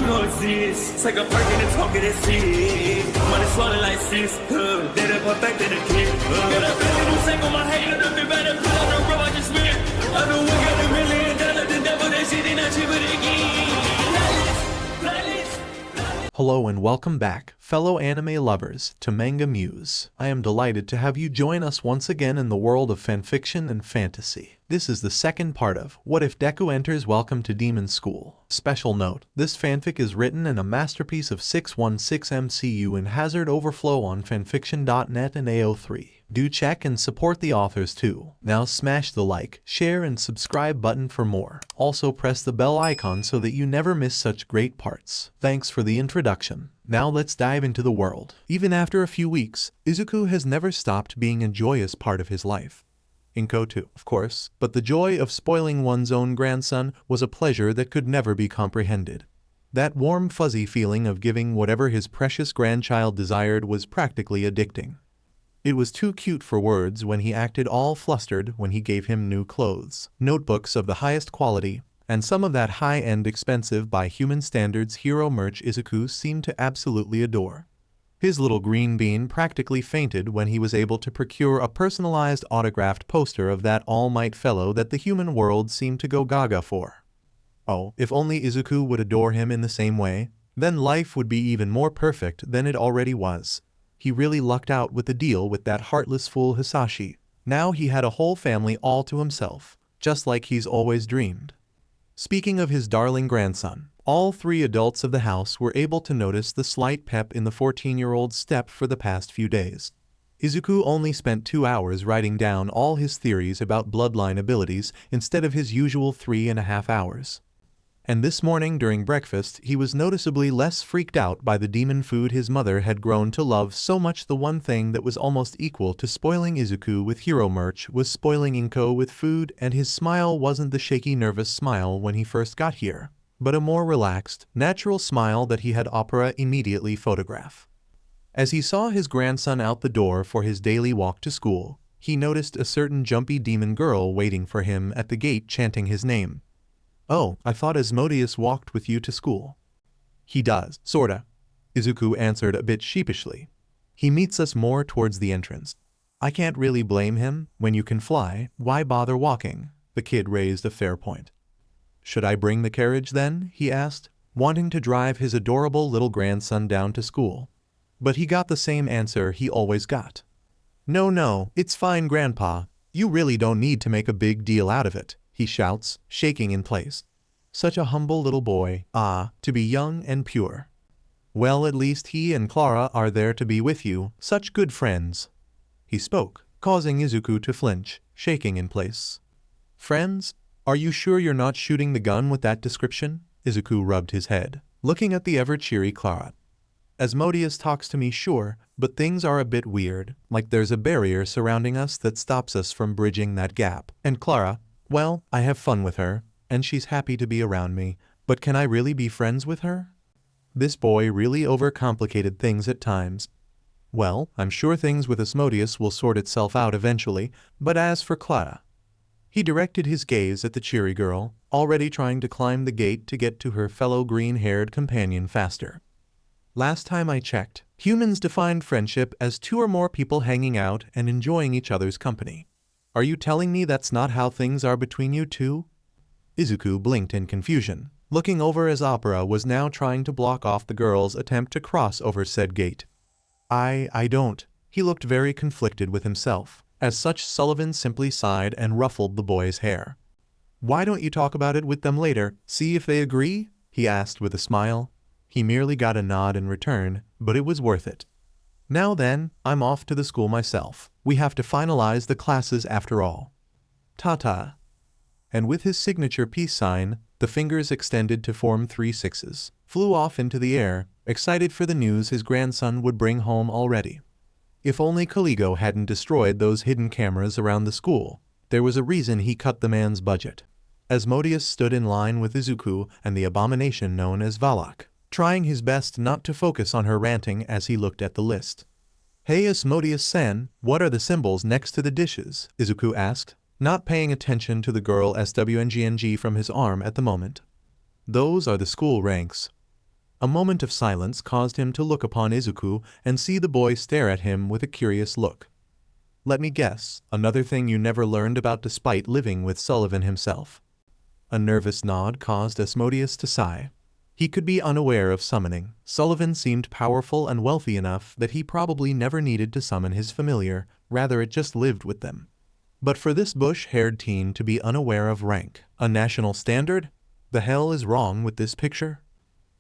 You don't exist. Take a perk and a talk of that shit. Money swallowed like sis. Dead up perfect in the kid. Got a billion who take on my hate. Look up better put on the road I just spent. I know we got $1 million. The devil that shit ain't not cheaper again. Hello and welcome back, fellow anime lovers, to MangaMuse. I am delighted to have you join us once again in the world of fanfiction and fantasy. This is the second part of What If Deku Enters Welcome to Demon School. Special note, this fanfic is written in a masterpiece of 616 MCU and Hazzard Overflow on FANFICTIONnet and AO3. Do check and support the authors too. Now smash the like, share and subscribe button for more. Also press the bell icon so that you never miss such great parts. Thanks for the introduction. Now let's dive into the world. Even after a few weeks, Izuku has never stopped being a joyous part of his life. Inko too, of course, but the joy of spoiling one's own grandson was a pleasure that could never be comprehended. That warm fuzzy feeling of giving whatever his precious grandchild desired was practically addicting. It was too cute for words when he acted all flustered when he gave him new clothes, notebooks of the highest quality, and some of that high-end expensive by human standards hero merch Izuku seemed to absolutely adore. His little green bean practically fainted when he was able to procure a personalized autographed poster of that all-might fellow that the human world seemed to go gaga for. Oh, if only Izuku would adore him in the same way, then life would be even more perfect than it already was. He really lucked out with the deal with that heartless fool Hisashi. Now he had a whole family all to himself, just like he's always dreamed. Speaking of his darling grandson, all three adults of the house were able to notice the slight pep in the 14-year-old's step for the past few days. Izuku only spent 2 hours writing down all his theories about bloodline abilities instead of his usual 3.5 hours. And this morning during breakfast he was noticeably less freaked out by the demon food his mother had grown to love so much. The one thing that was almost equal to spoiling Izuku with hero merch was spoiling Inko with food, and his smile wasn't the shaky nervous smile when he first got here, but a more relaxed, natural smile that he had Opera immediately photograph. As he saw his grandson out the door for his daily walk to school, he noticed a certain jumpy demon girl waiting for him at the gate chanting his name. "Oh, I thought Asmodeus walked with you to school." "He does, sorta," Izuku answered a bit sheepishly. "He meets us more towards the entrance." "I can't really blame him. When you can fly, why bother walking?" The kid raised a fair point. "Should I bring the carriage then?" he asked, wanting to drive his adorable little grandson down to school. But he got the same answer he always got. No, it's fine, Grandpa. You really don't need to make a big deal out of it," he shouts, shaking in place. Such a humble little boy, to be young and pure. "Well, at least he and Clara are there to be with you, such good friends." He spoke, causing Izuku to flinch, shaking in place. "Friends? Are you sure you're not shooting the gun with that description?" Izuku rubbed his head, looking at the ever-cheery Clara. "Asmodeus talks to me, sure, but things are a bit weird, like there's a barrier surrounding us that stops us from bridging that gap. And Clara, well, I have fun with her, and she's happy to be around me, but can I really be friends with her?" This boy really overcomplicated things at times. "Well, I'm sure things with Asmodeus will sort itself out eventually, but as for Clara..." He directed his gaze at the cheery girl, already trying to climb the gate to get to her fellow green-haired companion faster. "Last time I checked, humans defined friendship as 2 or more people hanging out and enjoying each other's company. Are you telling me that's not how things are between you two?" Izuku blinked in confusion, looking over as Opera was now trying to block off the girl's attempt to cross over said gate. I don't." He looked very conflicted with himself. As such, Sullivan simply sighed and ruffled the boy's hair. "Why don't you talk about it with them later, see if they agree?" he asked with a smile. He merely got a nod in return, but it was worth it. "Now then, I'm off to the school myself. We have to finalize the classes after all. Ta-ta." And with his signature peace sign, the fingers extended to form 3 sixes, flew off into the air, excited for the news his grandson would bring home already. If only Caligo hadn't destroyed those hidden cameras around the school. There was a reason he cut the man's budget. Asmodeus stood in line with Izuku and the abomination known as Valak, trying his best not to focus on her ranting as he looked at the list. "Hey Asmodeus-san, what are the symbols next to the dishes?" Izuku asked, not paying attention to the girl SWNGNG from his arm at the moment. "Those are the school ranks." A moment of silence caused him to look upon Izuku and see the boy stare at him with a curious look. Let me guess, another thing you never learned about despite living with Sullivan himself. A nervous nod caused Asmodeus to sigh. He could be unaware of summoning. Sullivan seemed powerful and wealthy enough that he probably never needed to summon his familiar, rather it just lived with them. But for this bush-haired teen to be unaware of rank, a national standard? The hell is wrong with this picture?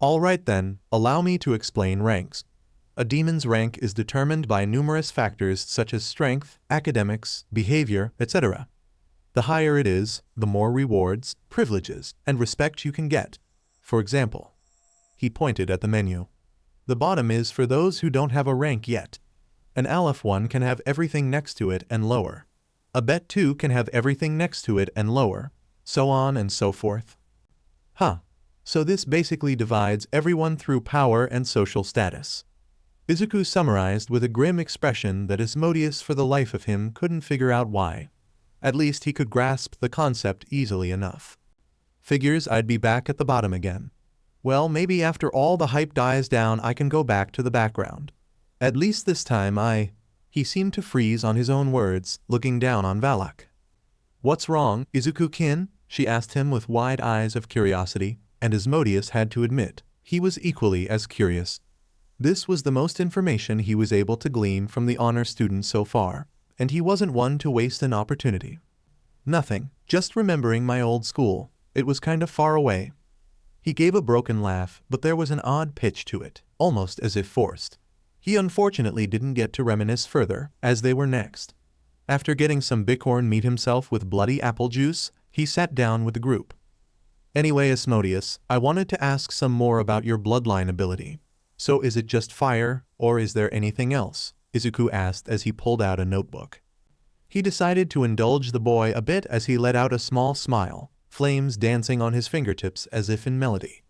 Alright then, allow me to explain ranks. A demon's rank is determined by numerous factors such as strength, academics, behavior, etc. The higher it is, the more rewards, privileges, and respect you can get. For example, he pointed at the menu. The bottom is for those who don't have a rank yet. An Aleph 1 can have everything next to it and lower. A Bet 2 can have everything next to it and lower. So on and so forth. So this basically divides everyone through power and social status. Izuku summarized with a grim expression that Asmodeus for the life of him couldn't figure out why. At least he could grasp the concept easily enough. Figures I'd be back at the bottom again. Well, maybe after all the hype dies down I can go back to the background. At least this time He seemed to freeze on his own words, looking down on Valak. What's wrong, Izuku-kin? She asked him with wide eyes of curiosity, and Asmodeus had to admit, he was equally as curious. This was the most information he was able to glean from the honor student so far, and he wasn't one to waste an opportunity. Nothing, just remembering my old school. It was kind of far away. He gave a broken laugh, but there was an odd pitch to it, almost as if forced. He unfortunately didn't get to reminisce further, as they were next. After getting some bicorn meat himself with bloody apple juice, he sat down with the group. Anyway, Asmodeus, I wanted to ask some more about your bloodline ability. So is it just fire, or is there anything else? Izuku asked as he pulled out a notebook. He decided to indulge the boy a bit as he let out a small smile, flames dancing on his fingertips as if in melody.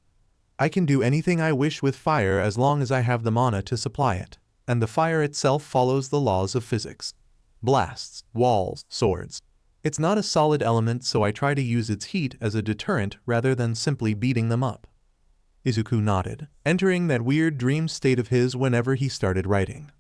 I can do anything I wish with fire as long as I have the mana to supply it, and the fire itself follows the laws of physics. Blasts, walls, swords. It's not a solid element, so I try to use its heat as a deterrent rather than simply beating them up. Izuku nodded, entering that weird dream state of his whenever he started writing.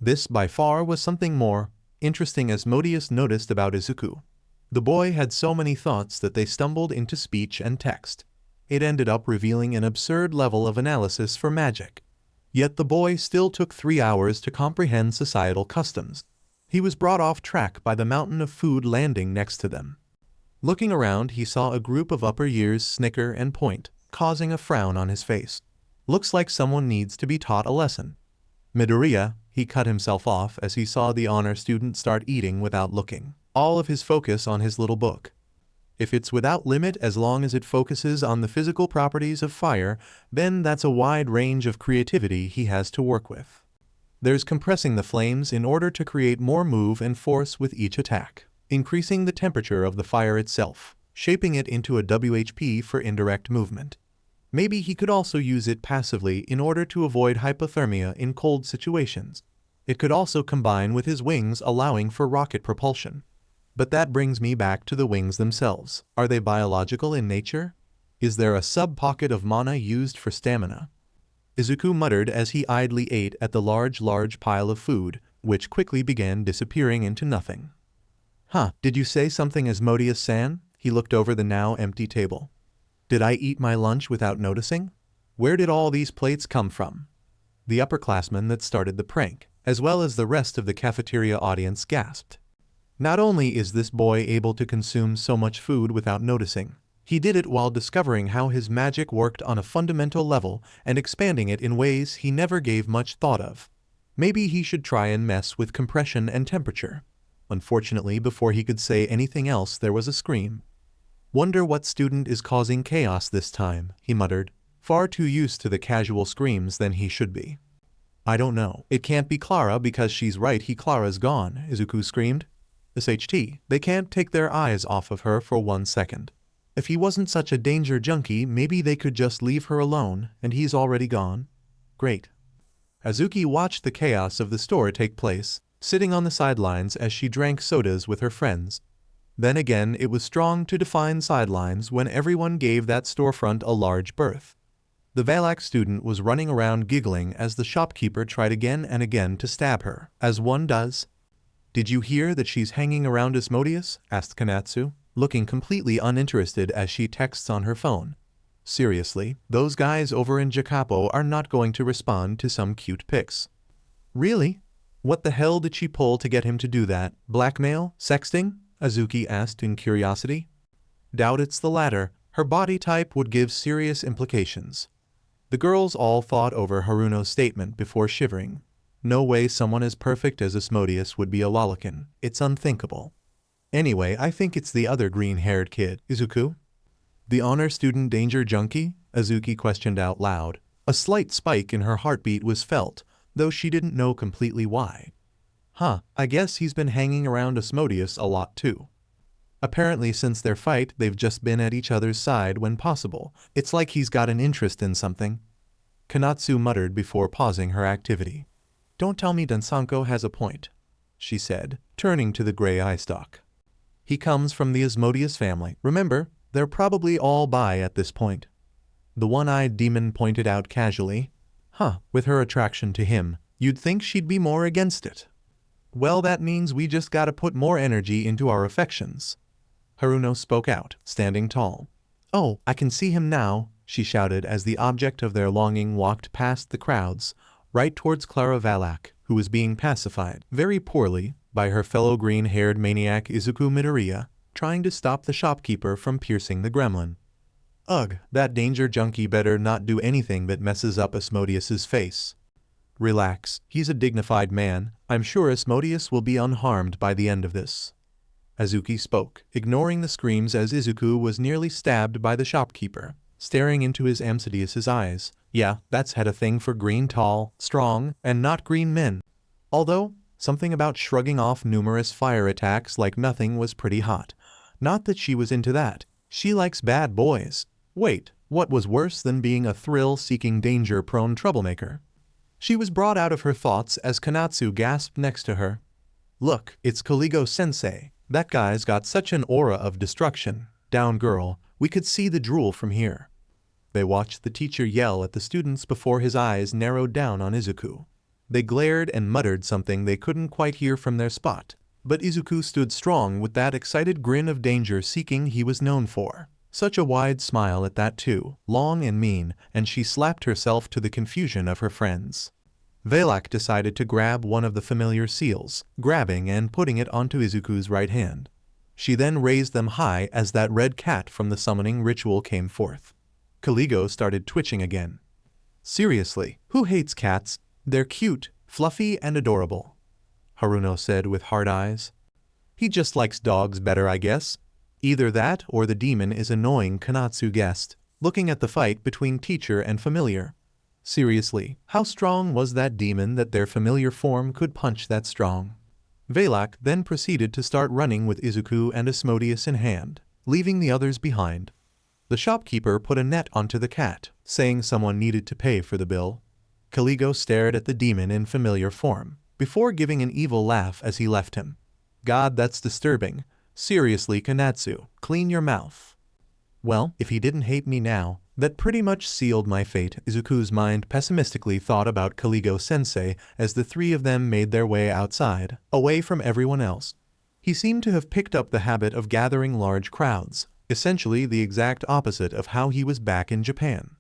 This by far was something more interesting Asmodeus noticed about Izuku. The boy had so many thoughts that they stumbled into speech and text. It ended up revealing an absurd level of analysis for magic. Yet the boy still took 3 hours to comprehend societal customs. He was brought off track by the mountain of food landing next to them. Looking around, he saw a group of upper years snicker and point, causing a frown on his face. Looks like someone needs to be taught a lesson. Midoriya, he cut himself off as he saw the honor student start eating without looking, all of his focus on his little book. If it's without limit as long as it focuses on the physical properties of fire, then that's a wide range of creativity he has to work with. There's compressing the flames in order to create more move and force with each attack, increasing the temperature of the fire itself, shaping it into a WHP for indirect movement. Maybe he could also use it passively in order to avoid hypothermia in cold situations. It could also combine with his wings, allowing for rocket propulsion. But that brings me back to the wings themselves. Are they biological in nature? Is there a sub-pocket of mana used for stamina? Izuku muttered as he idly ate at the large pile of food, which quickly began disappearing into nothing. Did you say something, Asmodeus-san? He looked over the now empty table. Did I eat my lunch without noticing? Where did all these plates come from? The upperclassmen that started the prank, as well as the rest of the cafeteria audience, gasped. Not only is this boy able to consume so much food without noticing, he did it while discovering how his magic worked on a fundamental level and expanding it in ways he never gave much thought of. Maybe he should try and mess with compression and temperature. Unfortunately, before he could say anything else, there was a scream. Wonder what student is causing chaos this time, he muttered, far too used to the casual screams than he should be. I don't know. It can't be Clara because she's right. Clara's gone, Izuku screamed. SHT, they can't take their eyes off of her for 1 second. If he wasn't such a danger junkie, maybe they could just leave her alone, and he's already gone. Great. Azuki watched the chaos of the store take place, sitting on the sidelines as she drank sodas with her friends. Then again, it was strong to define sidelines when everyone gave that storefront a large berth. The Valak student was running around giggling as the shopkeeper tried again and again to stab her, as one does. "Did you hear that she's hanging around Asmodeus?" asked Kanatsu, looking completely uninterested as she texts on her phone. Seriously, those guys over in Jacopo are not going to respond to some cute pics. Really? What the hell did she pull to get him to do that? Blackmail? Sexting? Azuki asked in curiosity. Doubt it's the latter. Her body type would give serious implications. The girls all thought over Haruno's statement before shivering. No way someone as perfect as Asmodeus would be a lolicon. It's unthinkable. Anyway, I think it's the other green-haired kid, Izuku. The honor student danger junkie? Azuki questioned out loud. A slight spike in her heartbeat was felt, though she didn't know completely why. Huh, I guess he's been hanging around Asmodeus a lot too. Apparently since their fight, they've just been at each other's side when possible. It's like he's got an interest in something. Kanatsu muttered before pausing her activity. Don't tell me Dansanko has a point, she said, turning to the gray eye stalk. He comes from the Asmodeus family. Remember, they're probably all bi at this point. The one-eyed demon pointed out casually. Huh, with her attraction to him, you'd think she'd be more against it. Well, that means we just gotta put more energy into our affections. Haruno spoke out, standing tall. Oh, I can see him now, she shouted as the object of their longing walked past the crowds, right towards Clara Valak, who was being pacified, very poorly, by her fellow green-haired maniac Izuku Midoriya, trying to stop the shopkeeper from piercing the gremlin. Ugh, that danger junkie better not do anything that messes up Asmodeus's face. Relax, he's a dignified man. I'm sure Asmodeus will be unharmed by the end of this. Azuki spoke, ignoring the screams as Izuku was nearly stabbed by the shopkeeper, staring into his Asmodeus's eyes. Yeah, that's had a thing for green tall, strong, and not green men. Although, something about shrugging off numerous fire attacks like nothing was pretty hot. Not that she was into that. She likes bad boys. Wait, what was worse than being a thrill-seeking danger-prone troublemaker? She was brought out of her thoughts as Kanatsu gasped next to her. Look, it's Koligo-sensei. That guy's got such an aura of destruction. Down girl, we could see the drool from here. They watched the teacher yell at the students before his eyes narrowed down on Izuku. They glared and muttered something they couldn't quite hear from their spot, but Izuku stood strong with that excited grin of danger-seeking he was known for. Such a wide smile at that too, long and mean, and she slapped herself to the confusion of her friends. Valak decided to grab one of the familiar seals, grabbing and putting it onto Izuku's right hand. She then raised them high as that red cat from the summoning ritual came forth. Koligo started twitching again. Seriously, who hates cats? They're cute, fluffy, and adorable, Haruno said with hard eyes. He just likes dogs better, I guess. Either that or the demon is annoying, Kanatsu guessed, looking at the fight between teacher and familiar. Seriously, how strong was that demon that their familiar form could punch that strong? Valak then proceeded to start running with Izuku and Asmodeus in hand, leaving the others behind. The shopkeeper put a net onto the cat, saying someone needed to pay for the bill. Koligo stared at the demon in familiar form, before giving an evil laugh as he left him. God, that's disturbing. Seriously, Kanatsu, clean your mouth. Well, if he didn't hate me now, that pretty much sealed my fate, Izuku's mind pessimistically thought about Koligo-sensei as the three of them made their way outside, away from everyone else. He seemed to have picked up the habit of gathering large crowds, essentially the exact opposite of how he was back in Japan.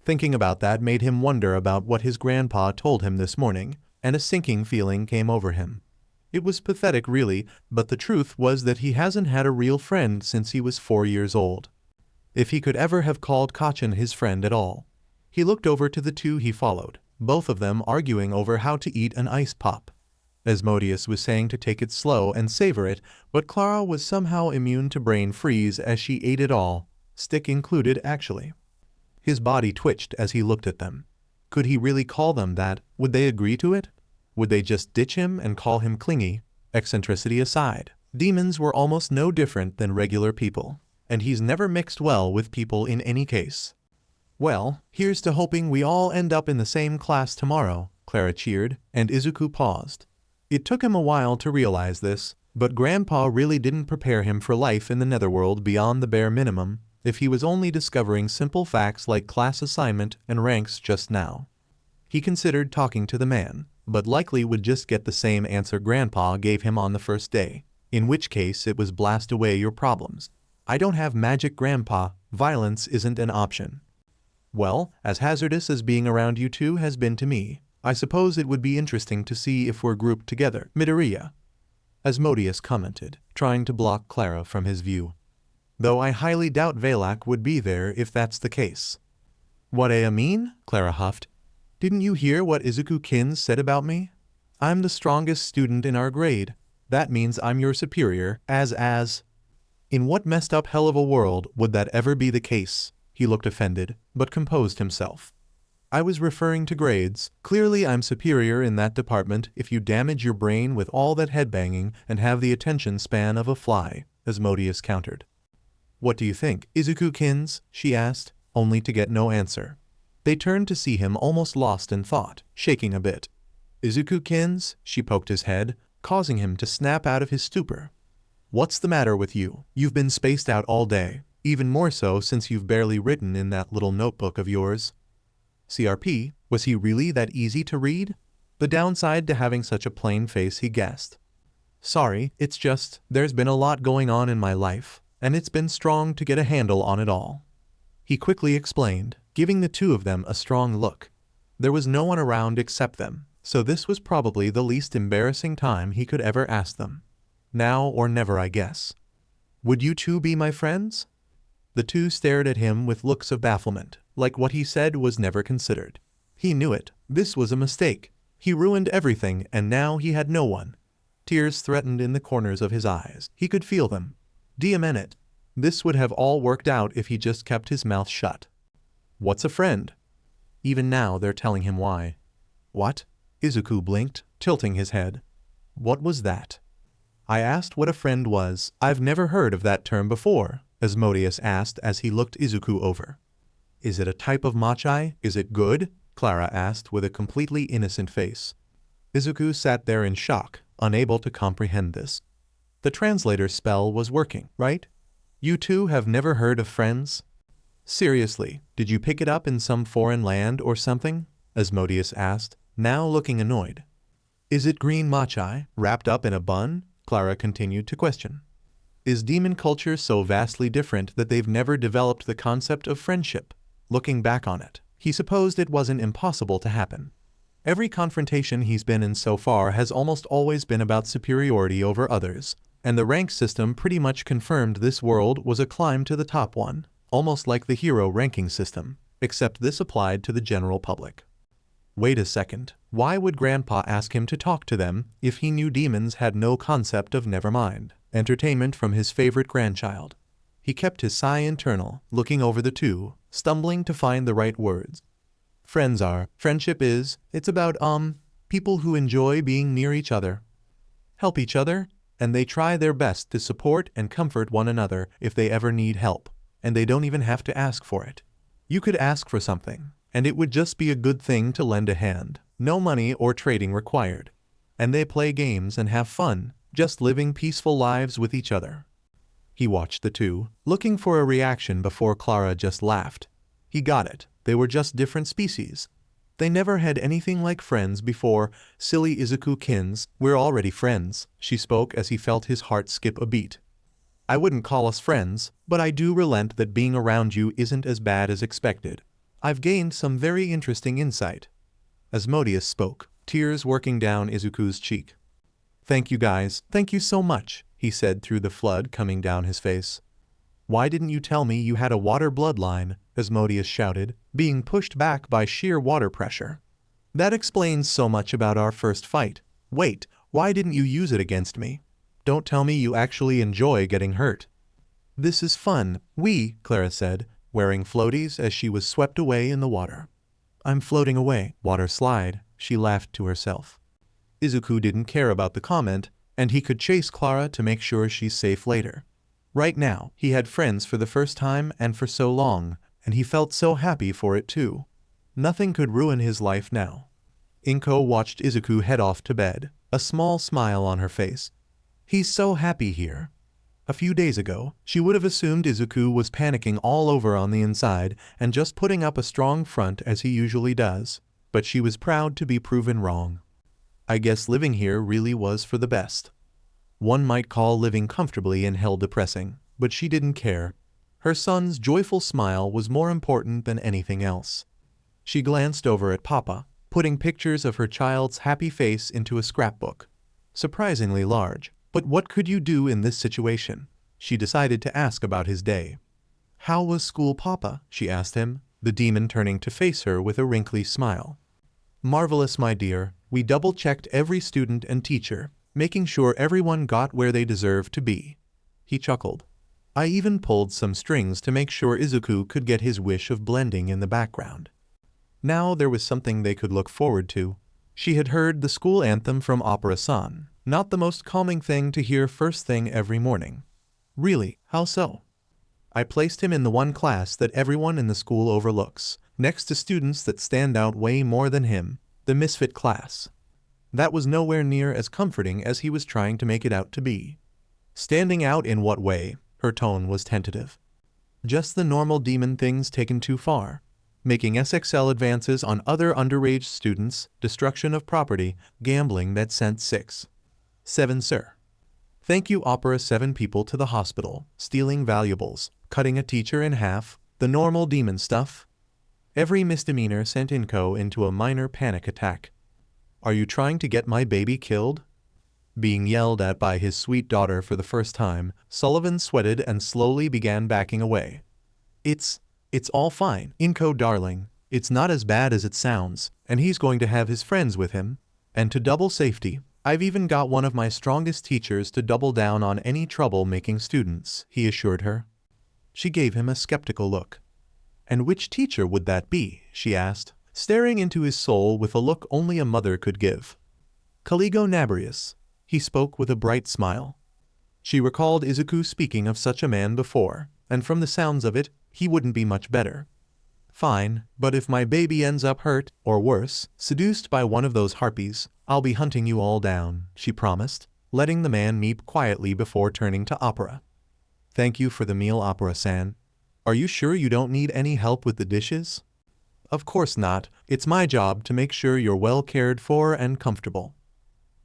Thinking about that made him wonder about what his grandpa told him this morning, and a sinking feeling came over him. It was pathetic really, but the truth was that he hasn't had a real friend since he was 4 years old. If he could ever have called Kachin his friend at all. He looked over to the two he followed, both of them arguing over how to eat an ice pop. Asmodeus was saying to take it slow and savor it, but Clara was somehow immune to brain freeze as she ate it all, stick included actually. His body twitched as he looked at them. Could he really call them that? Would they agree to it? Would they just ditch him and call him clingy? Eccentricity aside, demons were almost no different than regular people, and he's never mixed well with people in any case. Well, here's to hoping we all end up in the same class tomorrow, Clara cheered, and Izuku paused. It took him a while to realize this, but Grandpa really didn't prepare him for life in the netherworld beyond the bare minimum, if he was only discovering simple facts like class assignment and ranks just now. He considered talking to the man, but likely would just get the same answer Grandpa gave him on the first day, in which case it was blast away your problems. I don't have magic, Grandpa. Violence isn't an option. Well, as hazardous as being around you two has been to me, I suppose it would be interesting to see if we're grouped together, Midoriya, Asmodeus commented, trying to block Clara from his view. Though I highly doubt Valak would be there if that's the case. What I mean? Clara huffed. Didn't you hear what Izuku Kin said about me? I'm the strongest student in our grade. That means I'm your superior, as. In what messed up hell of a world would that ever be the case? He looked offended, but composed himself. I was referring to grades. Clearly I'm superior in that department if you damage your brain with all that headbanging and have the attention span of a fly, Asmodeus countered. What do you think, Izuku Kins? She asked, only to get no answer. They turned to see him almost lost in thought, shaking a bit. Izuku Kins? She poked his head, causing him to snap out of his stupor. What's the matter with you? You've been spaced out all day, even more so since you've barely written in that little notebook of yours. CRP, was he really that easy to read? The downside to having such a plain face, he guessed. Sorry, it's just, there's been a lot going on in my life, and it's been strong to get a handle on it all. He quickly explained, giving the two of them a strong look. There was no one around except them, so this was probably the least embarrassing time he could ever ask them. Now or never, I guess. Would you two be my friends? The two stared at him with looks of bafflement, like what he said was never considered. He knew it. This was a mistake. He ruined everything, and now he had no one. Tears threatened in the corners of his eyes. He could feel them. Diamenet. This would have all worked out if he just kept his mouth shut. What's a friend? Even now they're telling him why. What? Izuku blinked, tilting his head. What was that? I asked what a friend was. I've never heard of that term before, Asmodeus asked as he looked Izuku over. Is it a type of machai? Is it good? Clara asked with a completely innocent face. Izuku sat there in shock, unable to comprehend this. The translator's spell was working, right? You two have never heard of friends? Seriously, did you pick it up in some foreign land or something? Asmodeus asked, now looking annoyed. Is it green machai, wrapped up in a bun? Clara continued to question. Is demon culture so vastly different that they've never developed the concept of friendship? Looking back on it, he supposed it wasn't impossible to happen. Every confrontation he's been in so far has almost always been about superiority over others, and the rank system pretty much confirmed this world was a climb to the top one, almost like the hero ranking system, except this applied to the general public. Wait a second, why would Grandpa ask him to talk to them if he knew demons had no concept of nevermind, entertainment from his favorite grandchild? He kept his sigh internal, looking over the two, stumbling to find the right words. Friendship is, it's about, people who enjoy being near each other, help each other, and they try their best to support and comfort one another if they ever need help, and they don't even have to ask for it. You could ask for something, and it would just be a good thing to lend a hand, no money or trading required. And they play games and have fun, just living peaceful lives with each other. He watched the two, looking for a reaction before Clara just laughed. He got it, they were just different species. They never had anything like friends before. Silly Izuku Kins, we're already friends, she spoke as he felt his heart skip a beat. I wouldn't call us friends, but I do relent that being around you isn't as bad as expected. I've gained some very interesting insight. Asmodeus spoke, tears working down Izuku's cheek. Thank you guys, thank you so much, he said through the flood coming down his face. Why didn't you tell me you had a water bloodline? Asmodeus shouted, being pushed back by sheer water pressure. That explains so much about our first fight. Wait, why didn't you use it against me? Don't tell me you actually enjoy getting hurt. This is fun, Clara said, wearing floaties as she was swept away in the water. I'm floating away, water slide, she laughed to herself. Izuku didn't care about the comment, and he could chase Clara to make sure she's safe later. Right now, he had friends for the first time and for so long, and he felt so happy for it too. Nothing could ruin his life now. Inko watched Izuku head off to bed, a small smile on her face. He's so happy here. A few days ago, she would have assumed Izuku was panicking all over on the inside and just putting up a strong front as he usually does, but she was proud to be proven wrong. I guess living here really was for the best. One might call living comfortably in hell depressing, but she didn't care. Her son's joyful smile was more important than anything else. She glanced over at Papa, putting pictures of her child's happy face into a scrapbook. Surprisingly large. But what could you do in this situation? She decided to ask about his day. How was school, Papa? She asked him, the demon turning to face her with a wrinkly smile. Marvelous, my dear. We double-checked every student and teacher, making sure everyone got where they deserved to be. He chuckled. I even pulled some strings to make sure Izuku could get his wish of blending in the background. Now there was something they could look forward to. She had heard the school anthem from Opera-san. Not the most calming thing to hear first thing every morning. Really, how so? I placed him in the one class that everyone in the school overlooks, next to students that stand out way more than him, the misfit class. That was nowhere near as comforting as he was trying to make it out to be. Standing out in what way? Her tone was tentative. Just the normal demon things taken too far. Making SXL advances on other underage students, destruction of property, gambling that sent 7, sir. Thank you, Opera 7 people to the hospital, stealing valuables, cutting a teacher in half, the normal demon stuff. Every misdemeanor sent Inko into a minor panic attack. Are you trying to get my baby killed? Being yelled at by his sweet daughter for the first time, Sullivan sweated and slowly began backing away. It's all fine, Inko darling. It's not as bad as it sounds, and he's going to have his friends with him. And to double safety, I've even got one of my strongest teachers to double down on any trouble-making students, he assured her. She gave him a skeptical look. And which teacher would that be? She asked, staring into his soul with a look only a mother could give. Caligo Nabrius. He spoke with a bright smile. She recalled Izuku speaking of such a man before, and from the sounds of it, he wouldn't be much better. Fine, but if my baby ends up hurt, or worse, seduced by one of those harpies, I'll be hunting you all down, she promised, letting the man meep quietly before turning to Opera. Thank you for the meal, Opera-san. Are you sure you don't need any help with the dishes? Of course not. It's my job to make sure you're well cared for and comfortable.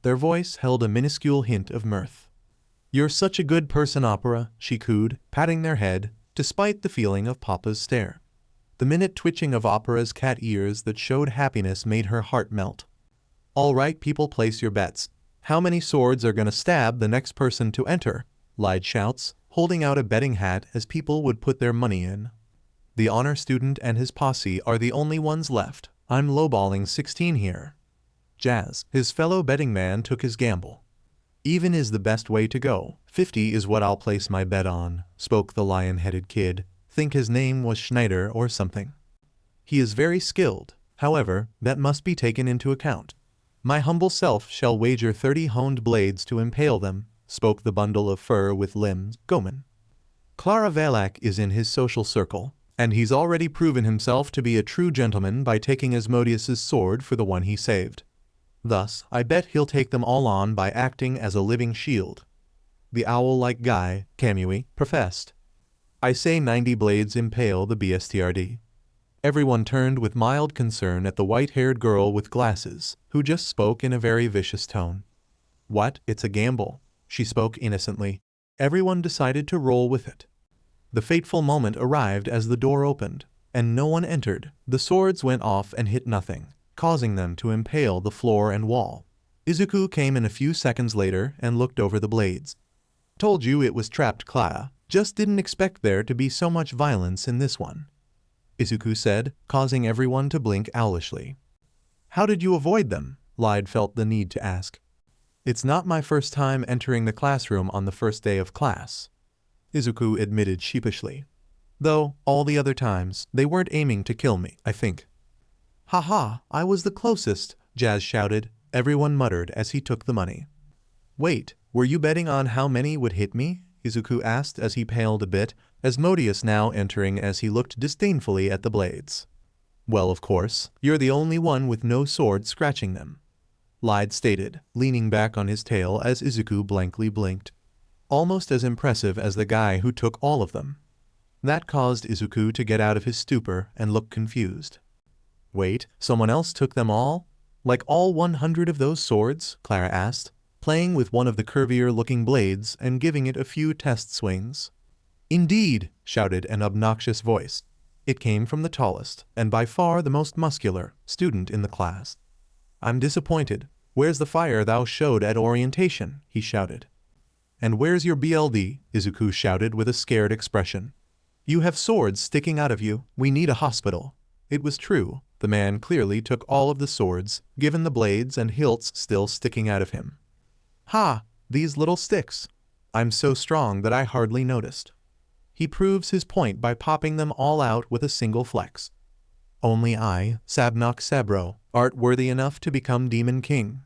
Their voice held a minuscule hint of mirth. You're such a good person, Opera, she cooed, patting their head, despite the feeling of Papa's stare. The minute twitching of Opera's cat ears that showed happiness made her heart melt. All right, people, place your bets. How many swords are gonna stab the next person to enter? Lied shouts, holding out a betting hat as people would put their money in. The honor student and his posse are the only ones left. I'm lowballing 16 here. Jazz, his fellow betting man, took his gamble. Even is the best way to go. 50 is what I'll place my bet on, spoke the lion-headed kid. Think his name was Schneider or something. He is very skilled. However, that must be taken into account. My humble self shall wager 30 honed blades to impale them, spoke the bundle of fur with limbs, Goman. Clara Valak is in his social circle, and he's already proven himself to be a true gentleman by taking Asmodeus's sword for the one he saved. Thus, I bet he'll take them all on by acting as a living shield. The owl-like guy, Kamui, professed. I say 90 blades impale the BSTRD. Everyone turned with mild concern at the white-haired girl with glasses, who just spoke in a very vicious tone. What? It's a gamble. She spoke innocently. Everyone decided to roll with it. The fateful moment arrived as the door opened, and no one entered. The swords went off and hit nothing, causing them to impale the floor and wall. Izuku came in a few seconds later and looked over the blades. Told you it was trapped, Clara. Just didn't expect there to be so much violence in this one, Izuku said, causing everyone to blink owlishly. How did you avoid them? Lyde felt the need to ask. It's not my first time entering the classroom on the first day of class, Izuku admitted sheepishly. Though, all the other times, they weren't aiming to kill me, I think. Haha, I was the closest, Jazz shouted. Everyone muttered as he took the money. Wait, were you betting on how many would hit me? Izuku asked as he paled a bit, Asmodeus now entering as he looked disdainfully at the blades. Well, of course, you're the only one with no sword scratching them, Lyde stated, leaning back on his tail as Izuku blankly blinked. almost as impressive as the guy who took all of them. That caused Izuku to get out of his stupor and look confused. Wait, someone else took them all? Like all 100 of those swords? Clara asked, playing with one of the curvier-looking blades and giving it a few test swings. Indeed, shouted an obnoxious voice. It came from the tallest, and by far the most muscular, student in the class. I'm disappointed. Where's the fire thou showed at orientation? He shouted. And where's your BLD? Izuku shouted with a scared expression. You have swords sticking out of you. We need a hospital. It was true. The man clearly took all of the swords, given the blades and hilts still sticking out of him. Ha! These little sticks. I'm so strong that I hardly noticed. He proves his point by popping them all out with a single flex. Only I, Sabnock Sabro, art worthy enough to become Demon King.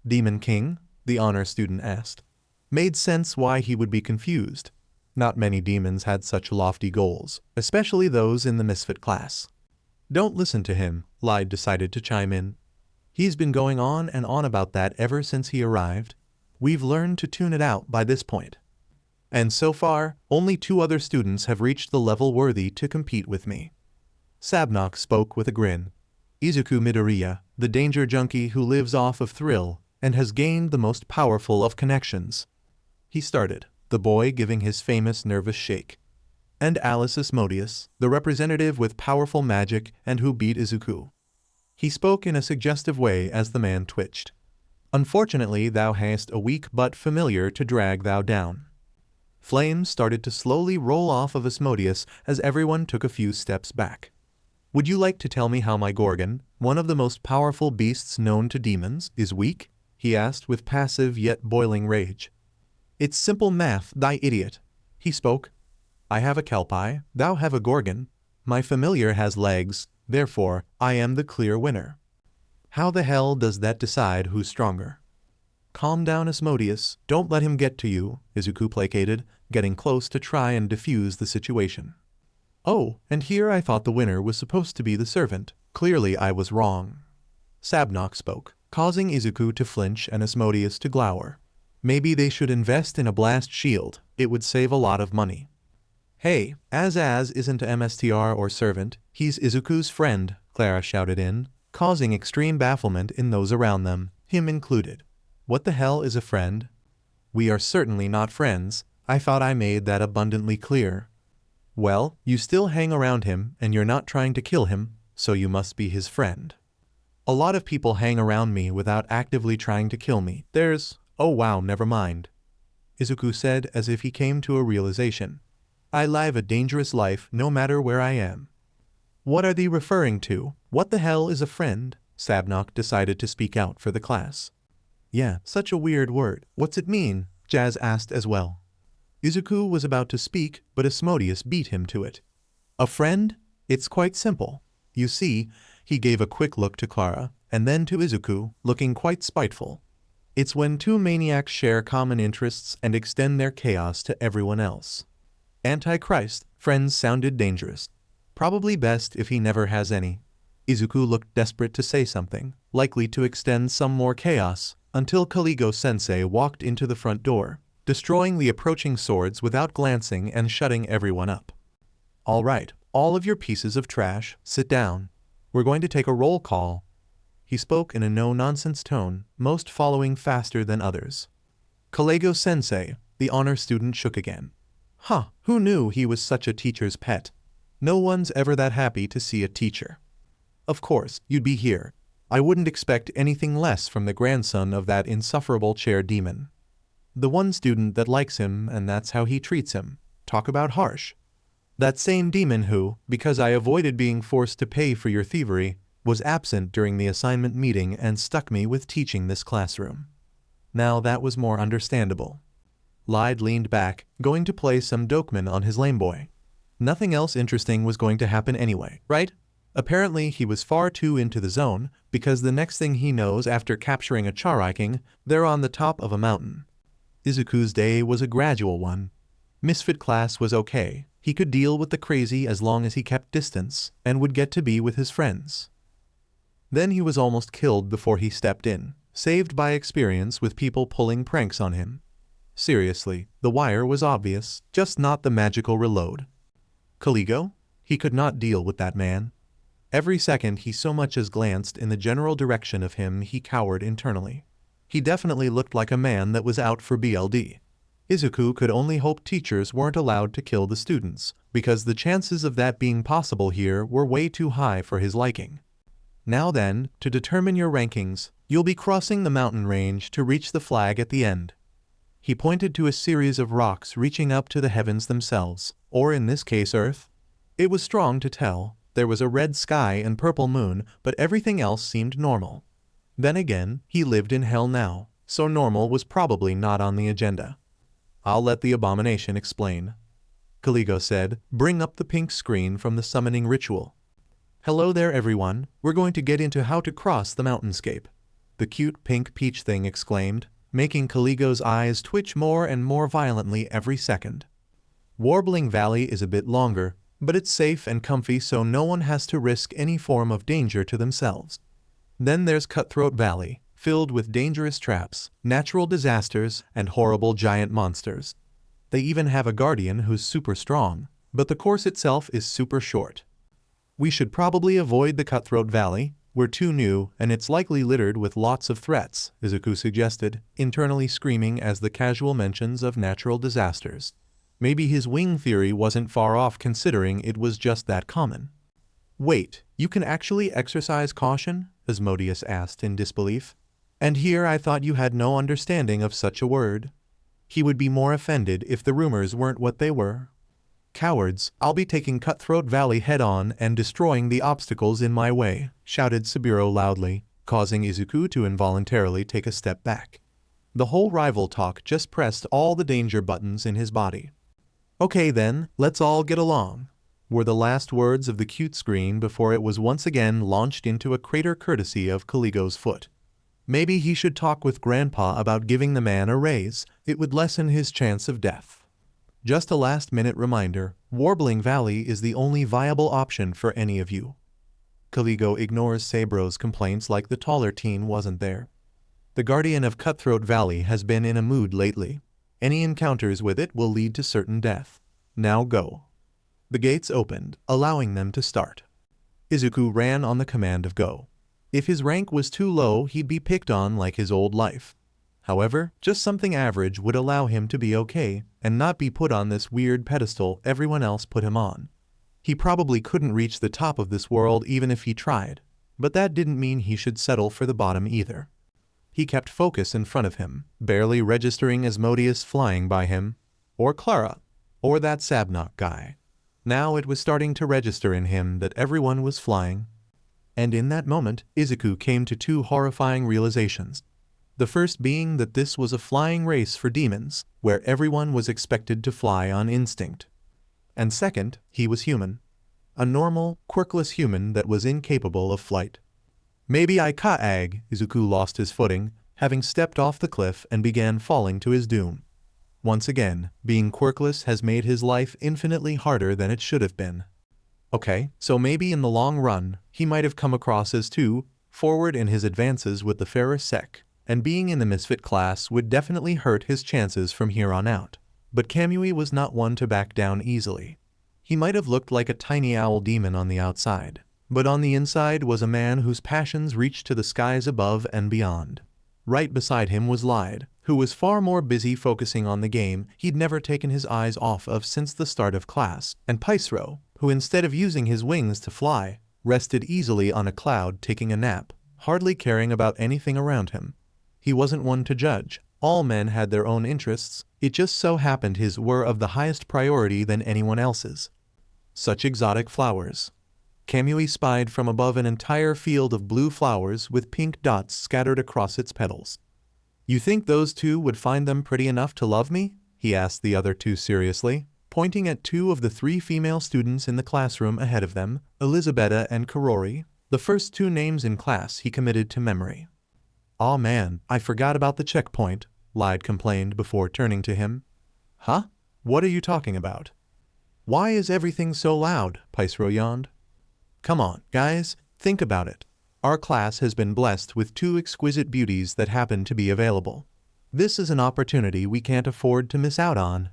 Demon King? The honor student asked. Made sense why he would be confused. Not many demons had such lofty goals, especially those in the misfit class. Don't listen to him, Lyde decided to chime in. He's been going on and on about that ever since he arrived. We've learned to tune it out by this point. And so far, only 2 other students have reached the level worthy to compete with me. Sabnock spoke with a grin. Izuku Midoriya, the danger junkie who lives off of thrill, and has gained the most powerful of connections. He started, the boy giving his famous nervous shake. And Alice Asmodeus, the representative with powerful magic and who beat Izuku. He spoke in a suggestive way as the man twitched. Unfortunately, thou hast a weak but familiar to drag thou down. Flames started to slowly roll off of Asmodeus as everyone took a few steps back. Would you like to tell me how my Gorgon, one of the most powerful beasts known to demons, is weak? He asked with passive yet boiling rage. It's simple math, thy idiot. He spoke. I have a Kelpie, thou have a Gorgon. My familiar has legs, therefore, I am the clear winner. How the hell does that decide who's stronger? Calm down, Asmodeus, don't let him get to you, Izuku placated, getting close to try and defuse the situation. Oh, and here I thought the winner was supposed to be the servant. Clearly I was wrong. Sabnock spoke, causing Izuku to flinch and Asmodeus to glower. Maybe they should invest in a blast shield, it would save a lot of money. Hey, Az isn't a MSTR or servant, he's Izuku's friend, Clara shouted in, causing extreme bafflement in those around them, him included. What the hell is a friend? We are certainly not friends, I thought I made that abundantly clear. Well, you still hang around him and you're not trying to kill him, so you must be his friend. A lot of people hang around me without actively trying to kill me. Oh wow, never mind. Izuku said as if he came to a realization. I live a dangerous life no matter where I am. What are they referring to? What the hell is a friend? Sabnock decided to speak out for the class. Yeah, such a weird word. What's it mean? Jazz asked as well. Izuku was about to speak, but Asmodeus beat him to it. A friend? It's quite simple. You see, he gave a quick look to Clara, and then to Izuku, looking quite spiteful. It's when 2 maniacs share common interests and extend their chaos to everyone else. Antichrist, friends sounded dangerous. Probably best if he never has any. Izuku looked desperate to say something, likely to extend some more chaos, until Kaligo-sensei walked into the front door, destroying the approaching swords without glancing and shutting everyone up. All right, all of your pieces of trash, sit down. We're going to take a roll call. He spoke in a no-nonsense tone, most following faster than others. Kaligo-sensei, the honor student shook again. Huh, who knew he was such a teacher's pet? No one's ever that happy to see a teacher. Of course, you'd be here. I wouldn't expect anything less from the grandson of that insufferable chair demon. The one student that likes him and that's how he treats him. Talk about harsh. That same demon who, because I avoided being forced to pay for your thievery, was absent during the assignment meeting and stuck me with teaching this classroom. Now that was more understandable. Lyde leaned back, going to play some Dokman on his lame boy. Nothing else interesting was going to happen anyway, right? Apparently he was far too into the zone, because the next thing he knows after capturing a Charaiking, they're on the top of a mountain. Izuku's day was a gradual one. Misfit class was okay, he could deal with the crazy as long as he kept distance, and would get to be with his friends. Then he was almost killed before he stepped in, saved by experience with people pulling pranks on him. Seriously, the wire was obvious, just not the magical reload. Caligo? He could not deal with that man. Every second he so much as glanced in the general direction of him, he cowered internally. He definitely looked like a man that was out for BLD. Izuku could only hope teachers weren't allowed to kill the students, because the chances of that being possible here were way too high for his liking. Now then, to determine your rankings, you'll be crossing the mountain range to reach the flag at the end. He pointed to a series of rocks reaching up to the heavens themselves, or in this case Earth. It was strong to tell. There was a red sky and purple moon, but everything else seemed normal. Then again, he lived in hell now, so normal was probably not on the agenda. I'll let the abomination explain. Caligo said, bring up the pink screen from the summoning ritual. Hello there everyone, we're going to get into how to cross the mountainscape. The cute pink peach thing exclaimed, making Caligo's eyes twitch more and more violently every second. Warbling Valley is a bit longer, but it's safe and comfy so no one has to risk any form of danger to themselves. Then there's Cutthroat Valley, filled with dangerous traps, natural disasters, and horrible giant monsters. They even have a guardian who's super strong, but the course itself is super short. We should probably avoid the Cutthroat Valley. We're too new, and it's likely littered with lots of threats, Izuku suggested, internally screaming as the casual mentions of natural disasters. Maybe his wing theory wasn't far off considering it was just that common. Wait, you can actually exercise caution? Asmodeus asked in disbelief. And here I thought you had no understanding of such a word. He would be more offended if the rumors weren't what they were. Cowards, I'll be taking Cutthroat Valley head-on and destroying the obstacles in my way, shouted Saburo loudly, causing Izuku to involuntarily take a step back. The whole rival talk just pressed all the danger buttons in his body. Okay then, let's all get along, were the last words of the cute screen before it was once again launched into a crater courtesy of Caligo's foot. Maybe he should talk with Grandpa about giving the man a raise, it would lessen his chance of death. Just a last-minute reminder, Warbling Valley is the only viable option for any of you. Caligo ignores Sabro's complaints like the taller teen wasn't there. The guardian of Cutthroat Valley has been in a mood lately. Any encounters with it will lead to certain death. Now go. The gates opened, allowing them to start. Izuku ran on the command of go. If his rank was too low, he'd be picked on like his old life. However, just something average would allow him to be okay and not be put on this weird pedestal everyone else put him on. He probably couldn't reach the top of this world even if he tried, but that didn't mean he should settle for the bottom either. He kept focus in front of him, barely registering Asmodeus flying by him, or Clara, or that Sabnock guy. Now it was starting to register in him that everyone was flying. And in that moment, Izuku came to two horrifying realizations. The first being that this was a flying race for demons, where everyone was expected to fly on instinct. And second, he was human. A normal, quirkless human that was incapable of flight. Maybe I ka-ag, Izuku lost his footing, having stepped off the cliff and began falling to his doom. Once again, being quirkless has made his life infinitely harder than it should have been. Okay, so maybe in the long run, he might have come across as too forward in his advances with the fairer sect. And being in the misfit class would definitely hurt his chances from here on out. But Kamui was not one to back down easily. He might have looked like a tiny owl demon on the outside, but on the inside was a man whose passions reached to the skies above and beyond. Right beside him was Lyde, who was far more busy focusing on the game he'd never taken his eyes off of since the start of class, and Paisro, who instead of using his wings to fly, rested easily on a cloud taking a nap, hardly caring about anything around him. He wasn't one to judge. All men had their own interests. It just so happened his were of the highest priority than anyone else's. Such exotic flowers. Kamui spied from above an entire field of blue flowers with pink dots scattered across its petals. You think those two would find them pretty enough to love me? He asked the other two seriously, pointing at two of the three female students in the classroom ahead of them, Elizabetta and Karori, the first two names in class he committed to memory. Aw man, I forgot about the checkpoint, Lyde complained before turning to him. Huh? What are you talking about? Why is everything so loud? Paisro yawned. Come on, guys, think about it. Our class has been blessed with two exquisite beauties that happen to be available. This is an opportunity we can't afford to miss out on.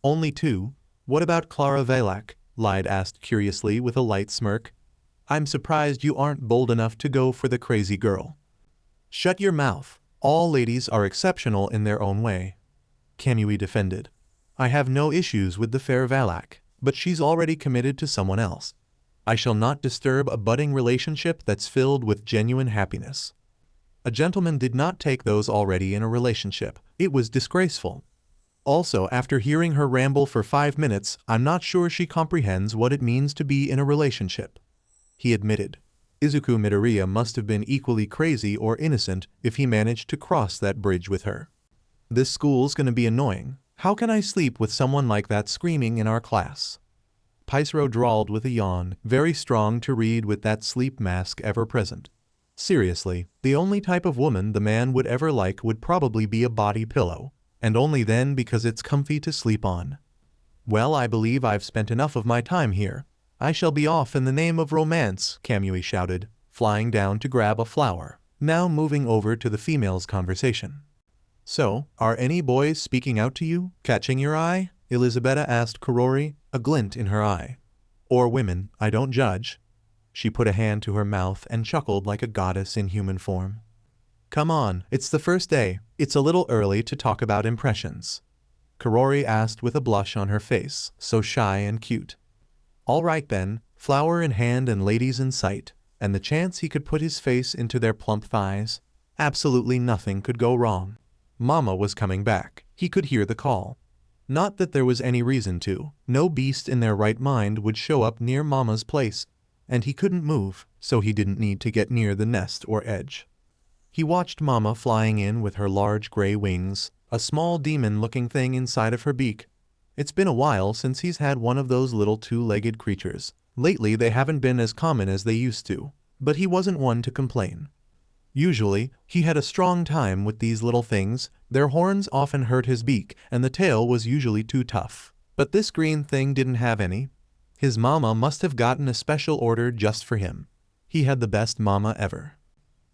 Only 2? What about Clara Valak? Lyde asked curiously with a light smirk. I'm surprised you aren't bold enough to go for the crazy girl. Shut your mouth. All ladies are exceptional in their own way. Kamui defended. I have no issues with the fair Valak, but she's already committed to someone else. I shall not disturb a budding relationship that's filled with genuine happiness. A gentleman did not take those already in a relationship. It was disgraceful. Also, after hearing her ramble for 5 minutes, I'm not sure she comprehends what it means to be in a relationship. He admitted. Izuku Midoriya must have been equally crazy or innocent if he managed to cross that bridge with her. This school's gonna be annoying. How can I sleep with someone like that screaming in our class? Paisro drawled with a yawn, very strong to read with that sleep mask ever present. Seriously, the only type of woman the man would ever like would probably be a body pillow, and only then because it's comfy to sleep on. Well, I believe I've spent enough of my time here. I shall be off in the name of romance, Kamui shouted, flying down to grab a flower, now moving over to the females' conversation. So, are any boys speaking out to you, catching your eye? Elizabetta asked Kurori, a glint in her eye. Or women, I don't judge. She put a hand to her mouth and chuckled like a goddess in human form. Come on, it's the first day. It's a little early to talk about impressions. Kurori asked with a blush on her face, so shy and cute. All right then, flower in hand and ladies in sight, and the chance he could put his face into their plump thighs. Absolutely nothing could go wrong. Mama was coming back. He could hear the call. Not that there was any reason to. No beast in their right mind would show up near Mama's place, and he couldn't move, so he didn't need to get near the nest or edge. He watched Mama flying in with her large gray wings, a small demon-looking thing inside of her beak. It's been a while since he's had one of those little two-legged creatures. Lately they haven't been as common as they used to, but he wasn't one to complain. Usually, he had a strong time with these little things. Their horns often hurt his beak, and the tail was usually too tough. But this green thing didn't have any. His mama must have gotten a special order just for him. He had the best mama ever.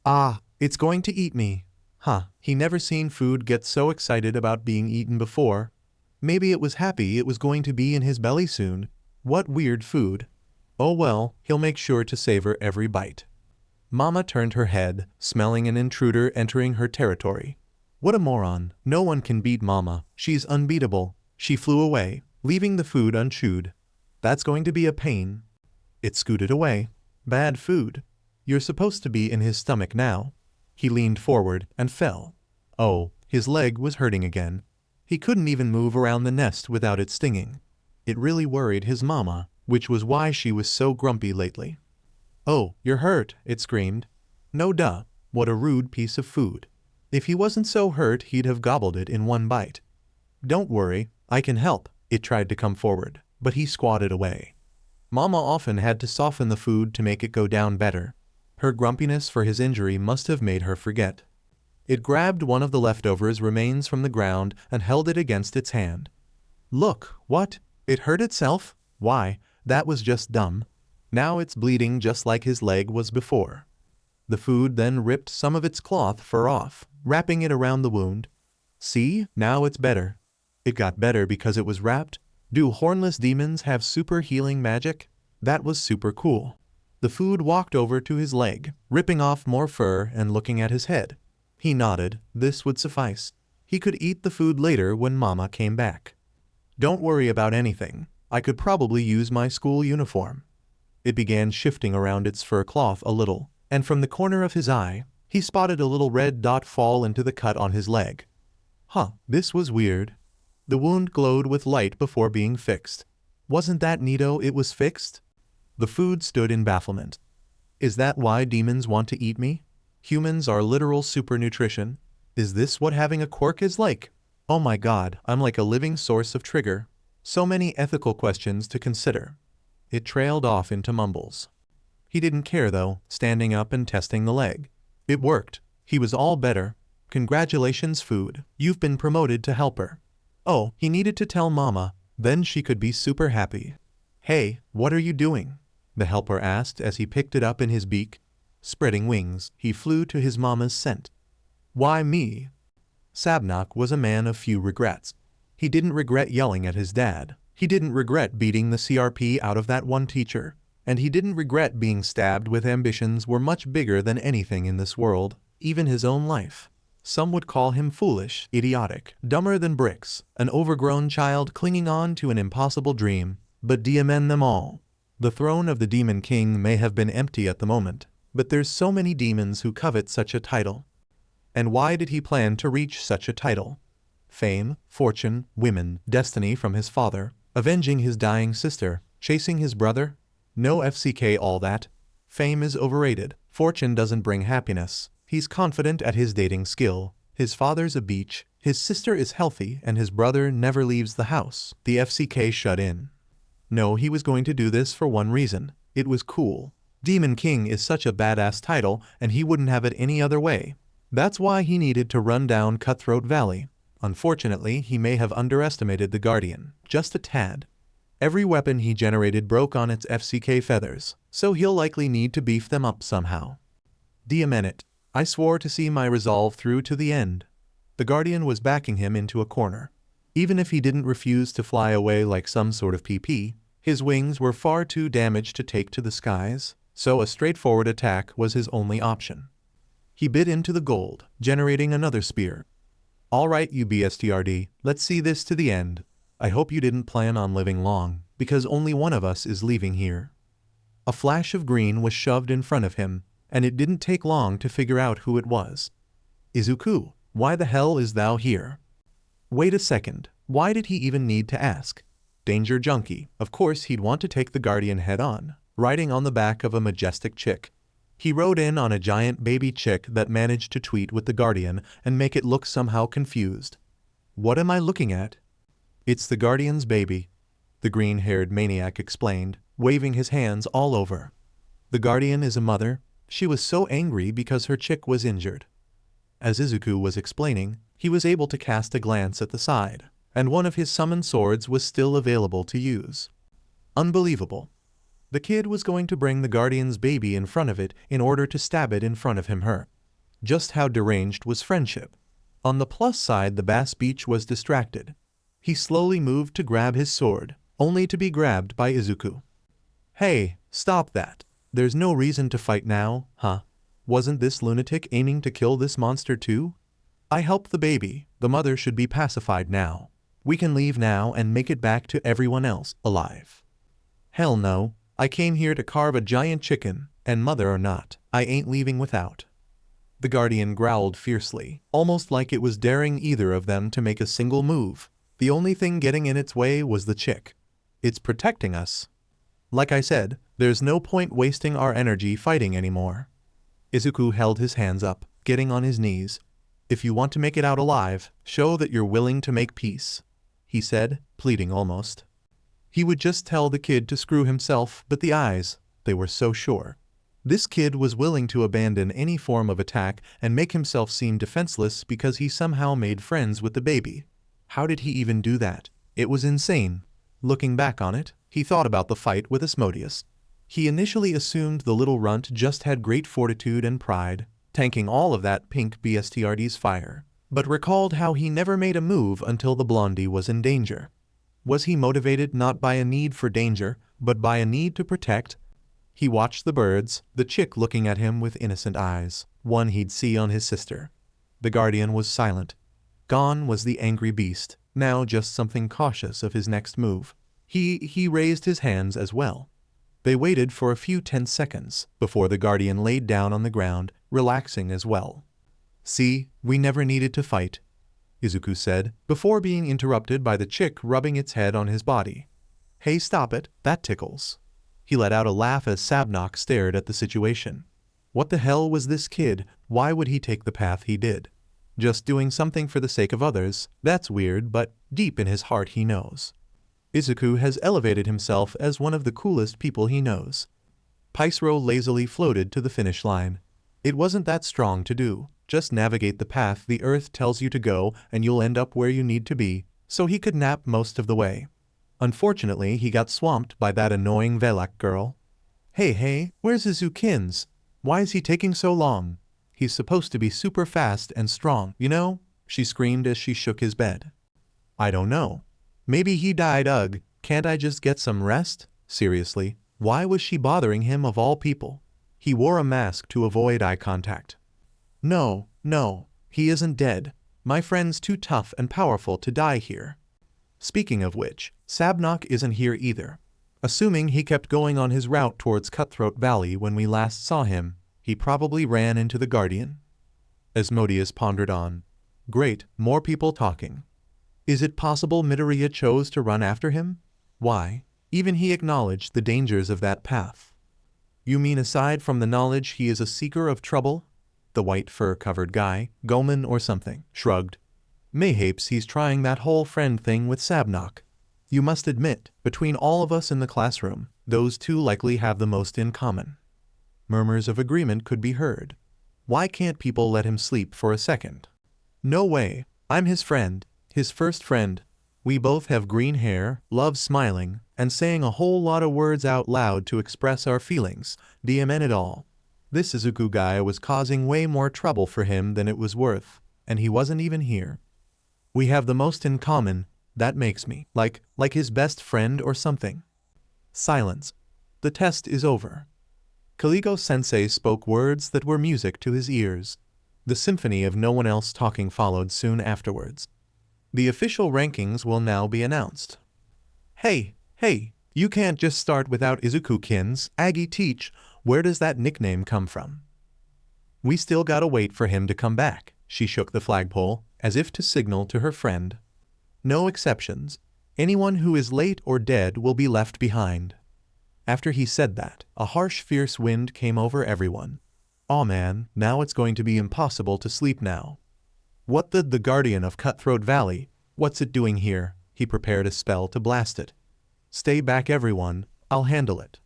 Ah, it's going to eat me. Huh, he never seen food get so excited about being eaten before. Maybe it was happy it was going to be in his belly soon. What weird food. Oh well, he'll make sure to savor every bite. Mama turned her head, smelling an intruder entering her territory. What a moron. No one can beat Mama. She's unbeatable. She flew away, leaving the food unchewed. That's going to be a pain. It scooted away. Bad food. You're supposed to be in his stomach now. He leaned forward and fell. Oh, his leg was hurting again. He couldn't even move around the nest without it stinging. It really worried his mama, which was why she was so grumpy lately. Oh, you're hurt, it screamed. No duh, what a rude piece of food. If he wasn't so hurt he'd have gobbled it in one bite. Don't worry, I can help, it tried to come forward, but he squatted away. Mama often had to soften the food to make it go down better. Her grumpiness for his injury must have made her forget. It grabbed one of the leftovers remains from the ground and held it against its hand. Look, what? It hurt itself? Why, that was just dumb. Now it's bleeding just like his leg was before. The food then ripped some of its cloth fur off, wrapping it around the wound. See, now it's better. It got better because it was wrapped. Do hornless demons have super healing magic? That was super cool. The food walked over to his leg, ripping off more fur and looking at his head. He nodded. This would suffice. He could eat the food later when Mama came back. Don't worry about anything. I could probably use my school uniform. It began shifting around its fur cloth a little, and from the corner of his eye, he spotted a little red dot fall into the cut on his leg. Huh, this was weird. The wound glowed with light before being fixed. Wasn't that neato it was fixed? The food stood in bafflement. Is that why demons want to eat me? Humans are literal supernutrition. Is this what having a quirk is like? Oh my god, I'm like a living source of trigger. So many ethical questions to consider. It trailed off into mumbles. He didn't care though, standing up and testing the leg. It worked. He was all better. Congratulations, food. You've been promoted to helper. Oh, he needed to tell Mama, then she could be super happy. Hey, what are you doing? The helper asked as he picked it up in his beak. Spreading wings, he flew to his mama's scent. Why me? Sabnock was a man of few regrets. He didn't regret yelling at his dad. He didn't regret beating the CRP out of that one teacher. And he didn't regret being stabbed with ambitions were much bigger than anything in this world, even his own life. Some would call him foolish, idiotic, dumber than bricks, an overgrown child clinging on to an impossible dream, but damn them all. The throne of the Demon King may have been empty at the moment, but there's so many demons who covet such a title. And why did he plan to reach such a title? Fame, fortune, women, destiny from his father, avenging his dying sister, chasing his brother? No FCK all that. Fame is overrated. Fortune doesn't bring happiness. He's confident at his dating skill. His father's a beach, his sister is healthy, and his brother never leaves the house. The FCK shut in. No, he was going to do this for one reason. It was cool. Demon King is such a badass title, and he wouldn't have it any other way. That's why he needed to run down Cutthroat Valley. Unfortunately, he may have underestimated the Guardian, just a tad. Every weapon he generated broke on its FCK feathers, so he'll likely need to beef them up somehow. Damn it. I swore to see my resolve through to the end. The Guardian was backing him into a corner. Even if he didn't refuse to fly away like some sort of PP, his wings were far too damaged to take to the skies, so a straightforward attack was his only option. He bit into the gold, generating another spear. Alright you BSTRD, let's see this to the end. I hope you didn't plan on living long, because only one of us is leaving here. A flash of green was shoved in front of him, and it didn't take long to figure out who it was. Izuku, why the hell is thou here? Wait a second, why did he even need to ask? Danger junkie, of course he'd want to take the Guardian head on, riding on the back of a majestic chick. He rode in on a giant baby chick that managed to tweet with the Guardian and make it look somehow confused. What am I looking at? It's the Guardian's baby, the green-haired maniac explained, waving his hands all over. The Guardian is a mother. She was so angry because her chick was injured. As Izuku was explaining, he was able to cast a glance at the side, and one of his summoned swords was still available to use. Unbelievable. The kid was going to bring the Guardian's baby in front of it in order to stab it in front of her. Just how deranged was friendship? On the plus side, the Bass Beach was distracted. He slowly moved to grab his sword, only to be grabbed by Izuku. Hey, stop that. There's no reason to fight now, huh? Wasn't this lunatic aiming to kill this monster too? I helped the baby, the mother should be pacified now. We can leave now and make it back to everyone else alive. Hell no, I came here to carve a giant chicken, and mother or not, I ain't leaving without. The Guardian growled fiercely, almost like it was daring either of them to make a single move. The only thing getting in its way was the chick. It's protecting us. Like I said, there's no point wasting our energy fighting anymore. Izuku held his hands up, getting on his knees. If you want to make it out alive, show that you're willing to make peace, he said, pleading almost. He would just tell the kid to screw himself, but the eyes, they were so sure. This kid was willing to abandon any form of attack and make himself seem defenseless because he somehow made friends with the baby. How did he even do that? It was insane. Looking back on it, he thought about the fight with Asmodeus. He initially assumed the little runt just had great fortitude and pride, tanking all of that pink BSTRD's fire, but recalled how he never made a move until the blondie was in danger. Was he motivated not by a need for danger, but by a need to protect? He watched the birds, the chick looking at him with innocent eyes, one he'd see on his sister. The Guardian was silent. Gone was the angry beast, now just something cautious of his next move. He raised his hands as well. They waited for a few tense seconds before the Guardian laid down on the ground, relaxing as well. See, we never needed to fight, Izuku said, before being interrupted by the chick rubbing its head on his body. Hey, stop it, that tickles. He let out a laugh as Sabnock stared at the situation. What the hell was this kid? Why would he take the path he did? Just doing something for the sake of others, that's weird, but deep in his heart he knows. Izuku has elevated himself as one of the coolest people he knows. Picero lazily floated to the finish line. It wasn't that strong to do. Just navigate the path the earth tells you to go and you'll end up where you need to be, so he could nap most of the way. Unfortunately, he got swamped by that annoying Velak girl. Hey, where's Izukins? Why is he taking so long? He's supposed to be super fast and strong, you know? she screamed as she shook his bed. I don't know. Maybe he died. Ugh, can't I just get some rest? Seriously, why was she bothering him of all people? He wore a mask to avoid eye contact. No, he isn't dead. My friend's too tough and powerful to die here. Speaking of which, Sabnock isn't here either. Assuming he kept going on his route towards Cutthroat Valley when we last saw him, he probably ran into the Guardian. Asmodeus pondered on. Great, more people talking. Is it possible Midoriya chose to run after him? Why? Even he acknowledged the dangers of that path. You mean aside from the knowledge he is a seeker of trouble? The white fur-covered guy, Goman or something, shrugged. Mayhapes he's trying that whole friend thing with Sabnock. You must admit, between all of us in the classroom, those two likely have the most in common. Murmurs of agreement could be heard. Why can't people let him sleep for a second? No way, I'm his friend, his first friend. We both have green hair, love smiling, and saying a whole lot of words out loud to express our feelings, DMN it all. This Izuku guy was causing way more trouble for him than it was worth, and he wasn't even here. We have the most in common, that makes me, like his best friend or something. Silence. The test is over. Kaligo-sensei spoke words that were music to his ears. The symphony of no one else talking followed soon afterwards. The official rankings will now be announced. Hey, you can't just start without Izuku-kin's Aggie teach. Where does that nickname come from? We still gotta wait for him to come back. She shook the flagpole, as if to signal to her friend. No exceptions. Anyone who is late or dead will be left behind. After he said that, a harsh, fierce wind came over everyone. Aw man, now it's going to be impossible to sleep now. What the Guardian of Cutthroat Valley? What's it doing here? He prepared a spell to blast it. Stay back everyone, I'll handle it.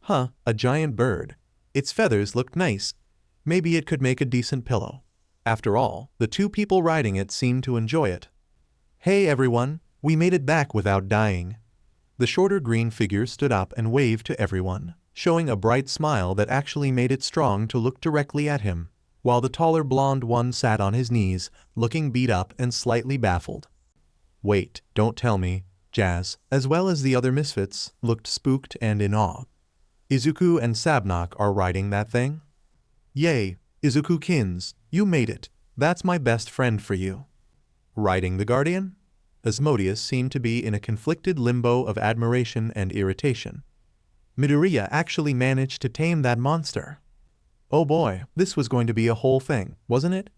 Huh, a giant bird. Its feathers looked nice. Maybe it could make a decent pillow. After all, the two people riding it seemed to enjoy it. Hey everyone, we made it back without dying. The shorter green figure stood up and waved to everyone, showing a bright smile that actually made it strong to look directly at him, while the taller blonde one sat on his knees, looking beat up and slightly baffled. Wait, don't tell me, Jazz, as well as the other misfits, looked spooked and in awe. Izuku and Sabnock are riding that thing? Yay, Izuku-kins, you made it. That's my best friend for you. Riding the Guardian? Asmodeus seemed to be in a conflicted limbo of admiration and irritation. Midoriya actually managed to tame that monster. Oh boy, this was going to be a whole thing, wasn't it?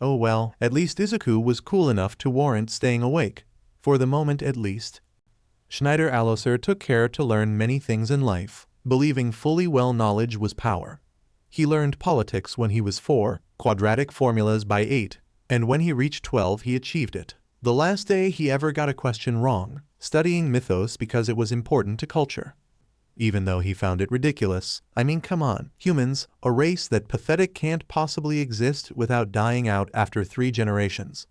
Oh well, at least Izuku was cool enough to warrant staying awake, for the moment at least. Schneider Alloser took care to learn many things in life, believing fully well knowledge was power. He learned politics when he was 4, quadratic formulas by 8, and when he reached 12 he achieved it. The last day he ever got a question wrong, studying mythos because it was important to culture. Even though he found it ridiculous. I mean, come on, humans, a race that pathetic can't possibly exist without dying out after 3 generations.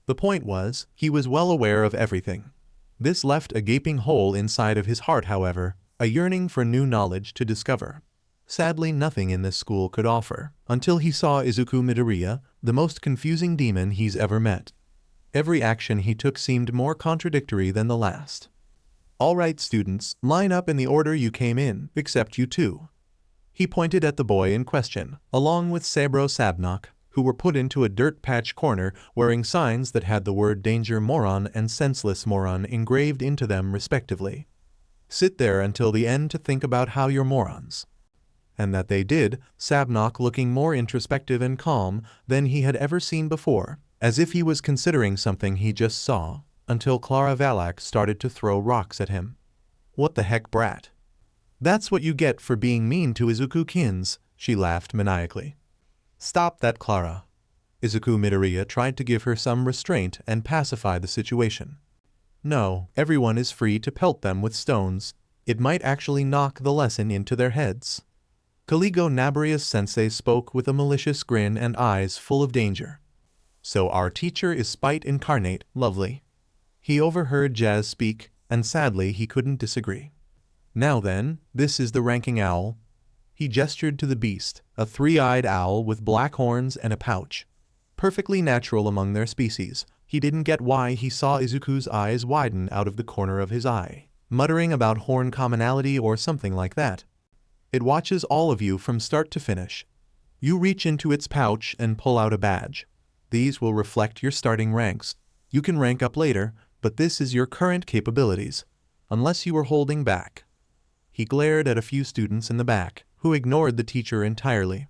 The point was, he was well aware of everything. This left a gaping hole inside of his heart, however, a yearning for new knowledge to discover. Sadly, nothing in this school could offer, until he saw Izuku Midoriya, the most confusing demon he's ever met. Every action he took seemed more contradictory than the last. All right, students, line up in the order you came in, except you two. He pointed at the boy in question, along with Sabnock, who were put into a dirt patch corner wearing signs that had the word danger moron and senseless moron engraved into them respectively. Sit there until the end to think about how you're morons. And that they did, Sabnock looking more introspective and calm than he had ever seen before, as if he was considering something he just saw, until Clara Valak started to throw rocks at him. What the heck, brat? That's what you get for being mean to Izuku-kins, she laughed maniacally. Stop that, Clara. Izuku Midoriya tried to give her some restraint and pacify the situation. No, everyone is free to pelt them with stones. It might actually knock the lesson into their heads. Kaligo Nabarius sensei spoke with a malicious grin and eyes full of danger. So our teacher is spite incarnate, lovely. He overheard Jazz speak, and sadly he couldn't disagree. Now then, this is the ranking owl. He gestured to the beast, a 3-eyed owl with black horns and a pouch. perfectly natural among their species. He didn't get why he saw Izuku's eyes widen out of the corner of his eye, muttering about horn commonality or something like that. It watches all of you from start to finish. You reach into its pouch and pull out a badge. These will reflect your starting ranks. You can rank up later, but this is your current capabilities, unless you were holding back. He glared at a few students in the back, who ignored the teacher entirely.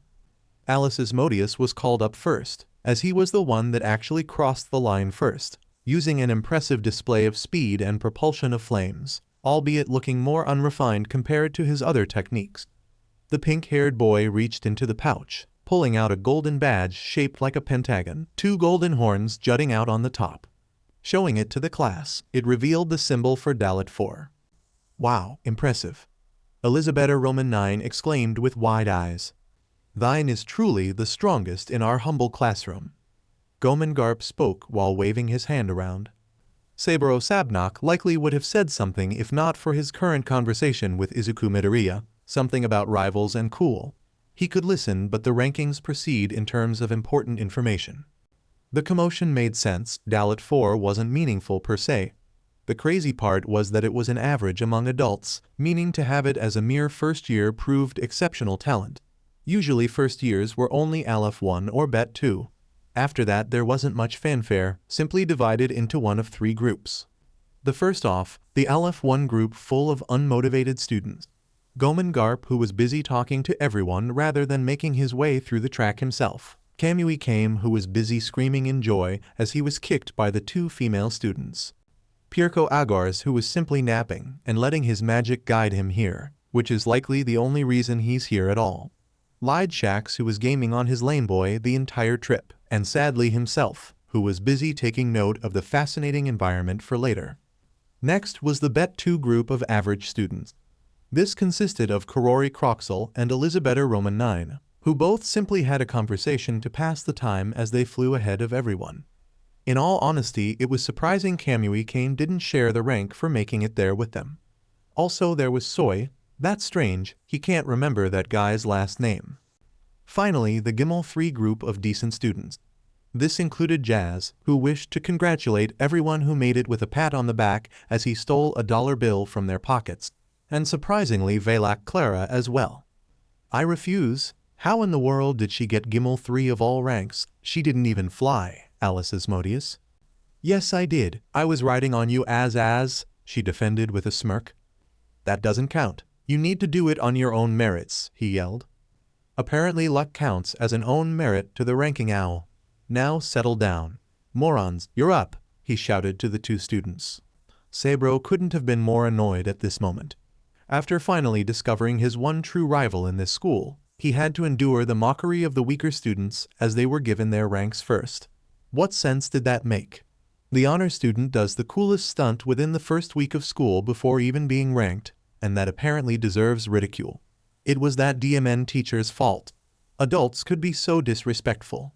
Asmodeus was called up first, as he was the one that actually crossed the line first, using an impressive display of speed and propulsion of flames, albeit looking more unrefined compared to his other techniques. The pink-haired boy reached into the pouch, pulling out a golden badge shaped like a pentagon, 2 golden horns jutting out on the top. Showing it to the class, it revealed the symbol for Dalit 4. Wow, impressive. Elizabeth Roman 9 exclaimed with wide eyes. Thine is truly the strongest in our humble classroom. Gomengarp spoke while waving his hand around. Sabnock likely would have said something if not for his current conversation with Izuku Midoriya, something about rivals and cool. He could listen, but the rankings proceed in terms of important information. The commotion made sense. Dalit 4 wasn't meaningful per se. The crazy part was that it was an average among adults, meaning to have it as a mere first year proved exceptional talent. Usually first years were only Aleph 1 or Bet 2. After that there wasn't much fanfare, simply divided into one of 3 groups. The first off, the Aleph 1 group full of unmotivated students. Gomengarp, who was busy talking to everyone rather than making his way through the track himself. Kamui came, who was busy screaming in joy as he was kicked by the 2 female students. Pirko Agars, who was simply napping and letting his magic guide him here, which is likely the only reason he's here at all. Lied Shax, who was gaming on his Lame Boy the entire trip, and sadly himself, who was busy taking note of the fascinating environment for later. Next was the Bet 2 group of average students. This consisted of Karori Croxel and Elizabeth Roman 9, who both simply had a conversation to pass the time as they flew ahead of everyone. In all honesty, it was surprising Kamui Kane didn't share the rank for making it there with them. Also there was Soy. That's strange, he can't remember that guy's last name. Finally, the Gimel 3 group of decent students. This included Jazz, who wished to congratulate everyone who made it with a pat on the back as he stole a dollar bill from their pockets, and surprisingly Velak Clara as well. I refuse. How in the world did she get Gimel 3 of all ranks? She didn't even fly, Asmodeus. Yes, I did. I was riding on you as, she defended with a smirk. That doesn't count. You need to do it on your own merits, he yelled. Apparently luck counts as an own merit to the ranking owl. Now settle down. Morons, you're up, he shouted to the 2 students. Sabro couldn't have been more annoyed at this moment. After finally discovering his one true rival in this school, he had to endure the mockery of the weaker students as they were given their ranks first. What sense did that make? The honor student does the coolest stunt within the first week of school before even being ranked, and that apparently deserves ridicule. It was that DMN teacher's fault. Adults could be so disrespectful.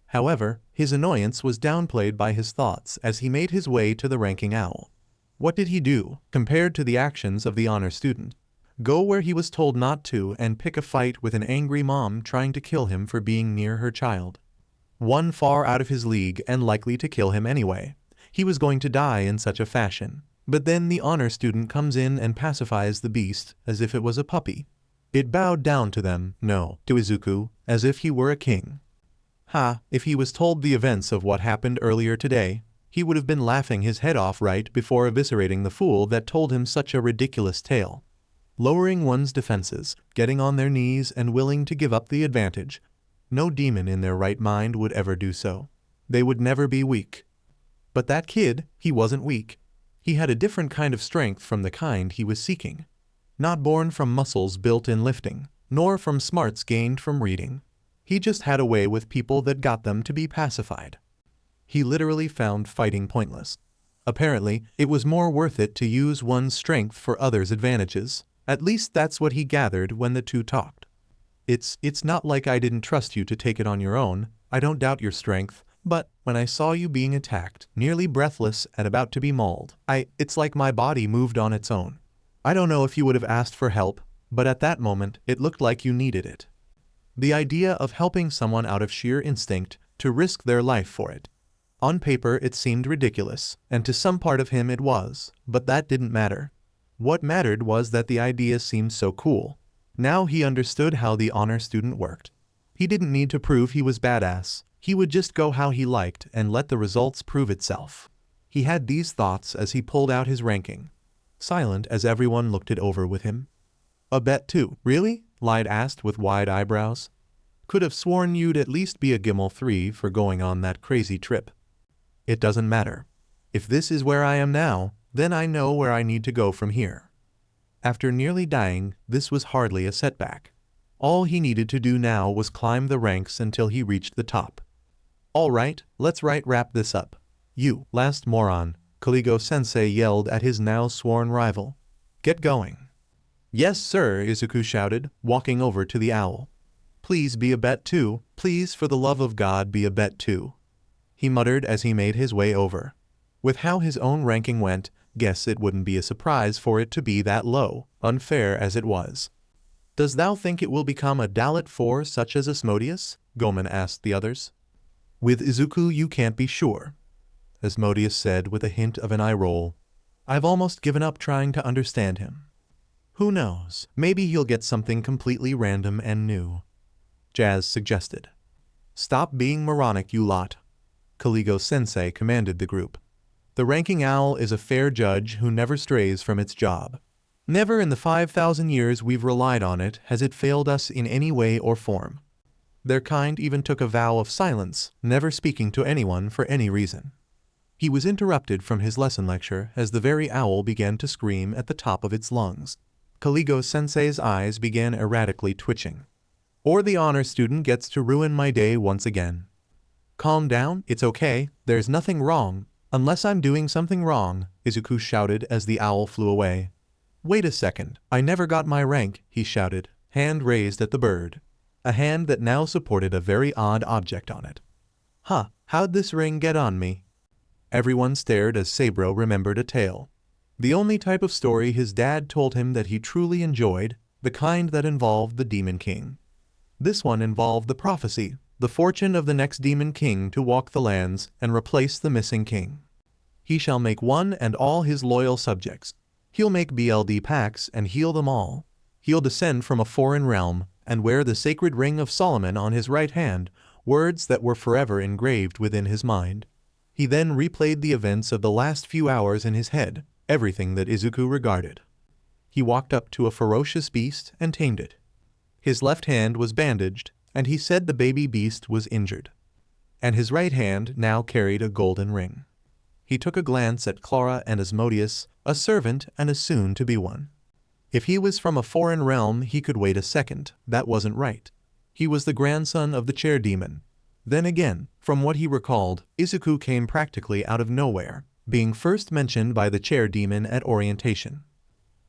However, his annoyance was downplayed by his thoughts as he made his way to the ranking owl. What did he do, compared to the actions of the honor student? Go where he was told not to and pick a fight with an angry mom trying to kill him for being near her child. One far out of his league and likely to kill him anyway. He was going to die in such a fashion. But then the honor student comes in and pacifies the beast as if it was a puppy. It bowed down to them, no, to Izuku, as if he were a king. Ha, if he was told the events of what happened earlier today, he would have been laughing his head off right before eviscerating the fool that told him such a ridiculous tale. Lowering one's defenses, getting on their knees and willing to give up the advantage. No demon in their right mind would ever do so. They would never be weak. But that kid, he wasn't weak. He had a different kind of strength from the kind he was seeking. Not born from muscles built in lifting, nor from smarts gained from reading. He just had a way with people that got them to be pacified. He literally found fighting pointless. Apparently, it was more worth it to use one's strength for others' advantages. At least that's what he gathered when the 2 talked. It's not like I didn't trust you to take it on your own. I don't doubt your strength. But when I saw you being attacked, nearly breathless and about to be mauled, it's like my body moved on its own. I don't know if you would have asked for help, but at that moment, it looked like you needed it. The idea of helping someone out of sheer instinct to risk their life for it. On paper it seemed ridiculous, and to some part of him it was, but that didn't matter. What mattered was that the idea seemed so cool. Now he understood how the honor student worked. He didn't need to prove he was badass. He would just go how he liked and let the results prove itself. He had these thoughts as he pulled out his ranking, silent as everyone looked it over with him. A bet too, really? Lied asked with wide eyebrows. Could have sworn you'd at least be a Gimel 3 for going on that crazy trip. It doesn't matter. If this is where I am now, then I know where I need to go from here. After nearly dying, this was hardly a setback. All he needed to do now was climb the ranks until he reached the top. All right, let's wrap this up. You, last moron, Kaligo-sensei yelled at his now sworn rival. Get going. Yes, sir, Isuku shouted, walking over to the owl. Please be a bet too, please for the love of God be a bet too. He muttered as he made his way over. With how his own ranking went, guess it wouldn't be a surprise for it to be that low, unfair as it was. Does thou think it will become a Dalit 4 such as Asmodeus? Gomen asked the others. With Izuku you can't be sure, Asmodeus said with a hint of an eye roll. I've almost given up trying to understand him. Who knows, maybe he'll get something completely random and new, Jazz suggested. Stop being moronic, you lot, Kaligo-sensei commanded the group. The ranking owl is a fair judge who never strays from its job. Never in the 5,000 years we've relied on it has it failed us in any way or form. Their kind even took a vow of silence, never speaking to anyone for any reason. He was interrupted from his lesson lecture as the very owl began to scream at the top of its lungs. Kaligo-sensei's eyes began erratically twitching. Or the honor student gets to ruin my day once again. Calm down, it's okay, there's nothing wrong, unless I'm doing something wrong, Izuku shouted as the owl flew away. Wait a second, I never got my rank, he shouted, hand raised at the bird. A hand that now supported a very odd object on it. Huh, how'd this ring get on me? Everyone stared as Sabro remembered a tale. The only type of story his dad told him that he truly enjoyed, the kind that involved the Demon King. This one involved the prophecy, the fortune of the next Demon King to walk the lands and replace the missing king. He shall make one and all his loyal subjects. He'll make BLD pacts and heal them all. He'll descend from a foreign realm and wear the sacred ring of Solomon on his right hand, words that were forever engraved within his mind. He then replayed the events of the last few hours in his head, everything that Izuku regarded. He walked up to a ferocious beast and tamed it. His left hand was bandaged, and he said the baby beast was injured. And his right hand now carried a golden ring. He took a glance at Clara and Asmodeus, a servant and a soon-to-be one. If he was from a foreign realm, he could wait a second. That wasn't right. He was the grandson of the chair demon. Then again, from what he recalled, Isuku came practically out of nowhere, being first mentioned by the chair demon at orientation.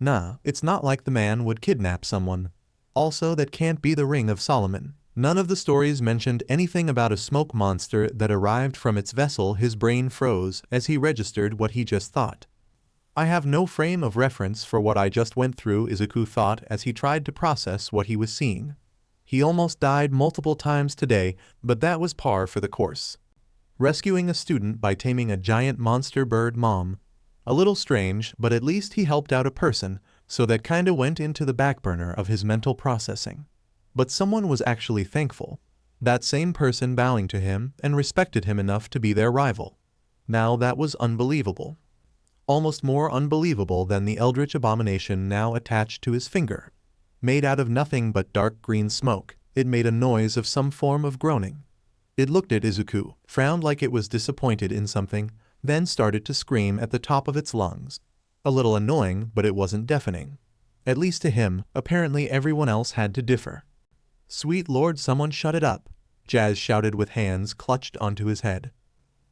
Nah, it's not like the man would kidnap someone. Also, that can't be the Ring of Solomon. None of the stories mentioned anything about a smoke monster that arrived from its vessel. His brain froze as he registered what he just thought. I have no frame of reference for what I just went through, Izuku thought as he tried to process what he was seeing. He almost died multiple times today, but that was par for the course. Rescuing a student by taming a giant monster bird mom. A little strange, but at least he helped out a person, so that kinda went into the back burner of his mental processing. But someone was actually thankful. That same person bowing to him and respected him enough to be their rival. Now that was unbelievable. Almost more unbelievable than the eldritch abomination now attached to his finger. Made out of nothing but dark green smoke, it made a noise of some form of groaning. It looked at Izuku, frowned like it was disappointed in something, then started to scream at the top of its lungs. A little annoying, but it wasn't deafening. At least to him, apparently everyone else had to differ. Sweet Lord, someone shut it up, Jazz shouted with hands clutched onto his head.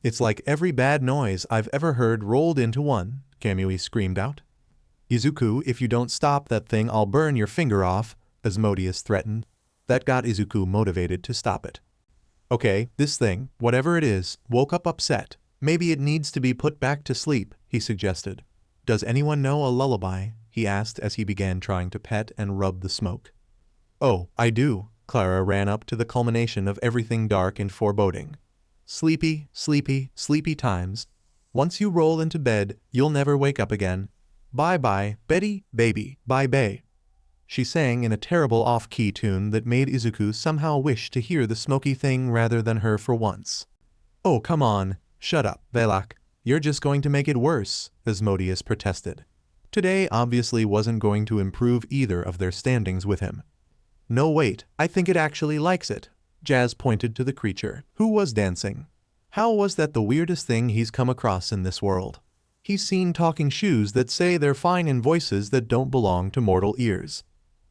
It's like every bad noise I've ever heard rolled into one, Kamui screamed out. Izuku, if you don't stop that thing I'll burn your finger off, Asmodeus threatened. That got Izuku motivated to stop it. Okay, this thing, whatever it is, woke up upset. Maybe it needs to be put back to sleep, he suggested. Does anyone know a lullaby? He asked as he began trying to pet and rub the smoke. Oh, I do, Clara ran up to the culmination of everything dark and foreboding. Sleepy, sleepy, sleepy times. Once you roll into bed, you'll never wake up again. Bye-bye, Betty, baby, bye-bye. She sang in a terrible off-key tune that made Izuku somehow wish to hear the smoky thing rather than her for once. Oh, come on, shut up, Velak. You're just going to make it worse, Asmodeus protested. Today obviously wasn't going to improve either of their standings with him. No wait, I think it actually likes it. Jazz pointed to the creature, who was dancing. How was that the weirdest thing he's come across in this world? He's seen talking shoes that say they're fine in voices that don't belong to mortal ears.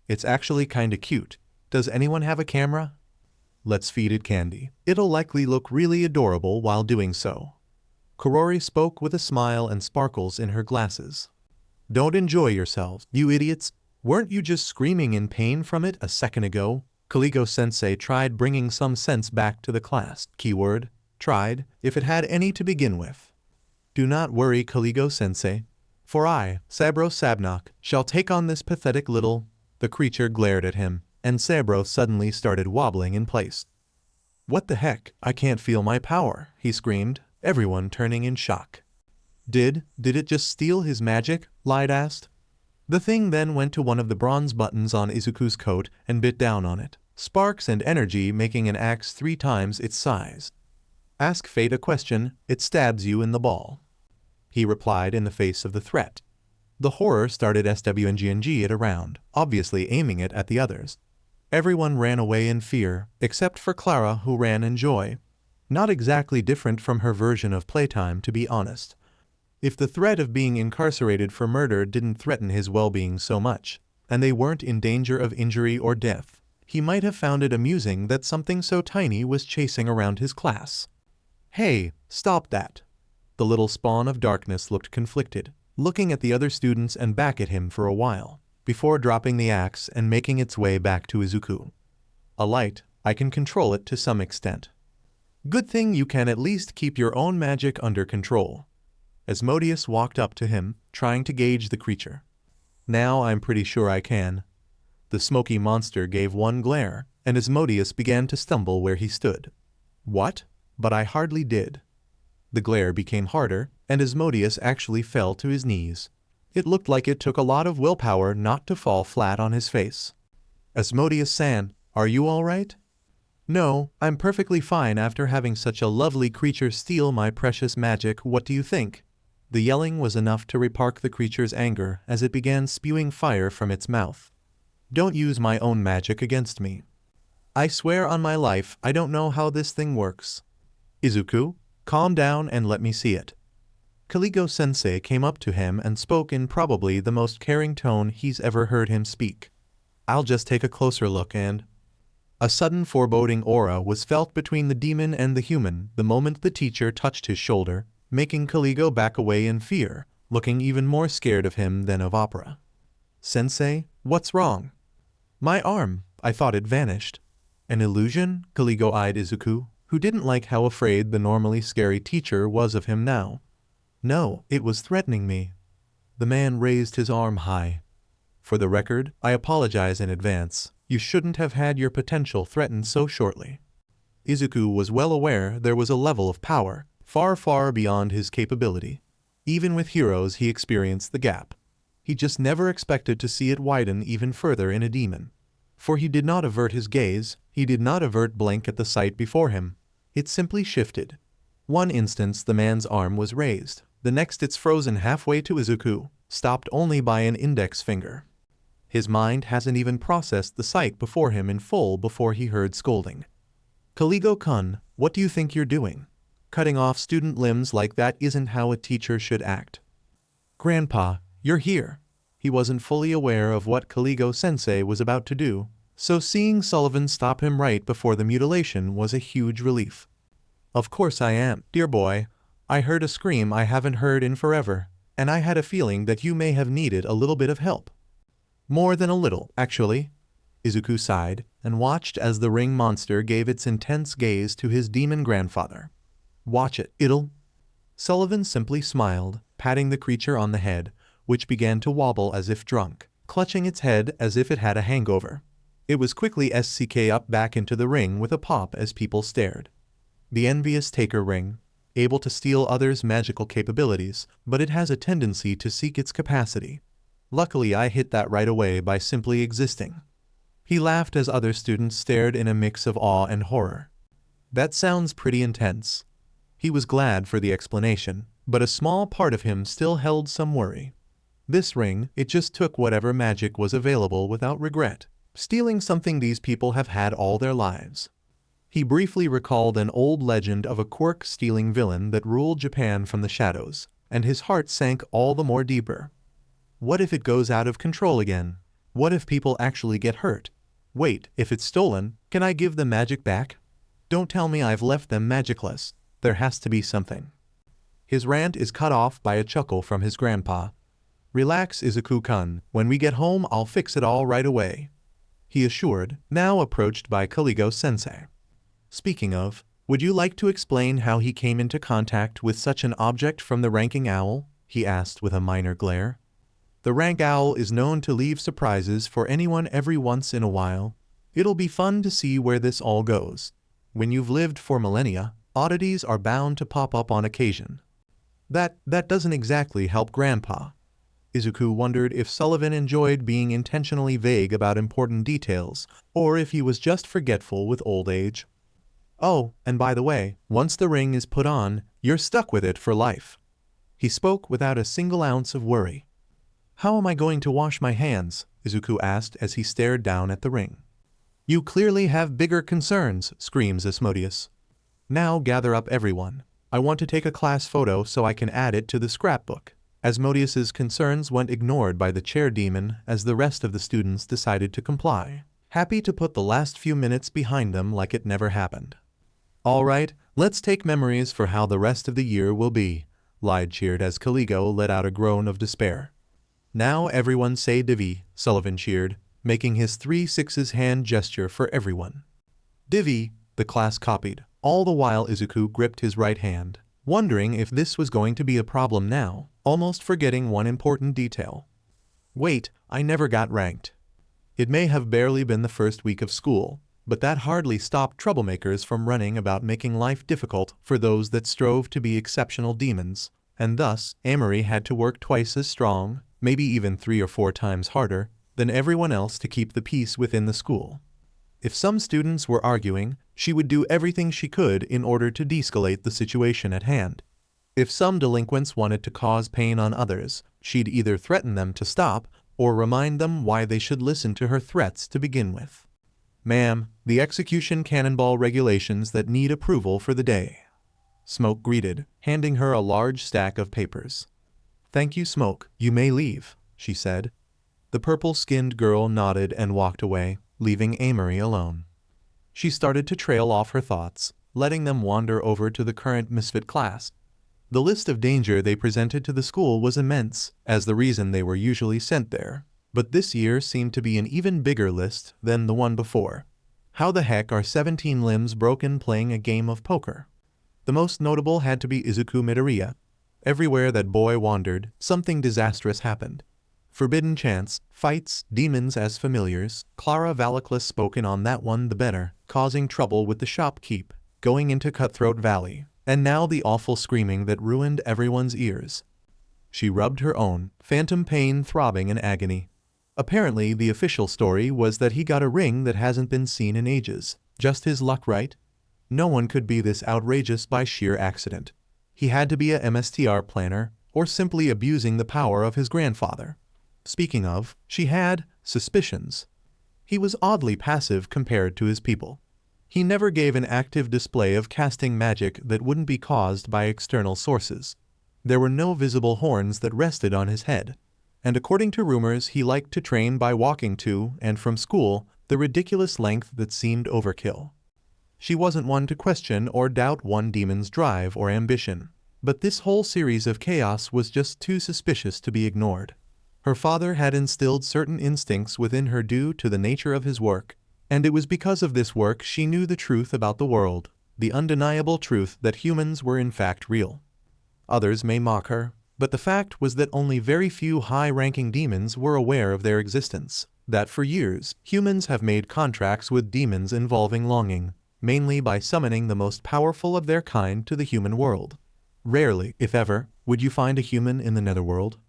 It's actually kinda cute. Does anyone have a camera? Let's feed it candy. It'll likely look really adorable while doing so. Korori spoke with a smile and sparkles in her glasses. Don't enjoy yourselves, you idiots. Weren't you just screaming in pain from it a second ago? Kaligo-sensei tried bringing some sense back to the class. Keyword, tried, if it had any to begin with. Do not worry, Kaligo-sensei. For I, Sabnock, shall take on this pathetic little... The creature glared at him, and Sabro suddenly started wobbling in place. What the heck? I can't feel my power, he screamed, everyone turning in shock. Did it just steal his magic? Light asked. The thing then went to one of the bronze buttons on Izuku's coat and bit down on it, sparks and energy making an axe 3 times its size. Ask fate a question, it stabs you in the ball. He replied in the face of the threat. The horror started SWNGNG it around, obviously aiming it at the others. Everyone ran away in fear, except for Clara, who ran in joy. Not exactly different from her version of playtime, to be honest. If the threat of being incarcerated for murder didn't threaten his well-being so much, and they weren't in danger of injury or death, he might have found it amusing that something so tiny was chasing around his class. Hey, stop that! The little spawn of darkness looked conflicted, looking at the other students and back at him for a while, before dropping the axe and making its way back to Izuku. A light, I can control it to some extent. Good thing you can at least keep your own magic under control. Asmodeus walked up to him, trying to gauge the creature. Now I'm pretty sure I can. The smoky monster gave one glare, and Asmodeus began to stumble where he stood. What? But I hardly did. The glare became harder, and Asmodeus actually fell to his knees. It looked like it took a lot of willpower not to fall flat on his face. Asmodeus-san, are you all right? No, I'm perfectly fine after having such a lovely creature steal my precious magic. What do you think? The yelling was enough to repark the creature's anger as it began spewing fire from its mouth. Don't use my own magic against me. I swear on my life I don't know how this thing works. Izuku, calm down and let me see it. Kaligo-sensei came up to him and spoke in probably the most caring tone he's ever heard him speak. I'll just take a closer look and... A sudden foreboding aura was felt between the demon and the human the moment the teacher touched his shoulder, making Kaligo back away in fear, looking even more scared of him than of Opera. Sensei, what's wrong? My arm, I thought it vanished. An illusion? Kaligo eyed Izuku, who didn't like how afraid the normally scary teacher was of him now. No, it was threatening me. The man raised his arm high. For the record, I apologize in advance. You shouldn't have had your potential threatened so shortly. Izuku was well aware there was a level of power, far, far beyond his capability. Even with heroes he experienced the gap. He just never expected to see it widen even further in a demon. For he did not avert his gaze, he did not avert blank at the sight before him. It simply shifted. One instance the man's arm was raised, the next it's frozen halfway to Izuku, stopped only by an index finger. His mind hasn't even processed the sight before him in full before he heard scolding. Kaligo-kun, what do you think you're doing? Cutting off student limbs like that isn't how a teacher should act. Grandpa, you're here. He wasn't fully aware of what Kaligo-sensei was about to do, so seeing Sullivan stop him right before the mutilation was a huge relief. Of course I am, dear boy. I heard a scream I haven't heard in forever, and I had a feeling that you may have needed a little bit of help. More than a little, actually. Izuku sighed and watched as the ring monster gave its intense gaze to his demon grandfather. Watch it, it'll... Sullivan simply smiled, patting the creature on the head, which began to wobble as if drunk, clutching its head as if it had a hangover. It was quickly SCK up back into the ring with a pop as people stared. The envious taker ring, able to steal others' magical capabilities, but it has a tendency to seek its capacity. Luckily I hit that right away by simply existing. He laughed as other students stared in a mix of awe and horror. That sounds pretty intense. He was glad for the explanation, but a small part of him still held some worry. This ring, it just took whatever magic was available without regret, stealing something these people have had all their lives. He briefly recalled an old legend of a quirk-stealing villain that ruled Japan from the shadows, and his heart sank all the more deeper. What if it goes out of control again? What if people actually get hurt? Wait, if it's stolen, can I give the magic back? Don't tell me I've left them magicless. There has to be something. His rant is cut off by a chuckle from his grandpa. Relax, Izuku-kun, when we get home I'll fix it all right away, he assured, now approached by Kaligo-sensei. Speaking of, would you like to explain how he came into contact with such an object from the ranking owl? He asked with a minor glare. The rank owl is known to leave surprises for anyone every once in a while. It'll be fun to see where this all goes. When you've lived for millennia, oddities are bound to pop up on occasion. That doesn't exactly help Grandpa. Izuku wondered if Sullivan enjoyed being intentionally vague about important details, or if he was just forgetful with old age. Oh, and by the way, once the ring is put on, you're stuck with it for life. He spoke without a single ounce of worry. How am I going to wash my hands? Izuku asked as he stared down at the ring. You clearly have bigger concerns, screams Asmodeus. Now gather up everyone. I want to take a class photo so I can add it to the scrapbook. Asmodeus's concerns went ignored by the chair demon as the rest of the students decided to comply, happy to put the last few minutes behind them like it never happened. All right, let's take memories for how the rest of the year will be, Lyde cheered as Kaligo let out a groan of despair. Now everyone say Divi, Sullivan cheered, making his 3 6s hand gesture for everyone. Divi, the class copied, all the while Izuku gripped his right hand, wondering if this was going to be a problem now, almost forgetting one important detail. Wait, I never got ranked. It may have barely been the first week of school, but that hardly stopped troublemakers from running about making life difficult for those that strove to be exceptional demons, and thus Amory had to work twice as strong, maybe even 3 or 4 times harder, than everyone else to keep the peace within the school. If some students were arguing, she would do everything she could in order to de-escalate the situation at hand. If some delinquents wanted to cause pain on others, she'd either threaten them to stop or remind them why they should listen to her threats to begin with. Ma'am, the execution cannonball regulations that need approval for the day. Smoke greeted, handing her a large stack of papers. Thank you, Smoke, you may leave, she said. The purple-skinned girl nodded and walked away, leaving Amory alone. She started to trail off her thoughts, letting them wander over to the current misfit class. The list of danger they presented to the school was immense, as the reason they were usually sent there. But this year seemed to be an even bigger list than the one before. How the heck are 17 limbs broken playing a game of poker? The most notable had to be Izuku Midoriya. Everywhere that boy wandered, something disastrous happened. Forbidden chants, fights, demons as familiars, Clara Valaklis spoken on that one the better, causing trouble with the shopkeep, going into Cutthroat Valley, and now the awful screaming that ruined everyone's ears. She rubbed her own, phantom pain throbbing in agony. Apparently the official story was that he got a ring that hasn't been seen in ages. Just his luck, right? No one could be this outrageous by sheer accident. He had to be a MSTR planner, or simply abusing the power of his grandfather. Speaking of, she had suspicions. He was oddly passive compared to his people. He never gave an active display of casting magic that wouldn't be caused by external sources. There were no visible horns that rested on his head. And according to rumors, he liked to train by walking to and from school, the ridiculous length that seemed overkill. She wasn't one to question or doubt one demon's drive or ambition, but this whole series of chaos was just too suspicious to be ignored. Her father had instilled certain instincts within her due to the nature of his work, and it was because of this work she knew the truth about the world, the undeniable truth that humans were in fact real. Others may mock her, But the fact was that only very few high-ranking demons were aware of their existence, that for years, humans have made contracts with demons involving longing, mainly by summoning the most powerful of their kind to the human world. Rarely, if ever, would you find a human in the netherworld.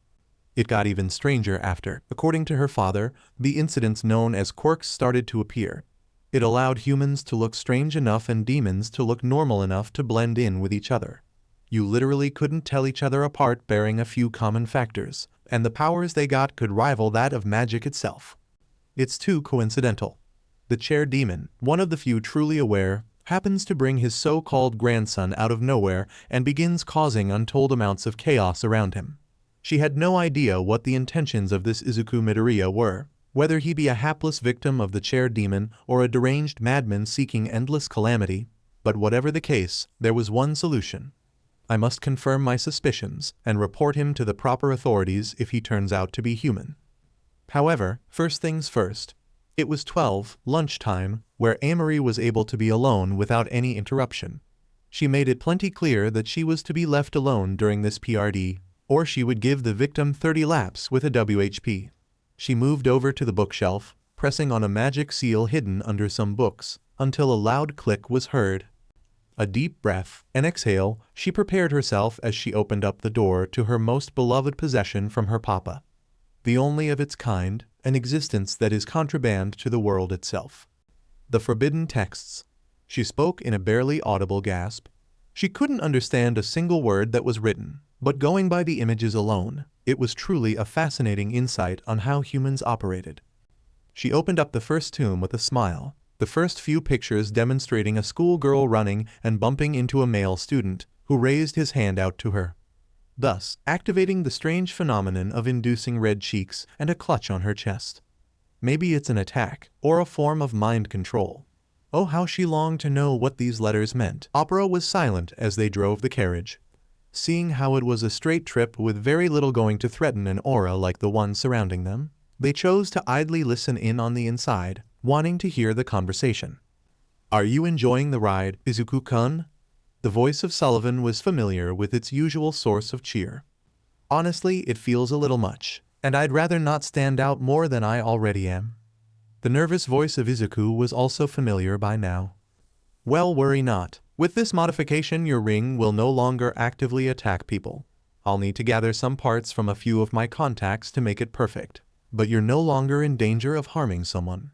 It got even stranger after, according to her father, the incidents known as quirks started to appear. It allowed humans to look strange enough and demons to look normal enough to blend in with each other. You literally couldn't tell each other apart bearing a few common factors, and the powers they got could rival that of magic itself. It's too coincidental. The chair demon, one of the few truly aware, happens to bring his so-called grandson out of nowhere and begins causing untold amounts of chaos around him. She had no idea what the intentions of this Izuku Midoriya were, whether he be a hapless victim of the chair demon or a deranged madman seeking endless calamity, but whatever the case, there was one solution. I must confirm my suspicions and report him to the proper authorities if he turns out to be human. However, first things first. It was 12, lunchtime, where Amory was able to be alone without any interruption. She made it plenty clear that she was to be left alone during this PRD, or she would give the victim 30 laps with a WHP. She moved over to the bookshelf, pressing on a magic seal hidden under some books, until a loud click was heard. A deep breath, an exhale, she prepared herself as she opened up the door to her most beloved possession from her papa. The only of its kind, an existence that is contraband to the world itself. The forbidden texts. She spoke in a barely audible gasp. She couldn't understand a single word that was written, but going by the images alone, it was truly a fascinating insight on how humans operated. She opened up the first tomb with a smile, the first few pictures demonstrating a schoolgirl running and bumping into a male student who raised his hand out to her, thus activating the strange phenomenon of inducing red cheeks and a clutch on her chest. Maybe it's an attack, or a form of mind control. Oh, how she longed to know what these letters meant. Opera was silent as they drove the carriage. Seeing how it was a straight trip with very little going to threaten an aura like the one surrounding them, they chose to idly listen in on the inside, wanting to hear the conversation. "Are you enjoying the ride, Izuku-kun?" The voice of Sullivan was familiar with its usual source of cheer. "Honestly, it feels a little much, and I'd rather not stand out more than I already am." The nervous voice of Izuku was also familiar by now. "Well, worry not. With this modification, your ring will no longer actively attack people. I'll need to gather some parts from a few of my contacts to make it perfect, but you're no longer in danger of harming someone."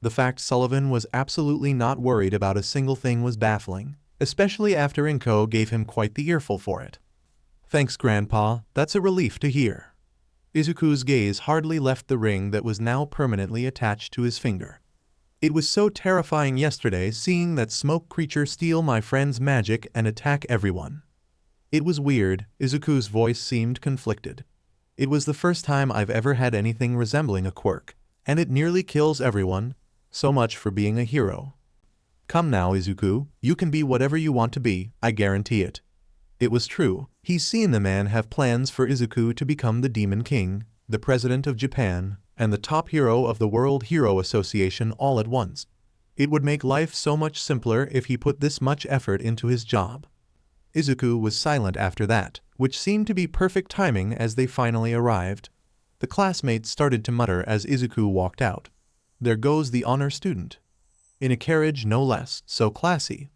The fact Sullivan was absolutely not worried about a single thing was baffling, especially after Inko gave him quite the earful for it. "Thanks, Grandpa, that's a relief to hear." Izuku's gaze hardly left the ring that was now permanently attached to his finger. "It was so terrifying yesterday seeing that smoke creature steal my friend's magic and attack everyone." It was weird, Izuku's voice seemed conflicted. "It was the first time I've ever had anything resembling a quirk, and it nearly kills everyone. So much for being a hero. Come now, Izuku, you can be whatever you want to be, I guarantee it." It was true, he's seen the man have plans for Izuku to become the Demon King, the President of Japan, and the top hero of the World Hero Association all at once. It would make life so much simpler if he put this much effort into his job. Izuku was silent after that, which seemed to be perfect timing as they finally arrived. The classmates started to mutter as Izuku walked out. "There goes the honor student. In a carriage no less, so classy.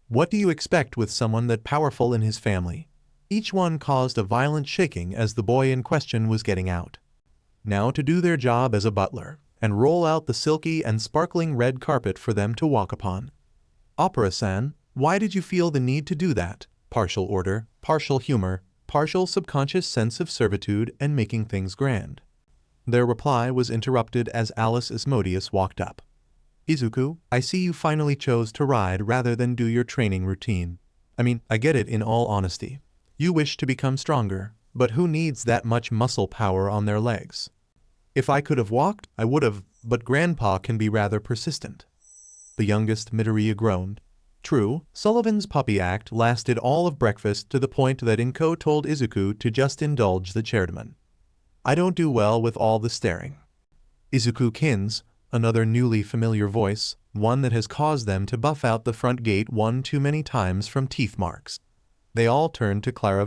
What do you expect with someone that powerful in his family?" Each one caused a violent shaking as the boy in question was getting out. Now to do their job as a butler, and roll out the silky and sparkling red carpet for them to walk upon. "Opera-san, why did you feel the need to do that?" Partial order, partial humor, partial subconscious sense of servitude and making things grand. Their reply was interrupted as Alice Asmodeus walked up. "Izuku, I see you finally chose to ride rather than do your training routine. I get it in all honesty. You wish to become stronger, but who needs that much muscle power on their legs? If I could have walked, I would have, but Grandpa can be rather persistent." The youngest Midoriya groaned. True, Sullivan's puppy act lasted all of breakfast to the point that Inko told Izuku to just indulge the chairman. "I don't do well with all the staring." "Izuku-kins," another newly familiar voice, one that has caused them to buff out the front gate one too many times from teeth marks. They all turned to Clara,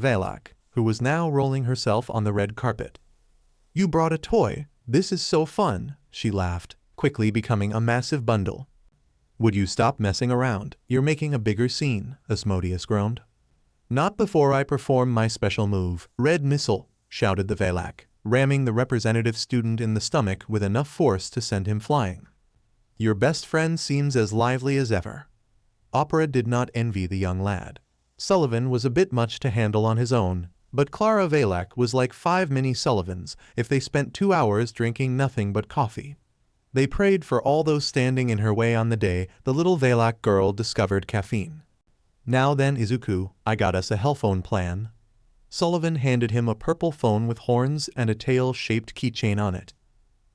who was now rolling herself on the red carpet. "You brought a toy. This is so fun," she laughed, quickly becoming a massive bundle. "Would you stop messing around? You're making a bigger scene," Asmodeus groaned. "Not before I perform my special move, Red Missile," shouted the Velak, ramming the representative student in the stomach with enough force to send him flying. "Your best friend seems as lively as ever." Opera did not envy the young lad. Sullivan was a bit much to handle on his own, but Clara Velak was like 5 mini Sullivans if they spent 2 hours drinking nothing but coffee. They prayed for all those standing in her way on the day the little Velak girl discovered caffeine. "Now then, Izuku, I got us a hellphone plan." Sullivan handed him a purple phone with horns and a tail-shaped keychain on it.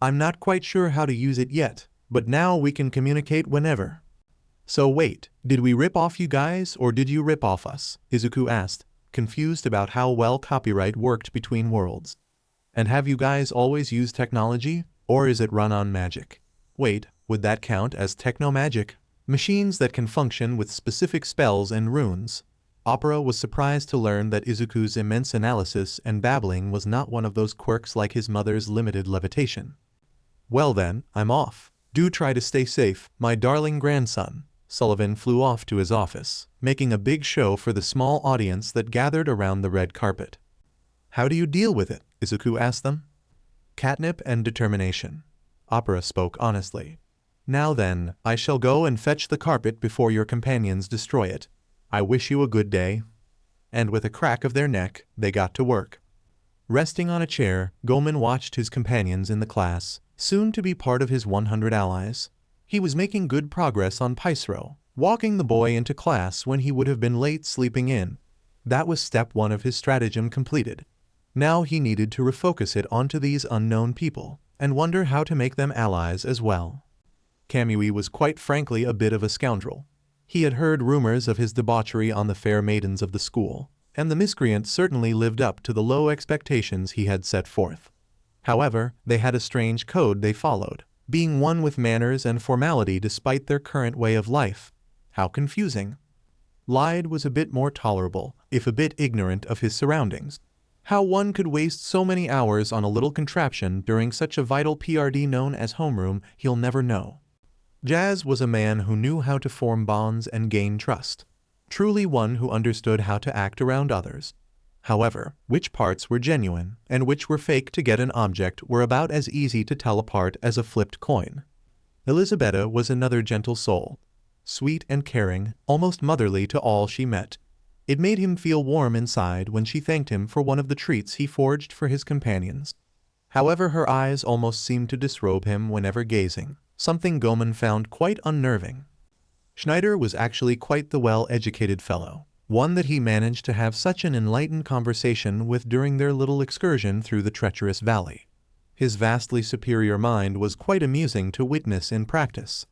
"I'm not quite sure how to use it yet, but now we can communicate whenever." "So wait, did we rip off you guys or did you rip off us?" Izuku asked, confused about how well copyright worked between worlds. "And have you guys always used technology, or is it run on magic?" "Wait, would that count as techno-magic? Machines that can function with specific spells and runes?" Opera was surprised to learn that Izuku's immense analysis and babbling was not one of those quirks like his mother's limited levitation. "Well then, I'm off. Do try to stay safe, my darling grandson." Sullivan flew off to his office, making a big show for the small audience that gathered around the red carpet. "How do you deal with it?" Izuku asked them. "Catnip and determination." Opera spoke honestly. "Now then, I shall go and fetch the carpet before your companions destroy it. I wish you a good day." And with a crack of their neck, they got to work. Resting on a chair, Goemon watched his companions in the class, soon to be part of his 100 allies. He was making good progress on Paisro, walking the boy into class when he would have been late sleeping in. That was step 1 of his stratagem completed. Now he needed to refocus it onto these unknown people, and wonder how to make them allies as well. Kamui was quite frankly a bit of a scoundrel. He had heard rumors of his debauchery on the fair maidens of the school, and the miscreant certainly lived up to the low expectations he had set forth. However, they had a strange code they followed, being one with manners and formality despite their current way of life. How confusing. Lyde was a bit more tolerable, if a bit ignorant of his surroundings. How one could waste so many hours on a little contraption during such a vital PRD known as homeroom, he'll never know. Jazz was a man who knew how to form bonds and gain trust. Truly one who understood how to act around others. However, which parts were genuine and which were fake to get an object were about as easy to tell apart as a flipped coin. Elisabetta was another gentle soul. Sweet and caring, almost motherly to all she met. It made him feel warm inside when she thanked him for one of the treats he forged for his companions. However, her eyes almost seemed to disrobe him whenever gazing, something Goemon found quite unnerving. Schneider was actually quite the well-educated fellow, one that he managed to have such an enlightened conversation with during their little excursion through the treacherous valley. His vastly superior mind was quite amusing to witness in practice.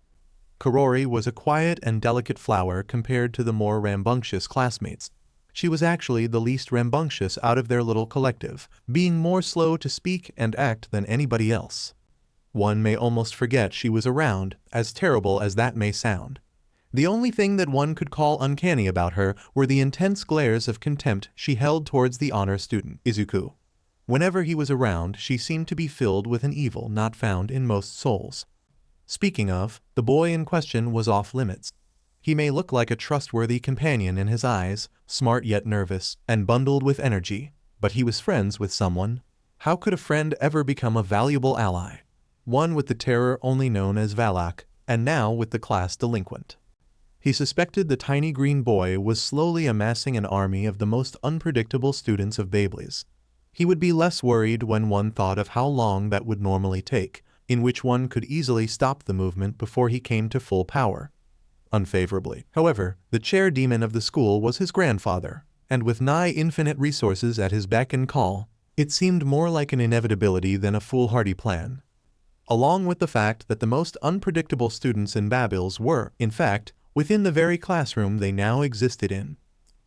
Karori was a quiet and delicate flower compared to the more rambunctious classmates. She was actually the least rambunctious out of their little collective, being more slow to speak and act than anybody else. One may almost forget she was around, as terrible as that may sound. The only thing that one could call uncanny about her were the intense glares of contempt she held towards the honor student, Izuku. Whenever he was around, she seemed to be filled with an evil not found in most souls. Speaking of, the boy in question was off limits. He may look like a trustworthy companion in his eyes, smart yet nervous, and bundled with energy, but he was friends with someone. How could a friend ever become a valuable ally? One with the terror only known as Valak, and now with the class delinquent. He suspected the tiny green boy was slowly amassing an army of the most unpredictable students of Beyblades. He would be less worried when one thought of how long that would normally take, in which one could easily stop the movement before he came to full power. Unfavorably, however, the chair demon of the school was his grandfather, and with nigh infinite resources at his beck and call, it seemed more like an inevitability than a foolhardy plan. Along with the fact that the most unpredictable students in Babyl's were, in fact, within the very classroom they now existed in.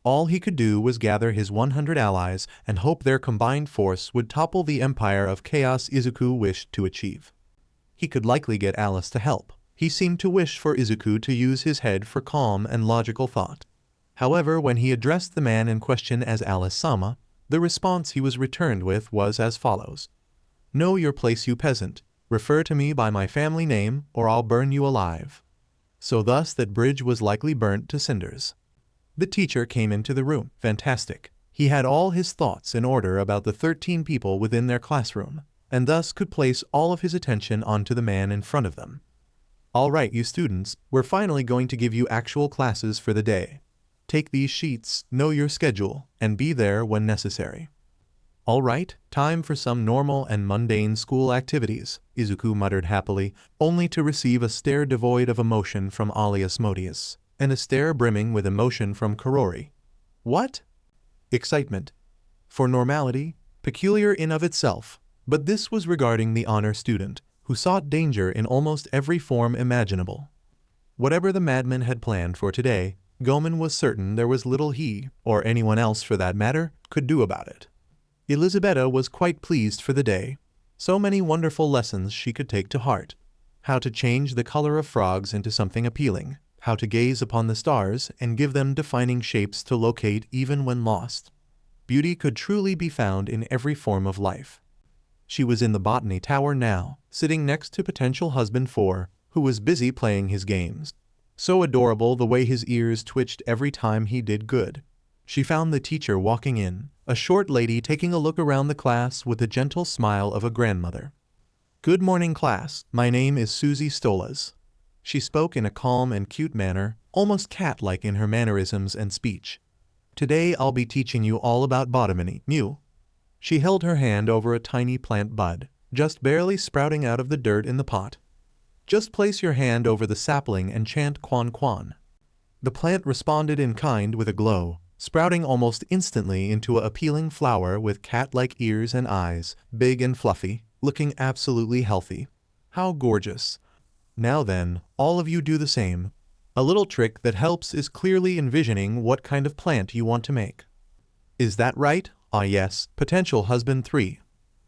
All he could do was gather his 100 allies and hope their combined force would topple the empire of chaos Izuku wished to achieve. He could likely get Alice to help. He seemed to wish for Izuku to use his head for calm and logical thought. However, when he addressed the man in question as Alice-sama, The response he was returned with was as follows. Know your place, you peasant. Refer to me by my family name, or I'll burn you alive. So thus that bridge was likely burnt to cinders. The teacher came into the room. Fantastic. He had all his thoughts in order about the 13 people within their classroom, and thus could place all of his attention onto the man in front of them. All right, you students, we're finally going to give you actual classes for the day. Take these sheets, know your schedule, and be there when necessary. All right, time for some normal and mundane school activities, Izuku muttered happily, only to receive a stare devoid of emotion from alias Modius, and a stare brimming with emotion from Kurori. What? Excitement. For normality, peculiar in of itself, but this was regarding the honor student, who sought danger in almost every form imaginable. Whatever the madman had planned for today, Gomen was certain there was little he, or anyone else for that matter, could do about it. Elisabetta was quite pleased for the day. So many wonderful lessons she could take to heart. How to change the color of frogs into something appealing, how to gaze upon the stars and give them defining shapes to locate even when lost. Beauty could truly be found in every form of life. She was in the Botany Tower now, sitting next to potential husband 4, who was busy playing his games. So adorable the way his ears twitched every time he did good. She found the teacher walking in, a short lady taking a look around the class with the gentle smile of a grandmother. Good morning, class. My name is Susie Stolas. She spoke in a calm and cute manner, almost cat-like in her mannerisms and speech. Today I'll be teaching you all about botany, Mew. She held her hand over a tiny plant bud, just barely sprouting out of the dirt in the pot. Just place your hand over the sapling and chant Quan Quan. The plant responded in kind with a glow, sprouting almost instantly into an appealing flower with cat-like ears and eyes, big and fluffy, looking absolutely healthy. How gorgeous. Now then, all of you do the same. A little trick that helps is clearly envisioning what kind of plant you want to make. Is that right? Ah yes, potential husband 3.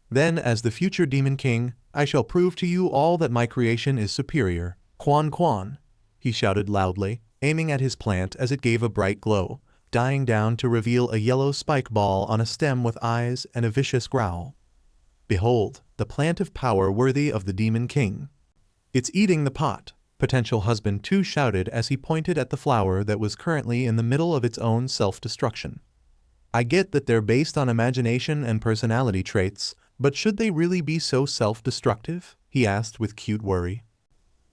Then, as the future demon king, I shall prove to you all that my creation is superior. Quan Quan, he shouted loudly, aiming at his plant as it gave a bright glow, dying down to reveal a yellow spike ball on a stem with eyes and a vicious growl. Behold, the plant of power worthy of the demon king. It's eating the pot, potential husband 2 shouted as he pointed at the flower that was currently in the middle of its own self-destruction. I get that they're based on imagination and personality traits, but should they really be so self-destructive? He asked with cute worry.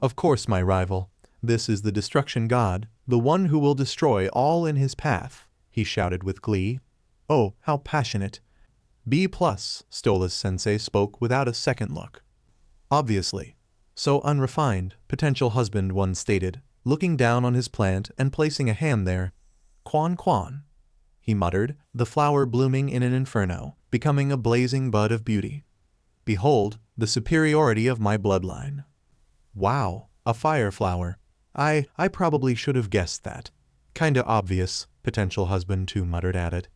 Of course, my rival. This is the destruction god, the one who will destroy all in his path, he shouted with glee. Oh, how passionate. B+, Stolas-sensei spoke without a second look. Obviously. So unrefined, potential husband 1 stated, looking down on his plant and placing a hand there. Quan Quan, he muttered, the flower blooming in an inferno, becoming a blazing bud of beauty. Behold, the superiority of my bloodline. Wow, a fire flower. I probably should have guessed that. Kinda obvious, potential husband 2 muttered at it.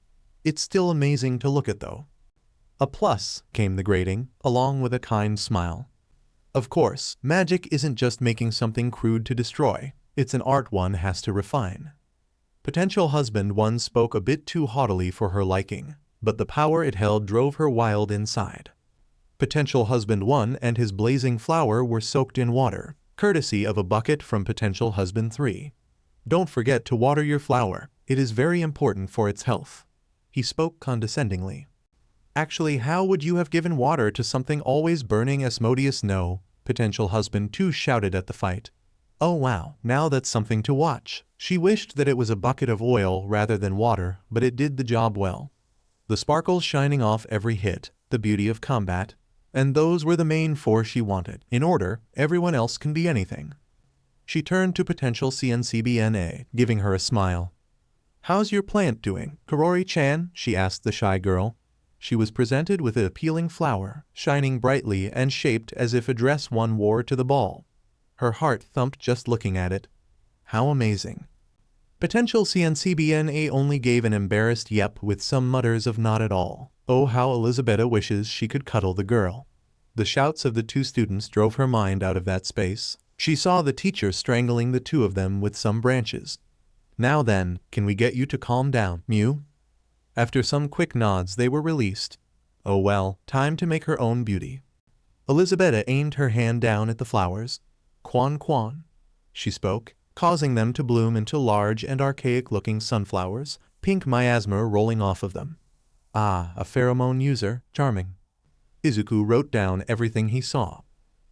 It's still amazing to look at though. A plus, came the grating, along with a kind smile. Of course, magic isn't just making something crude to destroy, it's an art one has to refine. Potential husband 1 spoke a bit too haughtily for her liking, but the power it held drove her wild inside. Potential husband 1 and his blazing flower were soaked in water, courtesy of a bucket from potential husband 3. Don't forget to water your flower, it is very important for its health. He spoke condescendingly. Actually, how would you have given water to something always burning? Asmodeus? No, potential husband 2 shouted at the fight. Oh wow, now that's something to watch. She wished that it was a bucket of oil rather than water, but it did the job well. The sparkles shining off every hit, the beauty of combat, and those were the main 4 she wanted. In order, everyone else can be anything. She turned to potential CNCBNA, giving her a smile. How's your plant doing, Kurori-chan? She asked the shy girl. She was presented with an appealing flower, shining brightly and shaped as if a dress one wore to the ball. Her heart thumped just looking at it. How amazing. Potential CNCBNA only gave an embarrassed yep with some mutters of not at all. Oh, how Elisabetta wishes she could cuddle the girl. The shouts of the 2 students drove her mind out of that space. She saw the teacher strangling the 2 of them with some branches. Now then, can we get you to calm down, Mew? After some quick nods, they were released. Oh well, time to make her own beauty. Elizabetta aimed her hand down at the flowers. Quan quan, she spoke, causing them to bloom into large and archaic-looking sunflowers, pink miasma rolling off of them. Ah, a pheromone user, charming. Izuku wrote down everything he saw.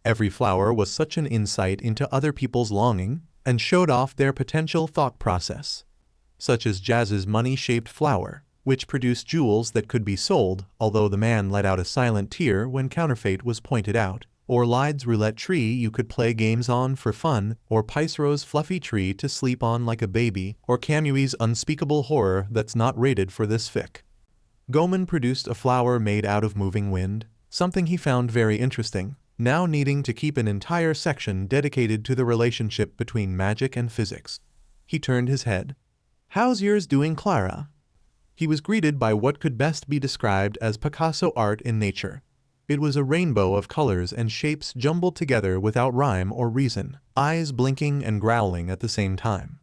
Every flower was such an insight into other people's longing, and showed off their potential thought process. Such as Jazz's money-shaped flower, which produced jewels that could be sold, although the man let out a silent tear when counterfeit was pointed out, or Lyde's roulette tree you could play games on for fun, or Picero's fluffy tree to sleep on like a baby, or Kamui's unspeakable horror that's not rated for this fic. Goman produced a flower made out of moving wind, something he found very interesting, now needing to keep an entire section dedicated to the relationship between magic and physics. He turned his head. "How's yours doing, Clara?" He was greeted by what could best be described as Picasso art in nature. It was a rainbow of colors and shapes jumbled together without rhyme or reason, eyes blinking and growling at the same time.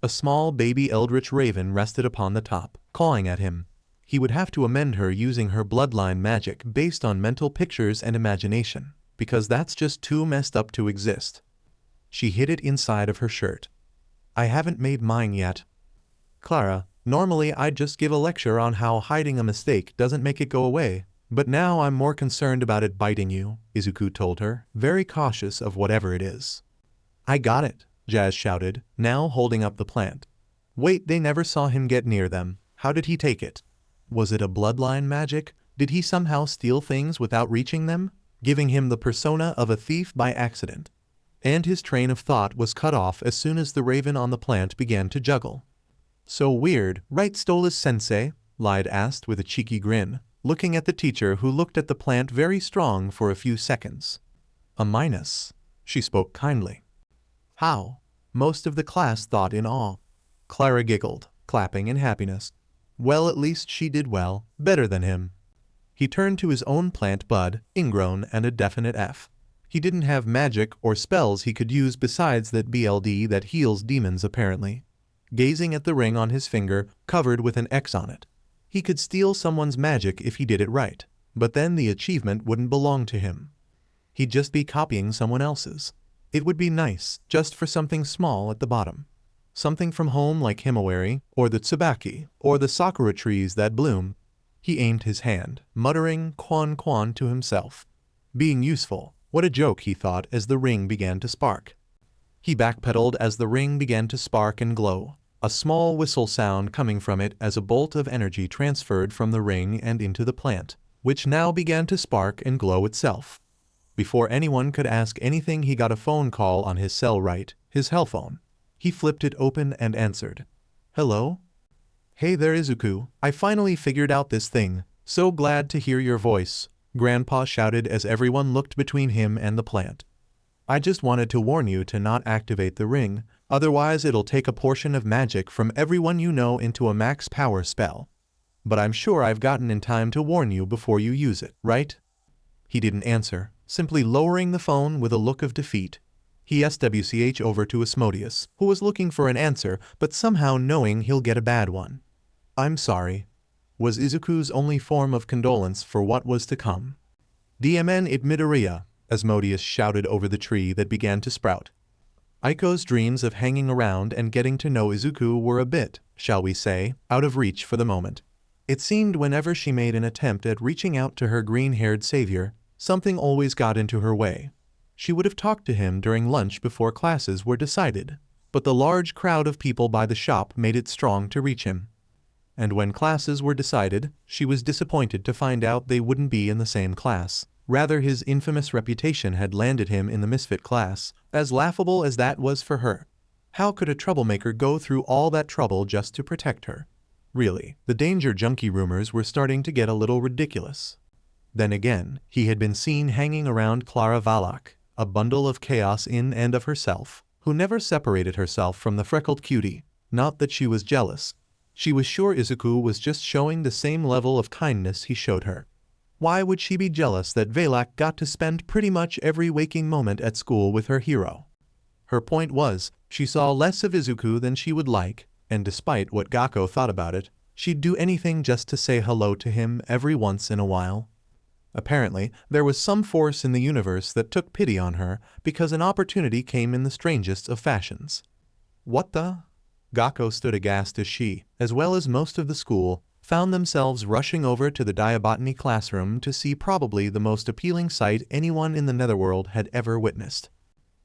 A small baby eldritch raven rested upon the top, cawing at him. He would have to amend her using her bloodline magic based on mental pictures and imagination, because that's just too messed up to exist. She hid it inside of her shirt. "I haven't made mine yet." "Clara, normally I'd just give a lecture on how hiding a mistake doesn't make it go away, but now I'm more concerned about it biting you," Izuku told her, very cautious of whatever it is. "I got it," Jazz shouted, now holding up the plant. Wait, they never saw him get near them. How did he take it? Was it a bloodline magic? Did he somehow steal things without reaching them, giving him the persona of a thief by accident? And his train of thought was cut off as soon as the raven on the plant began to juggle. "So weird, right, Stolas-sensei?" Lyde asked with a cheeky grin, looking at the teacher who looked at the plant very strong for a few seconds. "A minus," she spoke kindly. "How?" Most of the class thought in awe. Clara giggled, clapping in happiness. Well, at least she did well, better than him. He turned to his own plant bud, ingrown and a definite F. He didn't have magic or spells he could use besides that BLD that heals demons apparently. Gazing at the ring on his finger, covered with an X on it. He could steal someone's magic if he did it right, but then the achievement wouldn't belong to him. He'd just be copying someone else's. It would be nice, just for something small at the bottom. Something from home like Himawari, or the Tsubaki, or the sakura trees that bloom. He aimed his hand, muttering "Quan Quan" to himself. Being useful, what a joke, he thought as the ring began to spark. He backpedaled as the ring began to spark and glow, a small whistle sound coming from it as a bolt of energy transferred from the ring and into the plant, which now began to spark and glow itself. Before anyone could ask anything, he got a phone call on his cell right, his hell phone. He flipped it open and answered. "Hello? Hey there, Izuku, I finally figured out this thing. So glad to hear your voice," Grandpa shouted as everyone looked between him and the plant. "I just wanted to warn you to not activate the ring, otherwise it'll take a portion of magic from everyone you know into a max power spell. But I'm sure I've gotten in time to warn you before you use it, right?" He didn't answer, simply lowering the phone with a look of defeat. He SWCH over to Asmodeus, who was looking for an answer but somehow knowing he'll get a bad one. "I'm sorry," was Izuku's only form of condolence for what was to come. "DMN it Midoriya," Asmodeus shouted over the tree that began to sprout. Aiko's dreams of hanging around and getting to know Izuku were a bit, shall we say, out of reach for the moment. It seemed whenever she made an attempt at reaching out to her green-haired savior, something always got into her way. She would have talked to him during lunch before classes were decided, but the large crowd of people by the shop made it strong to reach him. And when classes were decided, she was disappointed to find out they wouldn't be in the same class. Rather, his infamous reputation had landed him in the misfit class, as laughable as that was for her. How could a troublemaker go through all that trouble just to protect her? Really, the danger junkie rumors were starting to get a little ridiculous. Then again, he had been seen hanging around Clara Valak, a bundle of chaos in and of herself, who never separated herself from the freckled cutie. Not that she was jealous. She was sure Izuku was just showing the same level of kindness he showed her. Why would she be jealous that Valak got to spend pretty much every waking moment at school with her hero? Her point was, she saw less of Izuku than she would like, and despite what Gaco thought about it, She'd do anything just to say hello to him every once in a while. Apparently, there was some force in the universe that took pity on her because an opportunity came in the strangest of fashions. What the? Gaco stood aghast as she, as well as most of the school, found themselves rushing over to the Botany classroom to see probably the most appealing sight anyone in the netherworld had ever witnessed.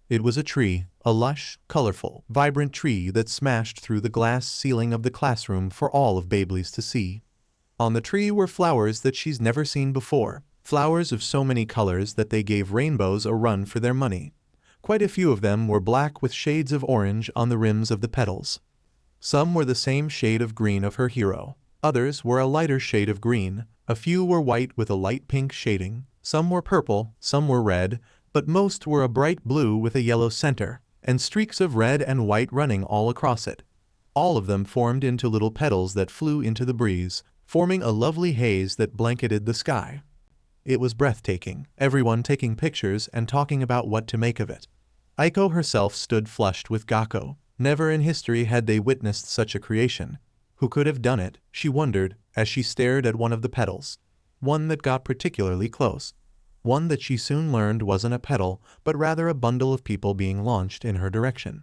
It was a tree, a lush, colorful, vibrant tree that smashed through the glass ceiling of the classroom for all of Babely's to see. On the tree were flowers that she's never seen before, flowers of so many colors that they gave rainbows a run for their money. Quite a few of them were black with shades of orange on the rims of the petals. Some were the same shade of green of her hero. Others were a lighter shade of green. A few were white with a light pink shading. Some were purple, some were red, but most were a bright blue with a yellow center, and streaks of red and white running all across it. All of them formed into little petals that flew into the breeze, forming a lovely haze that blanketed the sky. It was breathtaking, everyone taking pictures and talking about what to make of it. Inko herself stood flushed with Gaco. Never in history had they witnessed such a creation. Who could have done it, she wondered, as she stared at one of the petals. One that got particularly close. One that she soon learned wasn't a petal, but rather a bundle of people being launched in her direction.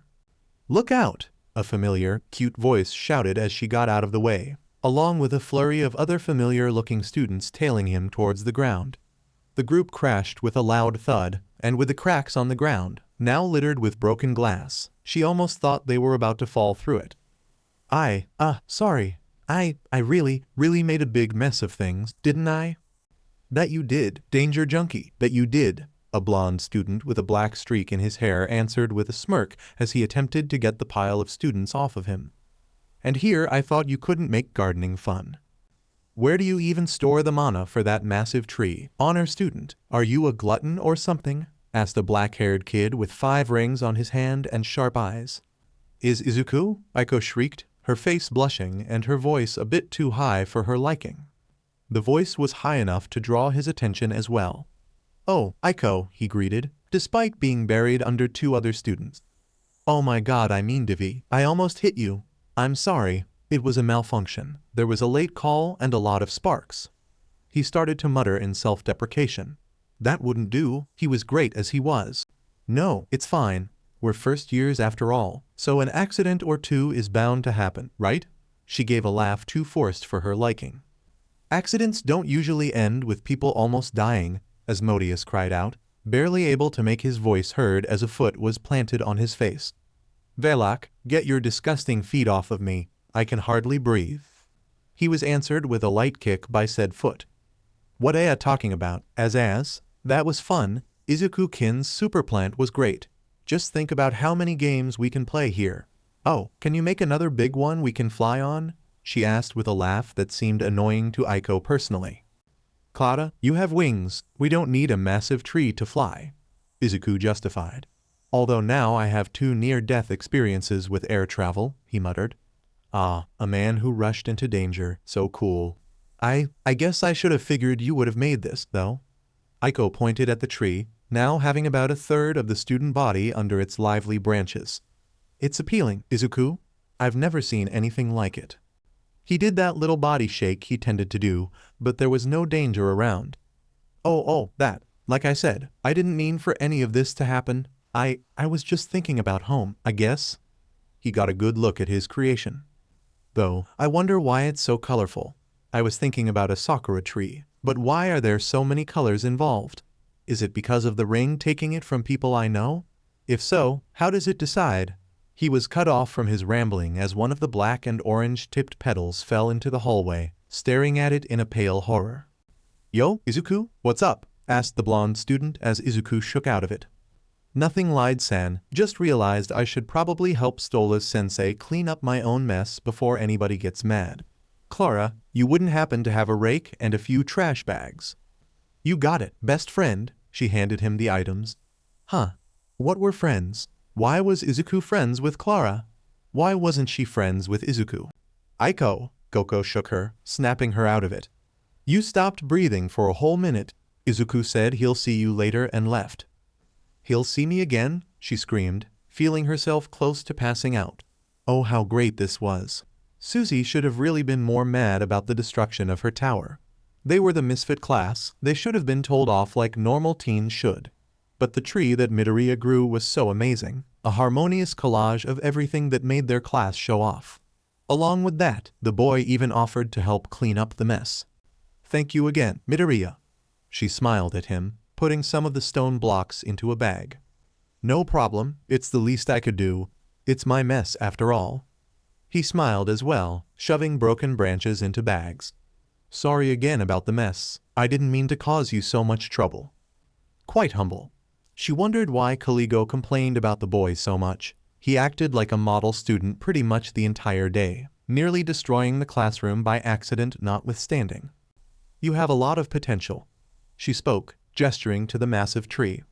"Look out!" a familiar, cute voice shouted as she got out of the way, along with a flurry of other familiar-looking students tailing him towards the ground. The group crashed with a loud thud, and with the cracks on the ground, now littered with broken glass, she almost thought they were about to fall through it. Sorry. I really made a big mess of things, didn't I?" "That you did, Danger Junkie, that you did," a blonde student with a black streak in his hair answered with a smirk as he attempted to get the pile of students off of him. "And here I thought you couldn't make gardening fun. Where do you even store the mana for that massive tree? Honor student, are you a glutton or something?" asked a black-haired kid with 5 rings on his hand and sharp eyes. "Is Isuku?" Inko shrieked, her face blushing and her voice a bit too high for her liking. The voice was high enough to draw his attention as well. "Oh, Inko," he greeted, despite being buried under 2 other students. "Oh my god, I mean Divi, I almost hit you. I'm sorry, it was a malfunction. There was a late call and a lot of sparks." He started to mutter in self-deprecation. That wouldn't do, he was great as he was. "No, it's fine. We're first years after all, so an accident or 2 is bound to happen, right?" She gave a laugh too forced for her liking. "Accidents don't usually end with people almost dying," Asmodeus cried out, barely able to make his voice heard as a foot was planted on his face. "Velak, get your disgusting feet off of me, I can hardly breathe." He was answered with a light kick by said foot. "What are ya talking about, as? That was fun. Izuku-kin's super plant was great. Just think about how many games we can play here. Oh, can you make another big one we can fly on?" she asked with a laugh that seemed annoying to Inko personally. "Clara, you have wings, we don't need a massive tree to fly," Izuku justified. "Although now I have 2 near-death experiences with air travel," he muttered. "Ah, a man who rushed into danger, so cool. I guess I should have figured you would have made this, though." Inko pointed at the tree, now having about a third of the student body under its lively branches. "It's appealing, Izuku. I've never seen anything like it." He did that little body shake he tended to do, but there was no danger around. Oh, that. Like I said, I didn't mean for any of this to happen. I was just thinking about home, I guess." He got a good look at his creation. "Though, I wonder why it's so colorful. I was thinking about a sakura tree, but why are there so many colors involved? Is it because of the ring taking it from people I know? If so, how does it decide?" He was cut off from his rambling as one of the black and orange-tipped petals fell into the hallway, staring at it in a pale horror. "Yo, Izuku, what's up?" asked the blonde student as Izuku shook out of it. "Nothing, lied-san, just realized I should probably help Stolas-sensei clean up my own mess before anybody gets mad. Clara, you wouldn't happen to have a rake and a few trash bags?" "You got it, best friend," she handed him the items. "Huh. What were friends? Why was Izuku friends with Clara? Why wasn't she friends with Izuku?" "Inko," Gaco shook her, snapping her out of it. "You stopped breathing for a whole minute. Izuku said he'll see you later and left." "He'll see me again?" she screamed, feeling herself close to passing out. Oh, how great this was. Susie should have really been more mad about the destruction of her tower. They were the misfit class, they should have been told off like normal teens should. But the tree that Midoriya grew was so amazing, a harmonious collage of everything that made their class show off. Along with that, the boy even offered to help clean up the mess. "Thank you again, Midoriya." She smiled at him, putting some of the stone blocks into a bag. "No problem, it's the least I could do. It's my mess after all." He smiled as well, shoving broken branches into bags. "Sorry again about the mess, I didn't mean to cause you so much trouble." Quite humble. She wondered why Caligo complained about the boy so much. He acted like a model student pretty much the entire day, nearly destroying the classroom by accident notwithstanding. "You have a lot of potential," she spoke, gesturing to the massive tree.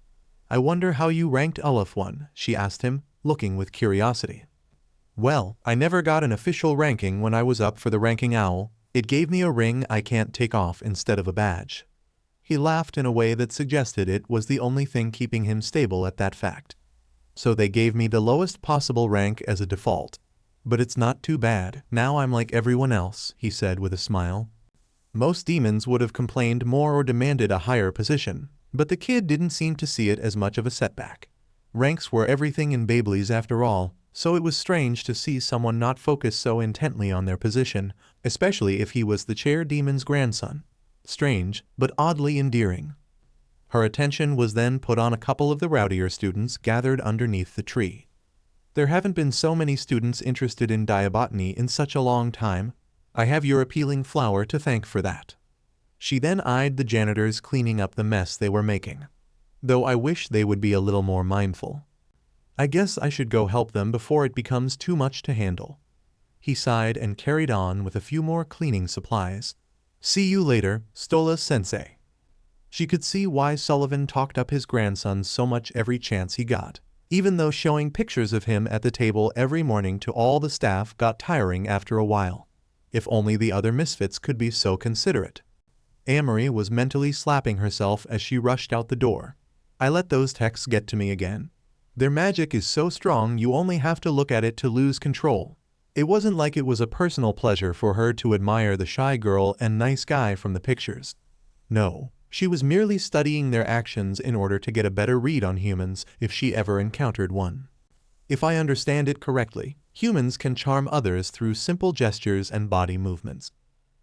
"I wonder how you ranked FUNN," she asked him, looking with curiosity. "Well, I never got an official ranking when I was up for the ranking owl. It gave me a ring I can't take off instead of a badge." He laughed in a way that suggested it was the only thing keeping him stable at that fact. "So they gave me the lowest possible rank as a default. But it's not too bad, now I'm like everyone else," he said with a smile. Most demons would have complained more or demanded a higher position, but the kid didn't seem to see it as much of a setback. Ranks were everything in Beyblades after all, so it was strange to see someone not focus so intently on their position, especially if he was the chair demon's grandson. Strange, but oddly endearing. Her attention was then put on a couple of the rowdier students gathered underneath the tree. "There haven't been so many students interested in Botany in such a long time. I have your appealing flower to thank for that." She then eyed the janitors cleaning up the mess they were making. "Though I wish they would be a little more mindful. I guess I should go help them before it becomes too much to handle." He sighed and carried on with a few more cleaning supplies. "See you later, Stola-sensei." She could see why Sullivan talked up his grandson so much every chance he got, even though showing pictures of him at the table every morning to all the staff got tiring after a while. If only the other misfits could be so considerate. Amory was mentally slapping herself as she rushed out the door. "I let those texts get to me again. Their magic is so strong you only have to look at it to lose control." It wasn't like it was a personal pleasure for her to admire the shy girl and nice guy from the pictures. No, she was merely studying their actions in order to get a better read on humans if she ever encountered one. If I understand it correctly, humans can charm others through simple gestures and body movements.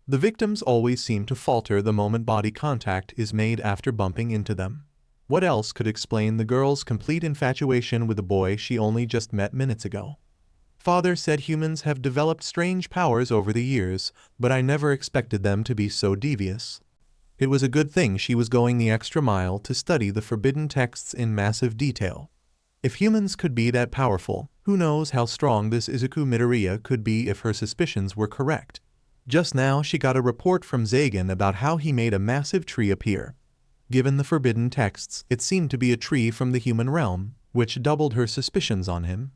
The victims always seem to falter the moment body contact is made after bumping into them. What else could explain the girl's complete infatuation with the boy she only just met minutes ago? "Father said humans have developed strange powers over the years, but I never expected them to be so devious." It was a good thing she was going the extra mile to study the forbidden texts in massive detail. If humans could be that powerful, who knows how strong this Izuku Midoriya could be if her suspicions were correct. Just now she got a report from Zagan about how he made a massive tree appear. Given the forbidden texts, it seemed to be a tree from the human realm, which doubled her suspicions on him.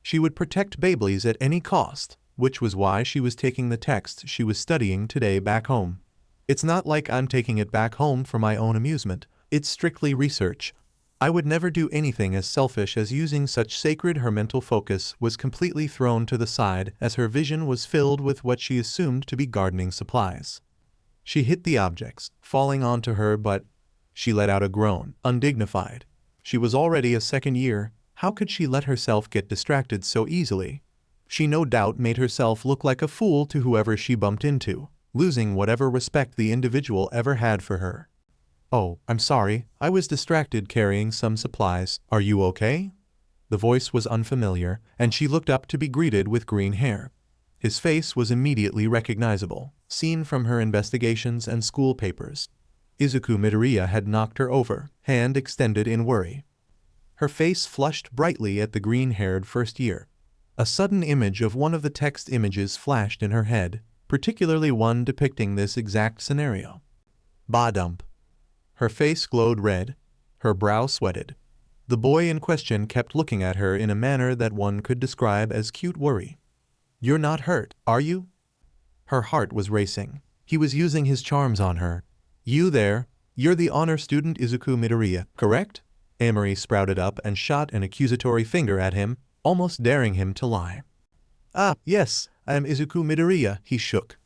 She would protect Beyblades at any cost, which was why she was taking the text she was studying today back home. It's not like I'm taking it back home for my own amusement, it's strictly research. I would never do anything as selfish as using such sacred. Her mental focus was completely thrown to the side as her vision was filled with what she assumed to be gardening supplies. She hit the objects, falling onto her, but she let out a groan, undignified. She was already a second year. How could she let herself get distracted so easily? She no doubt made herself look like a fool to whoever she bumped into, losing whatever respect the individual ever had for her. "Oh, I'm sorry, I was distracted carrying some supplies. Are you okay?" The voice was unfamiliar, and she looked up to be greeted with green hair. His face was immediately recognizable, seen from her investigations and school papers. Izuku Midoriya had knocked her over, hand extended in worry. Her face flushed brightly at the green-haired first year. A sudden image of one of the text images flashed in her head, particularly one depicting this exact scenario. Ba-dump. Her face glowed red. Her brow sweated. The boy in question kept looking at her in a manner that one could describe as cute worry. "You're not hurt, are you?" Her heart was racing. He was using his charms on her. "You there, you're the honor student Izuku Midoriya, correct?" Amory sprouted up and shot an accusatory finger at him, almost daring him to lie. "Ah, yes, I am Izuku Midoriya, he shook.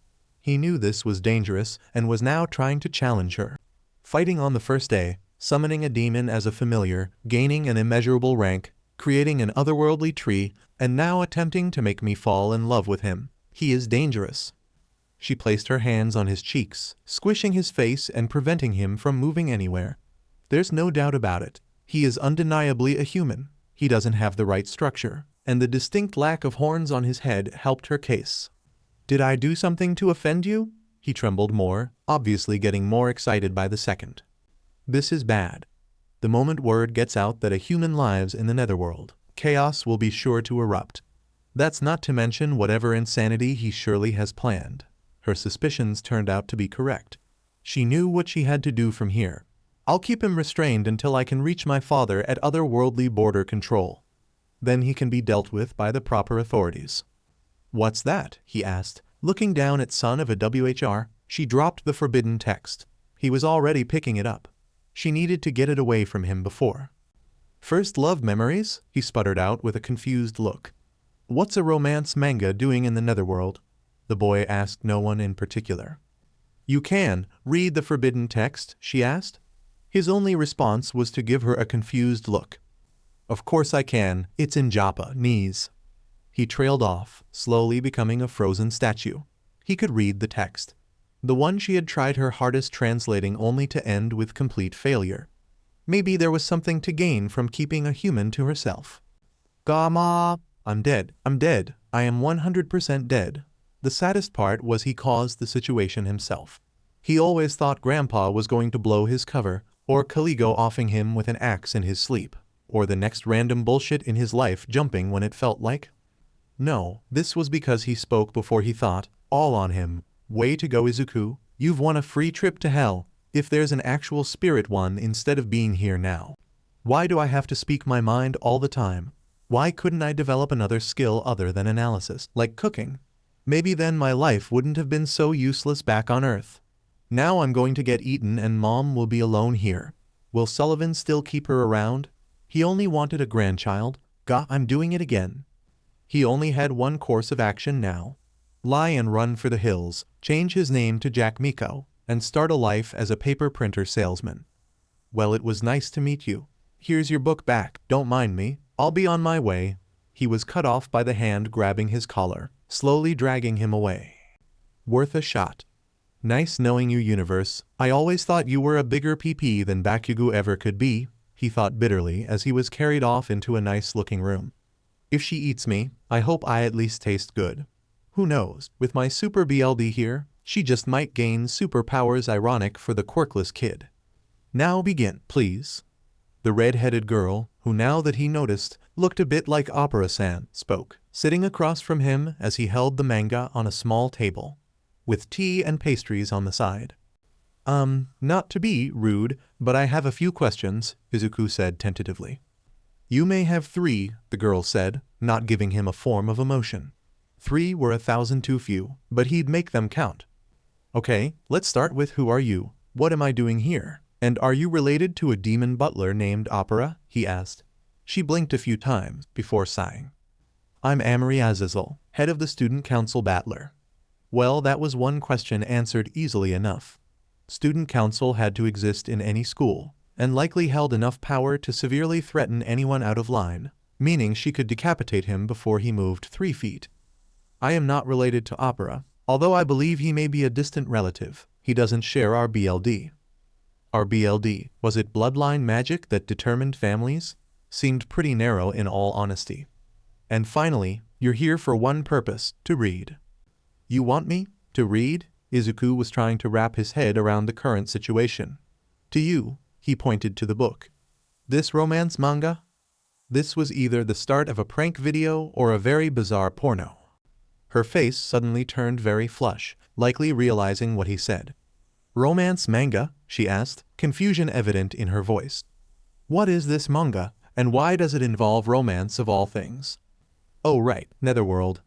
He knew this was dangerous and was now trying to challenge her. Fighting on the first day, summoning a demon as a familiar, gaining an immeasurable rank, creating an otherworldly tree, and now attempting to make me fall in love with him. He is dangerous. She placed her hands on his cheeks, squishing his face and preventing him from moving anywhere. There's no doubt about it. He is undeniably a human. He doesn't have the right structure, and the distinct lack of horns on his head helped her case. Did I do something to offend you? He trembled more, obviously getting more excited by the second. This is bad. The moment word gets out that a human lives in the netherworld, chaos will be sure to erupt. That's not to mention whatever insanity he surely has planned. Her suspicions turned out to be correct. She knew what she had to do from here. I'll keep him restrained until I can reach my father at otherworldly border control. Then he can be dealt with by the proper authorities. What's that? He asked. Looking down at son of a WHR, she dropped the forbidden text. He was already picking it up. She needed to get it away from him before. First love memories? He sputtered out with a confused look. What's a romance manga doing in the netherworld? The boy asked no one in particular. You can read the forbidden text, she asked. His only response was to give her a confused look. Of course I can, it's in Japanese. He trailed off, slowly becoming a frozen statue. He could read the text. The one she had tried her hardest translating only to end with complete failure. Maybe there was something to gain from keeping a human to herself. Gama, I'm dead, I am 100% dead. The saddest part was he caused the situation himself. He always thought Grandpa was going to blow his cover, or Caligo offing him with an axe in his sleep, or the next random bullshit in his life jumping when it felt like. No, this was because he spoke before he thought, all on him. Way to go Izuku, you've won a free trip to hell, if there's an actual spirit one instead of being here now. Why do I have to speak my mind all the time? Why couldn't I develop another skill other than analysis, like cooking? Maybe then my life wouldn't have been so useless back on Earth. Now I'm going to get eaten and Mom will be alone here. Will Sullivan still keep her around? He only wanted a grandchild. I'm doing it again. He only had one course of action now. Lie and run for the hills, change his name to Jack Miko, and start a life as a paper printer salesman. Well, it was nice to meet you. Here's your book back, don't mind me, I'll be on my way. He was cut off by the hand grabbing his collar, slowly dragging him away. Worth a shot. Nice knowing you, universe. I always thought you were a bigger PP than Bakugo ever could be, he thought bitterly as he was carried off into a nice-looking room. If she eats me, I hope I at least taste good. Who knows, with my super BLD here, she just might gain superpowers. Ironic for the quirkless kid. Now begin, please. The red-headed girl, who now that he noticed, looked a bit like Opera-san, spoke, sitting across from him as he held the manga on a small table, with tea and pastries on the side. Not to be rude, but I have a few questions, Izuku said tentatively. You may have 3, the girl said, not giving him a form of emotion. 3 were 1,000 too few, but he'd make them count. Okay, let's start with who are you? What am I doing here? And are you related to a demon butler named Opera? He asked. She blinked a few times before sighing. I'm Amory Azazel, head of the student council battler. Well, that was one question answered easily enough. Student council had to exist in any school, and likely held enough power to severely threaten anyone out of line, meaning she could decapitate him before he moved 3 feet. I am not related to Opera, although I believe he may be a distant relative. He doesn't share our BLD. Our BLD, was it bloodline magic that determined families? Seemed pretty narrow in all honesty. And finally, you're here for one purpose, to read. You want me to read? Izuku was trying to wrap his head around the current situation. To you, he pointed to the book. This romance manga? This was either the start of a prank video or a very bizarre porno. Her face suddenly turned very flush, likely realizing what he said. Romance manga? She asked, confusion evident in her voice. What is this manga, and why does it involve romance of all things? Oh right, Netherworld.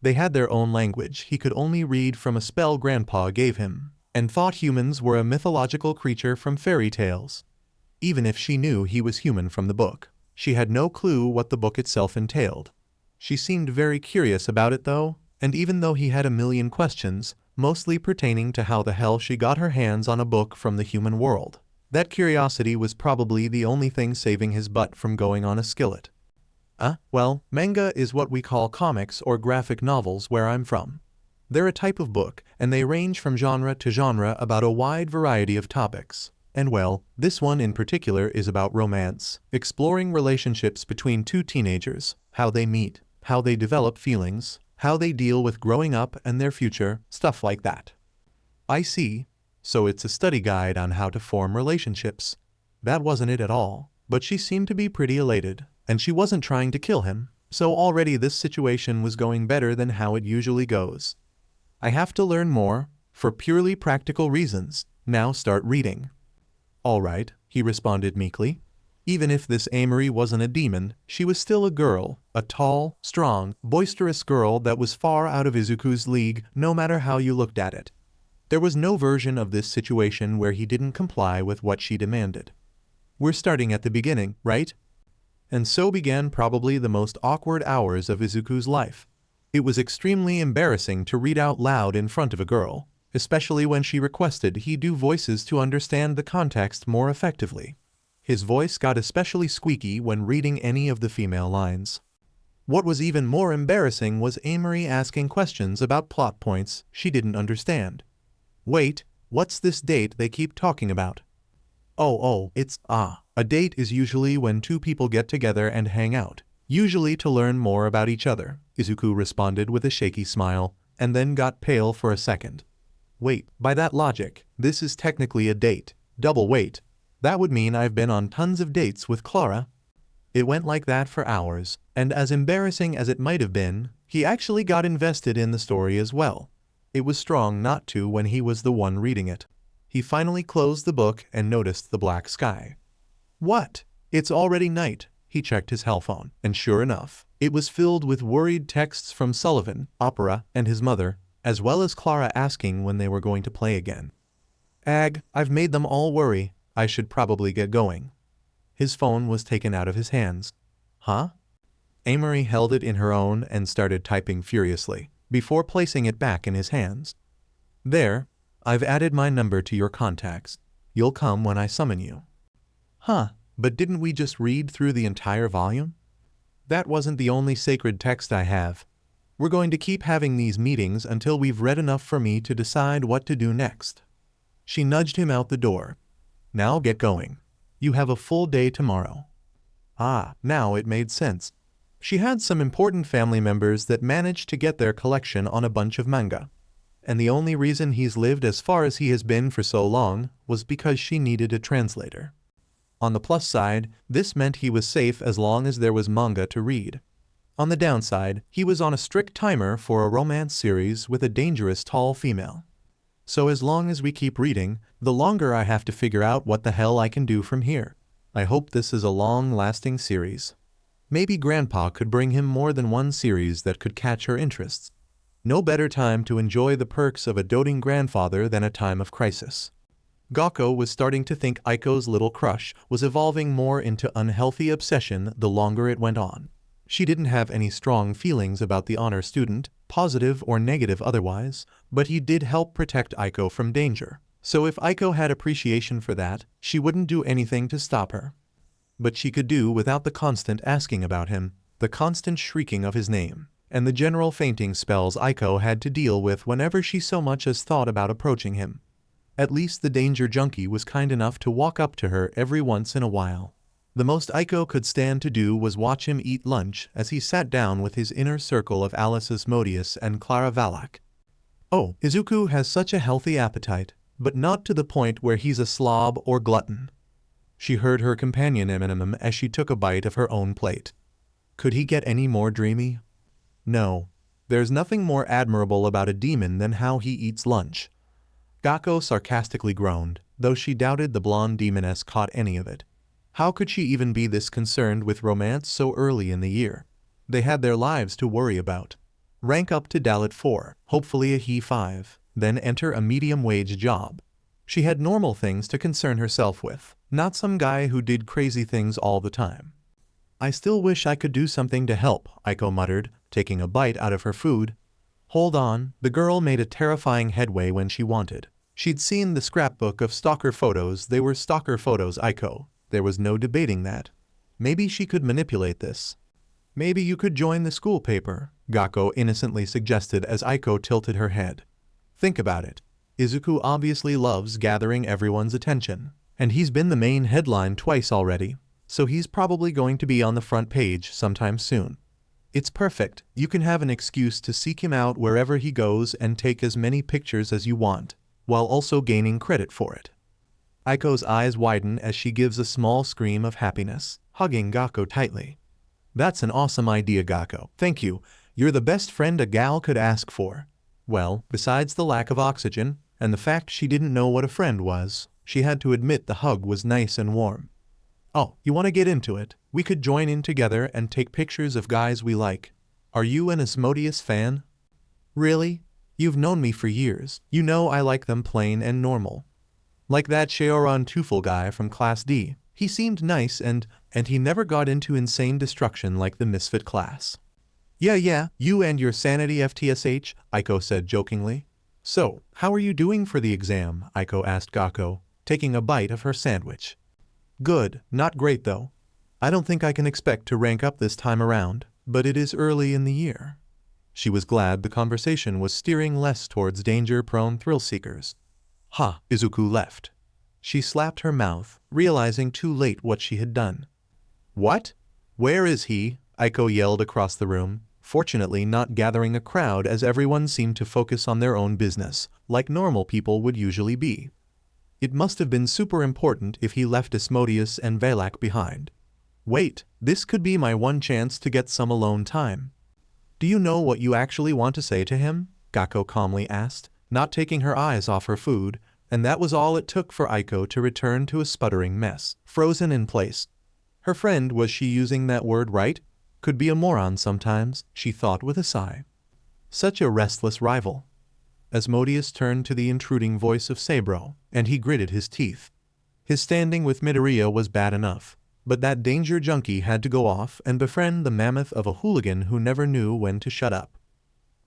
They had their own language he could only read from a spell Grandpa gave him, and thought humans were a mythological creature from fairy tales. Even if she knew he was human from the book, she had no clue what the book itself entailed. She seemed very curious about it though. And even though he had a million questions, mostly pertaining to how the hell she got her hands on a book from the human world, that curiosity was probably the only thing saving his butt from going on a skillet. Well, manga is what we call comics or graphic novels where I'm from. They're a type of book, and they range from genre to genre about a wide variety of topics. And well, this one in particular is about romance, exploring relationships between two teenagers, how they meet, how they develop feelings, how they deal with growing up and their future, stuff like that. I see. So it's a study guide on how to form relationships. That wasn't it at all, but she seemed to be pretty elated, and she wasn't trying to kill him, so already this situation was going better than how it usually goes. I have to learn more, for purely practical reasons. Now start reading. All right, he responded meekly. Even if this Amory wasn't a demon, she was still a girl, a tall, strong, boisterous girl that was far out of Izuku's league no matter how you looked at it. There was no version of this situation where he didn't comply with what she demanded. We're starting at the beginning, right? And so began probably the most awkward hours of Izuku's life. It was extremely embarrassing to read out loud in front of a girl, especially when she requested he do voices to understand the context more effectively. His voice got especially squeaky when reading any of the female lines. What was even more embarrassing was Amory asking questions about plot points she didn't understand. Wait, what's this date they keep talking about? Oh, it's, a date is usually when two people get together and hang out, usually to learn more about each other, Izuku responded with a shaky smile, and then got pale for a second. Wait, by that logic, this is technically a date. Double wait. That would mean I've been on tons of dates with Clara. It went like that for hours, and as embarrassing as it might have been, he actually got invested in the story as well. It was strong not to when he was the one reading it. He finally closed the book and noticed the black sky. What? It's already night. He checked his hell phone, and sure enough, it was filled with worried texts from Sullivan, Opera, and his mother, as well as Clara asking when they were going to play again. I've made them all worry. I should probably get going. His phone was taken out of his hands. Huh? Amory held it in her own and started typing furiously, before placing it back in his hands. There, I've added my number to your contacts. You'll come when I summon you. Huh, but didn't we just read through the entire volume? That wasn't the only sacred text I have. We're going to keep having these meetings until we've read enough for me to decide what to do next. She nudged him out the door. Now get going. You have a full day tomorrow. Now it made sense. She had some important family members that managed to get their collection on a bunch of manga. And the only reason he's lived as far as he has been for so long was because she needed a translator. On the plus side, this meant he was safe as long as there was manga to read. On the downside, he was on a strict timer for a romance series with a dangerous tall female. So as long as we keep reading, the longer I have to figure out what the hell I can do from here. I hope this is a long-lasting series. Maybe Grandpa could bring him more than one series that could catch her interests. No better time to enjoy the perks of a doting grandfather than a time of crisis. Gaco was starting to think Aiko's little crush was evolving more into unhealthy obsession the longer it went on. She didn't have any strong feelings about the honor student, positive or negative otherwise, but he did help protect Aiko from danger. So if Aiko had appreciation for that, she wouldn't do anything to stop her. But she could do without the constant asking about him, the constant shrieking of his name, and the general fainting spells Aiko had to deal with whenever she so much as thought about approaching him. At least the danger junkie was kind enough to walk up to her every once in a while. The most Aiko could stand to do was watch him eat lunch as he sat down with his inner circle of Alice Asmodeus and Clara Valak. Oh, Izuku has such a healthy appetite, but not to the point where he's a slob or glutton. She heard her companion M as she took a bite of her own plate. Could he get any more dreamy? No. There's nothing more admirable about a demon than how he eats lunch. Gaco sarcastically groaned, though she doubted the blonde demoness caught any of it. How could she even be this concerned with romance so early in the year? They had their lives to worry about. Rank up to Dalit 4, hopefully a He 5, then enter a medium-wage job. She had normal things to concern herself with, not some guy who did crazy things all the time. I still wish I could do something to help, Aiko muttered, taking a bite out of her food. Hold on, the girl made a terrifying headway when she wanted. She'd seen the scrapbook of stalker photos. They were stalker photos, Inko. There was no debating that. Maybe she could manipulate this. Maybe you could join the school paper, Gaco innocently suggested as Inko tilted her head. Think about it. Izuku obviously loves gathering everyone's attention, and he's been the main headline twice already, so he's probably going to be on the front page sometime soon. It's perfect. You can have an excuse to seek him out wherever he goes and take as many pictures as you want, while also gaining credit for it. Aiko's eyes widen as she gives a small scream of happiness, hugging Gaco tightly. That's an awesome idea, Gaco. Thank you. You're the best friend a gal could ask for. Well, besides the lack of oxygen, and the fact she didn't know what a friend was, she had to admit the hug was nice and warm. Oh, you want to get into it? We could join in together and take pictures of guys we like. Are you an Asmodeus fan? Really? You've known me for years. You know I like them plain and normal. Like that Shaoran Tufel guy from Class D. He seemed nice and he never got into insane destruction like the misfit class. Yeah, you and your sanity FTSH, Inko said jokingly. So, how are you doing for the exam? Inko asked Gaco, taking a bite of her sandwich. Good, not great though. I don't think I can expect to rank up this time around, but it is early in the year. She was glad the conversation was steering less towards danger-prone thrill-seekers. Ha, Izuku left. She slapped her mouth, realizing too late what she had done. What? Where is he? Inko yelled across the room, fortunately not gathering a crowd as everyone seemed to focus on their own business, like normal people would usually be. It must have been super important if he left Asmodeus and Velak behind. Wait, this could be my one chance to get some alone time. Do you know what you actually want to say to him? Gaco calmly asked, not taking her eyes off her food, and that was all it took for Inko to return to a sputtering mess, frozen in place. Her friend, was she using that word right? Could be a moron sometimes, she thought with a sigh. Such a restless rival. Asmodeus turned to the intruding voice of Sabro, and he gritted his teeth. His standing with Midoriya was bad enough, but that danger junkie had to go off and befriend the mammoth of a hooligan who never knew when to shut up.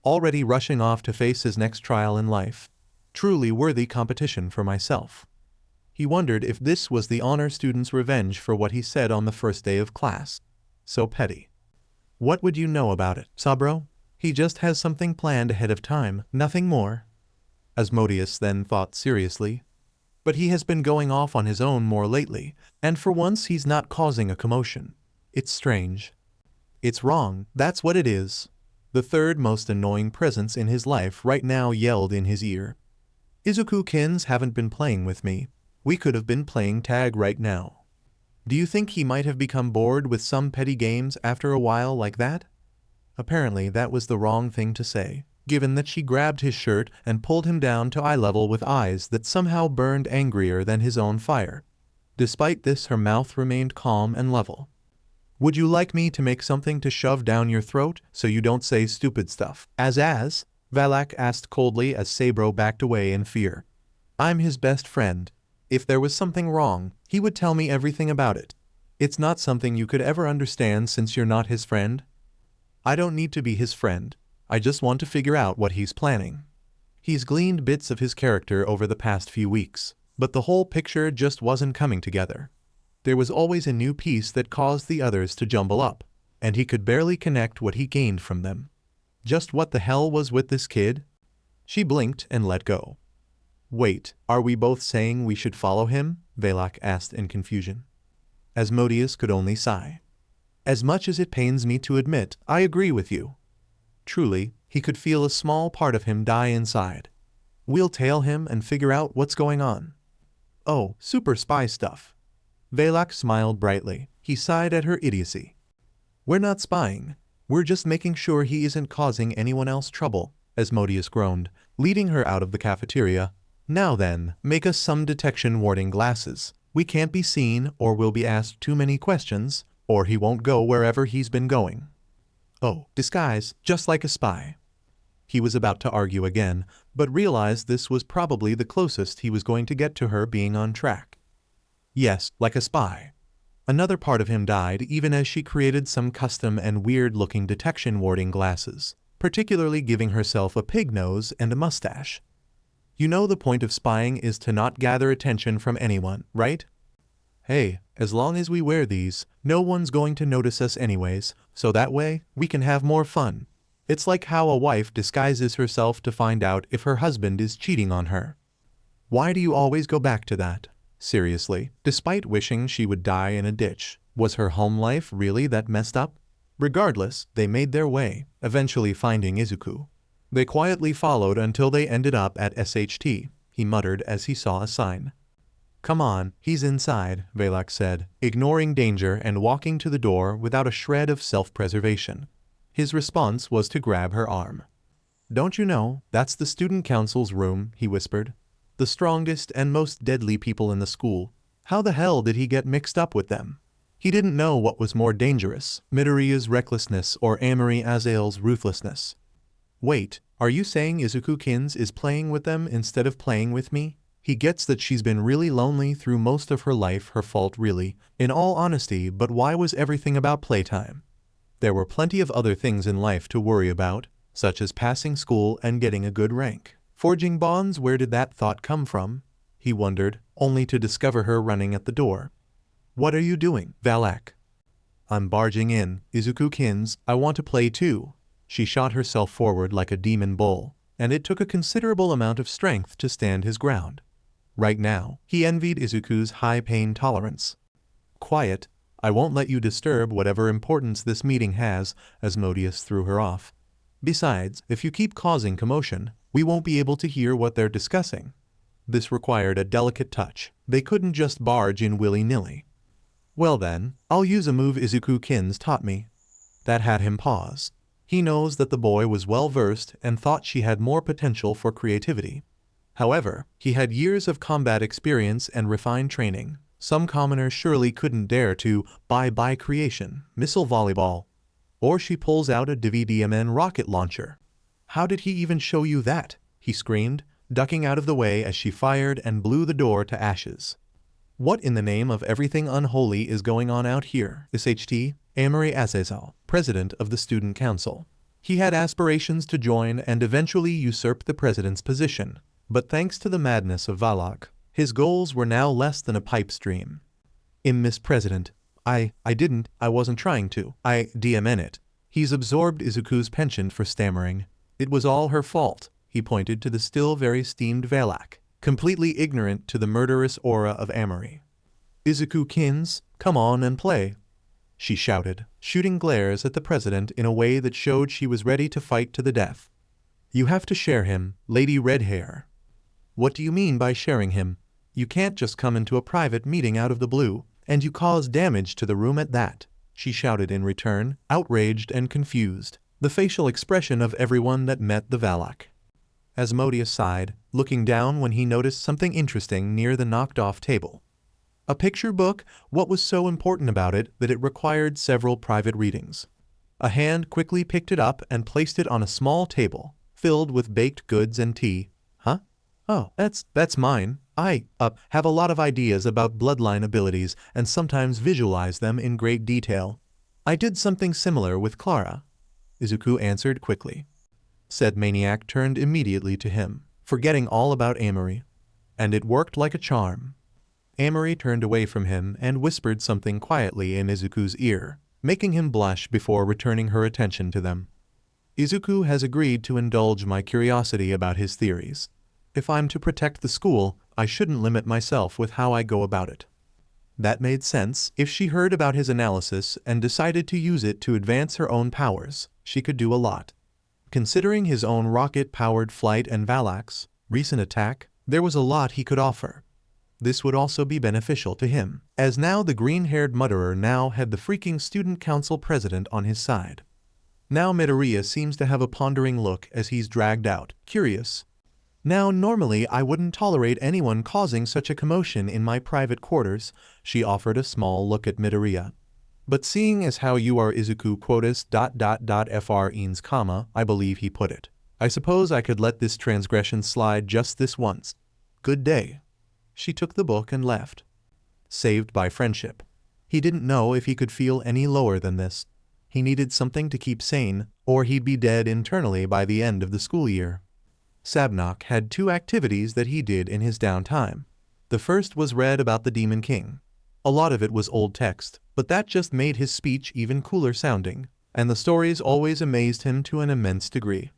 Already rushing off to face his next trial in life. Truly worthy competition for myself. He wondered if this was the honor student's revenge for what he said on the first day of class. So petty. What would you know about it, Sabro? He just has something planned ahead of time, nothing more. Asmodeus then thought seriously. But he has been going off on his own more lately, and for once he's not causing a commotion. It's strange. It's wrong, that's what it is. The third most annoying presence in his life right now yelled in his ear. Izuku-kins haven't been playing with me. We could have been playing tag right now. Do you think he might have become bored with some petty games after a while like that? Apparently that was the wrong thing to say, given that she grabbed his shirt and pulled him down to eye level with eyes that somehow burned angrier than his own fire. Despite this, her mouth remained calm and level. Would you like me to make something to shove down your throat so you don't say stupid stuff? As? Velak asked coldly as Sabro backed away in fear. I'm his best friend. If there was something wrong, he would tell me everything about it. It's not something you could ever understand since you're not his friend. I don't need to be his friend. I just want to figure out what he's planning. He's gleaned bits of his character over the past few weeks, but the whole picture just wasn't coming together. There was always a new piece that caused the others to jumble up, and he could barely connect what he gained from them. Just what the hell was with this kid? She blinked and let go. Wait, are we both saying we should follow him? Velak asked in confusion. Asmodeus could only sigh. As much as it pains me to admit, I agree with you. Truly, he could feel a small part of him die inside. We'll tail him and figure out what's going on. Oh, super spy stuff. Velak smiled brightly. He sighed at her idiocy. We're not spying. We're just making sure he isn't causing anyone else trouble, Asmodeus groaned, leading her out of the cafeteria. Now then, make us some detection warding glasses. We can't be seen, or we'll be asked too many questions, or he won't go wherever he's been going. Oh, disguise, just like a spy. He was about to argue again, but realized this was probably the closest he was going to get to her being on track. Yes, like a spy. Another part of him died even as she created some custom and weird-looking detection warding glasses. particularly giving herself a pig nose and a mustache. You know the point of spying is to not gather attention from anyone, right? Hey, as long as we wear these, no one's going to notice us anyways, so that way, we can have more fun. It's like how a wife disguises herself to find out if her husband is cheating on her. Why do you always go back to that? Seriously, despite wishing she would die in a ditch, was her home life really that messed up? Regardless, they made their way, eventually finding Isuku. They quietly followed until they ended up at SHT, he muttered as he saw a sign. Come on, he's inside, Velak said, ignoring danger and walking to the door without a shred of self-preservation. His response was to grab her arm. Don't you know, that's the student council's room, he whispered. The strongest and most deadly people in the school. How the hell did he get mixed up with them? He didn't know what was more dangerous, Midoriya's recklessness or Amory Azael's ruthlessness. Wait, are you saying Izuku-kins is playing with them instead of playing with me? He gets that she's been really lonely through most of her life, her fault really, in all honesty, but why was everything about playtime? There were plenty of other things in life to worry about, such as passing school and getting a good rank. Forging bonds, where did that thought come from? He wondered, only to discover her running at the door. What are you doing, Valak? I'm barging in, Izuku-kins, I want to play too. She shot herself forward like a demon bull, and it took a considerable amount of strength to stand his ground. Right now, he envied Izuku's high pain tolerance. Quiet, I won't let you disturb whatever importance this meeting has, Asmodeus threw her off. Besides, if you keep causing commotion, we won't be able to hear what they're discussing. This required a delicate touch. They couldn't just barge in willy-nilly. Well then, I'll use a move Izuku-kins taught me. That had him pause. He knows that the boy was well-versed and thought she had more potential for creativity. However, he had years of combat experience and refined training. Some commoners surely couldn't dare to bye-bye creation, missile volleyball. Or she pulls out a DVDMN rocket launcher. How did he even show you that? He screamed, ducking out of the way as she fired and blew the door to ashes. What in the name of everything unholy is going on out here? SHT, Amory Azazel, president of the student council. He had aspirations to join and eventually usurp the president's position, but thanks to the madness of Valak, his goals were now less than a pipe stream. Miss President, I wasn't trying to. DMN it. He's absorbed Izuku's penchant for stammering. It was all her fault, he pointed to the still very steamed Valak, completely ignorant to the murderous aura of Amory. Izuku-kins, come on and play, she shouted, shooting glares at the president in a way that showed she was ready to fight to the death. You have to share him, Lady Redhair. What do you mean by sharing him? You can't just come into a private meeting out of the blue, and you cause damage to the room at that, she shouted in return, outraged and confused, the facial expression of everyone that met the Valak. Asmodeus sighed, looking down when he noticed something interesting near the knocked-off table. A picture book, what was so important about it that it required several private readings? A hand quickly picked it up and placed it on a small table, filled with baked goods and tea. Huh? Oh, that's mine. I have a lot of ideas about bloodline abilities and sometimes visualize them in great detail. I did something similar with Clara, Izuku answered quickly. Said Maniac turned immediately to him, forgetting all about Amory. And it worked like a charm. Amory turned away from him and whispered something quietly in Izuku's ear, making him blush before returning her attention to them. Izuku has agreed to indulge my curiosity about his theories. If I'm to protect the school, I shouldn't limit myself with how I go about it. That made sense. If she heard about his analysis and decided to use it to advance her own powers, she could do a lot. Considering his own rocket-powered flight and Valak's recent attack, there was a lot he could offer. This would also be beneficial to him, as now the green-haired mutterer now had the freaking student council president on his side. Now Midoriya seems to have a pondering look as he's dragged out, curious. Now normally I wouldn't tolerate anyone causing such a commotion in my private quarters, she offered a small look at Midoriya. But seeing as how you are Izuku quotas ... FRENS, I believe he put it. I suppose I could let this transgression slide just this once. Good day. She took the book and left. Saved by friendship. He didn't know if he could feel any lower than this. He needed something to keep sane, or he'd be dead internally by the end of the school year. Sabnock had 2 activities that he did in his downtime. The first was read about the Demon King. A lot of it was old text, but that just made his speech even cooler sounding, and the stories always amazed him to an immense degree.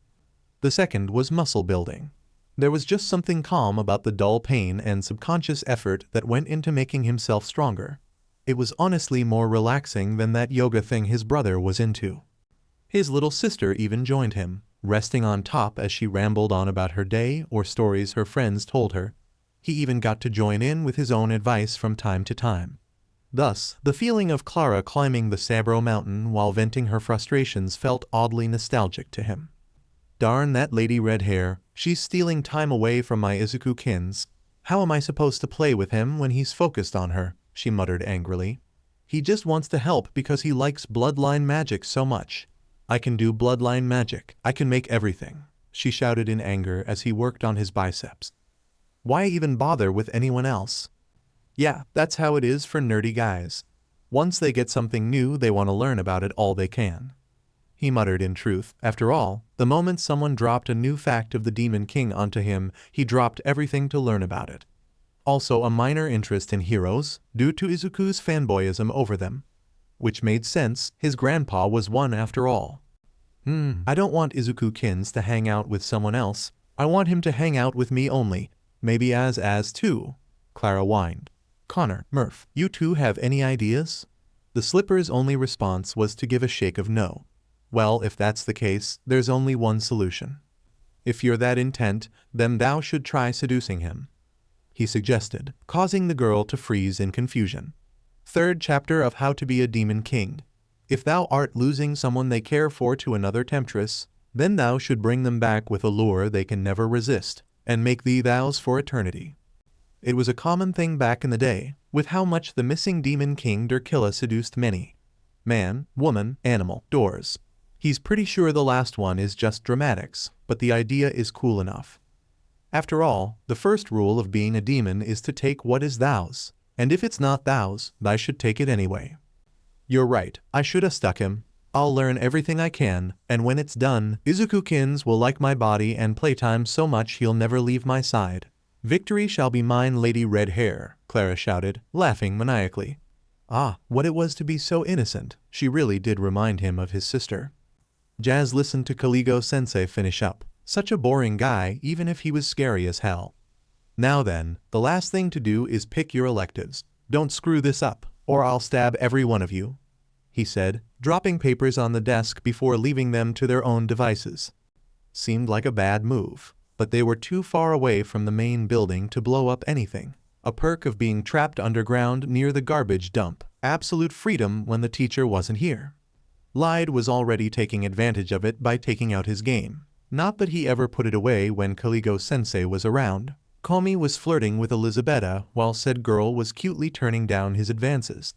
The second was muscle building. There was just something calm about the dull pain and subconscious effort that went into making himself stronger. It was honestly more relaxing than that yoga thing his brother was into. His little sister even joined him, resting on top as she rambled on about her day or stories her friends told her. He even got to join in with his own advice from time to time. Thus, the feeling of Clara climbing the Sabro mountain while venting her frustrations felt oddly nostalgic to him. Darn that lady red hair, she's stealing time away from my Izuku kins. How am I supposed to play with him when he's focused on her? She muttered angrily. He just wants to help because he likes bloodline magic so much. I can do bloodline magic. I can make everything, she shouted in anger as he worked on his biceps. Why even bother with anyone else? Yeah, that's how it is for nerdy guys. Once they get something new, they want to learn about it all they can. He muttered in truth. After all, the moment someone dropped a new fact of the Demon King onto him, he dropped everything to learn about it. Also a minor interest in heroes, due to Izuku's fanboyism over them. Which made sense, his grandpa was one after all. I don't want Izuku-kins to hang out with someone else. I want him to hang out with me only. Maybe as too. Clara whined. Connor, Murph, you two have any ideas? The slipper's only response was to give a shake of no. Well, if that's the case, there's only one solution. If you're that intent, then thou should try seducing him, he suggested, causing the girl to freeze in confusion. 3rd chapter of How to be a Demon King. If thou art losing someone they care for to another temptress, then thou should bring them back with a lure they can never resist, and make thee thous for eternity. It was a common thing back in the day, with how much the missing Demon King Durkilla seduced many. Man, woman, animal, doors. He's pretty sure the last one is just dramatics, but the idea is cool enough. After all, the first rule of being a demon is to take what is thous, and if it's not thous, thou should take it anyway. You're right, I should have stuck him. I'll learn everything I can, and when it's done, Izuku-kins will like my body and playtime so much he'll never leave my side. Victory shall be mine, Lady Red Hair, Clara shouted, laughing maniacally. Ah, what it was to be so innocent. She really did remind him of his sister. Jazz listened to Kaligo-sensei finish up. Such a boring guy, even if he was scary as hell. Now then, the last thing to do is pick your electives. Don't screw this up, or I'll stab every one of you, he said, dropping papers on the desk before leaving them to their own devices. Seemed like a bad move, but they were too far away from the main building to blow up anything. A perk of being trapped underground near the garbage dump. Absolute freedom when the teacher wasn't here. Lyde was already taking advantage of it by taking out his game. Not that he ever put it away when Kaligo-sensei was around. Komi was flirting with Elizabetta while said girl was cutely turning down his advances.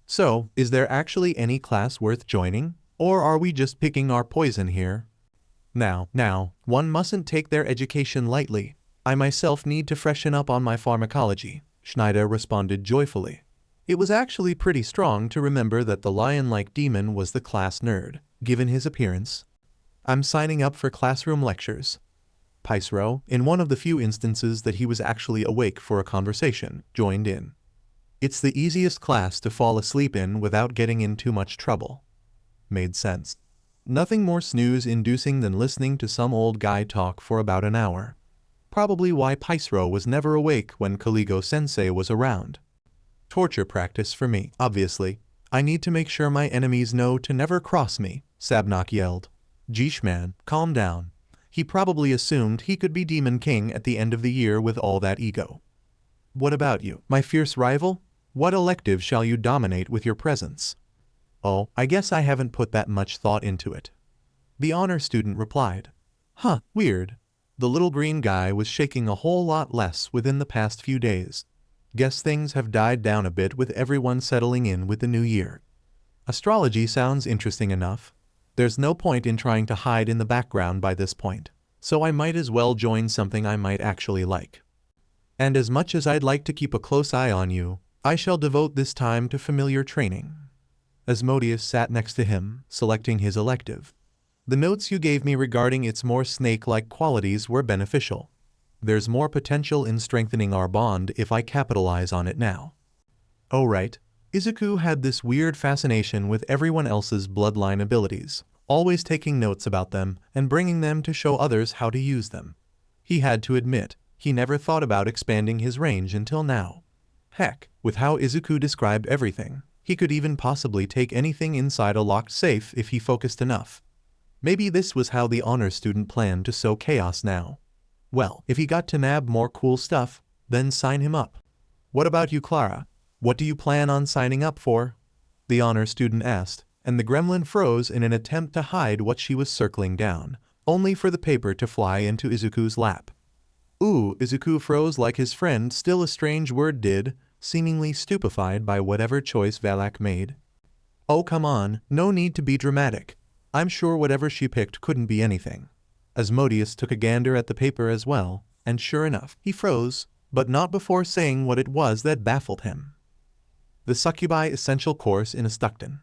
So, is there actually any class worth joining? Or are we just picking our poison here? Now, one mustn't take their education lightly. I myself need to freshen up on my pharmacology, Schneider responded joyfully. It was actually pretty strong to remember that the lion-like demon was the class nerd, given his appearance. I'm signing up for classroom lectures. Paisro, in one of the few instances that he was actually awake for a conversation, joined in. It's the easiest class to fall asleep in without getting in too much trouble. Made sense. Nothing more snooze-inducing than listening to some old guy talk for about an hour. Probably why Paisro was never awake when Kaligo-sensei was around. Torture practice for me, obviously. I need to make sure my enemies know to never cross me, Sabnock yelled. Geesh man, calm down. He probably assumed he could be Demon King at the end of the year with all that ego. What about you, my fierce rival? What elective shall you dominate with your presence? Oh, I guess I haven't put that much thought into it. The honor student replied. Huh, weird. The little green guy was shaking a whole lot less within the past few days. Guess things have died down a bit with everyone settling in with the new year. Astrology sounds interesting enough. There's no point in trying to hide in the background by this point, so I might as well join something I might actually like. And as much as I'd like to keep a close eye on you, I shall devote this time to familiar training. Asmodeus sat next to him, selecting his elective. The notes you gave me regarding its more snake-like qualities were beneficial. There's more potential in strengthening our bond if I capitalize on it now. Oh right, Izuku had this weird fascination with everyone else's bloodline abilities, always taking notes about them and bringing them to show others how to use them. He had to admit, he never thought about expanding his range until now. Heck, with how Izuku described everything, he could even possibly take anything inside a locked safe if he focused enough. Maybe this was how the honor student planned to sow chaos now. Well, if he got to nab more cool stuff, then sign him up. What about you, Clara? What do you plan on signing up for? The honor student asked, and the gremlin froze in an attempt to hide what she was circling down, only for the paper to fly into Izuku's lap. Ooh, Izuku froze like his friend still a strange word did, seemingly stupefied by whatever choice Valak made. Oh come on, no need to be dramatic. I'm sure whatever she picked couldn't be anything. Asmodeus took a gander at the paper as well, and sure enough, he froze, but not before saying what it was that baffled him. The Succubi Essential Course in Astucton.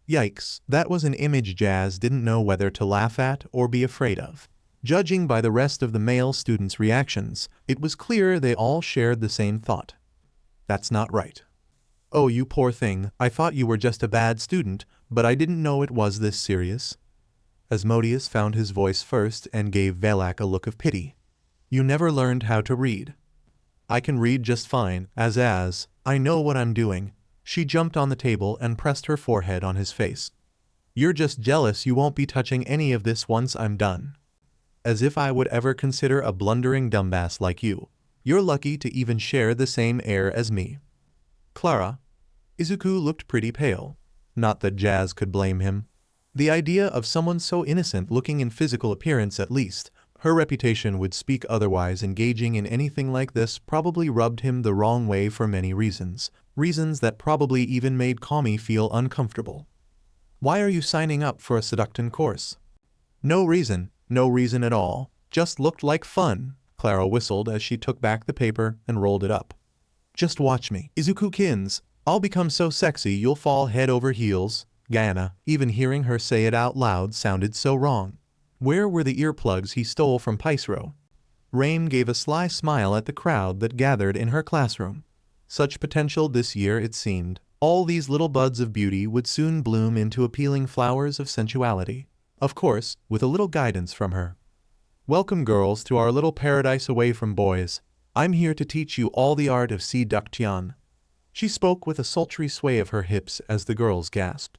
Yikes, that was an image Jazz didn't know whether to laugh at or be afraid of. Judging by the rest of the male students' reactions, it was clear they all shared the same thought. That's not right. Oh, you poor thing, I thought you were just a bad student, but I didn't know it was this serious. Asmodeus found his voice first and gave Valak a look of pity. You never learned how to read. I can read just fine, I know what I'm doing. She jumped on the table and pressed her forehead on his face. You're just jealous you won't be touching any of this once I'm done. As if I would ever consider a blundering dumbass like you. You're lucky to even share the same air as me. Clara. Izuku looked pretty pale. Not that Jazz could blame him. The idea of someone so innocent looking in physical appearance at least, her reputation would speak otherwise. Engaging in anything like this probably rubbed him the wrong way for many reasons. Reasons that probably even made Kami feel uncomfortable. Why are you signing up for a Seducton course? No reason at all. Just looked like fun, Clara whistled as she took back the paper and rolled it up. Just watch me, Izuku-kins. I'll become so sexy you'll fall head over heels. Guyana, even hearing her say it out loud sounded so wrong. Where were the earplugs he stole from Paisro? Rain gave a sly smile at the crowd that gathered in her classroom. Such potential this year it seemed. All these little buds of beauty would soon bloom into appealing flowers of sensuality. Of course, with a little guidance from her. Welcome girls to our little paradise away from boys. I'm here to teach you all the art of seduction. She spoke with a sultry sway of her hips as the girls gasped.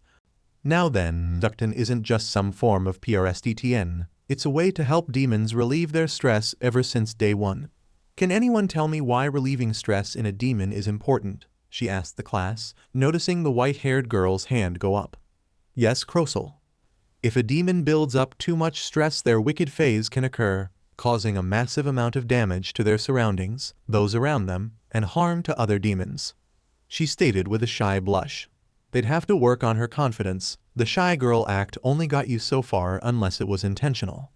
Now then, seduction isn't just some form of PRSDTN. It's a way to help demons relieve their stress ever since day one. Can anyone tell me why relieving stress in a demon is important? She asked the class, noticing the white-haired girl's hand go up. Yes, Crosel. If a demon builds up too much stress, their wicked phase can occur, causing a massive amount of damage to their surroundings, those around them, and harm to other demons. She stated with a shy blush. They'd have to work on her confidence. The shy girl act only got you so far unless it was intentional.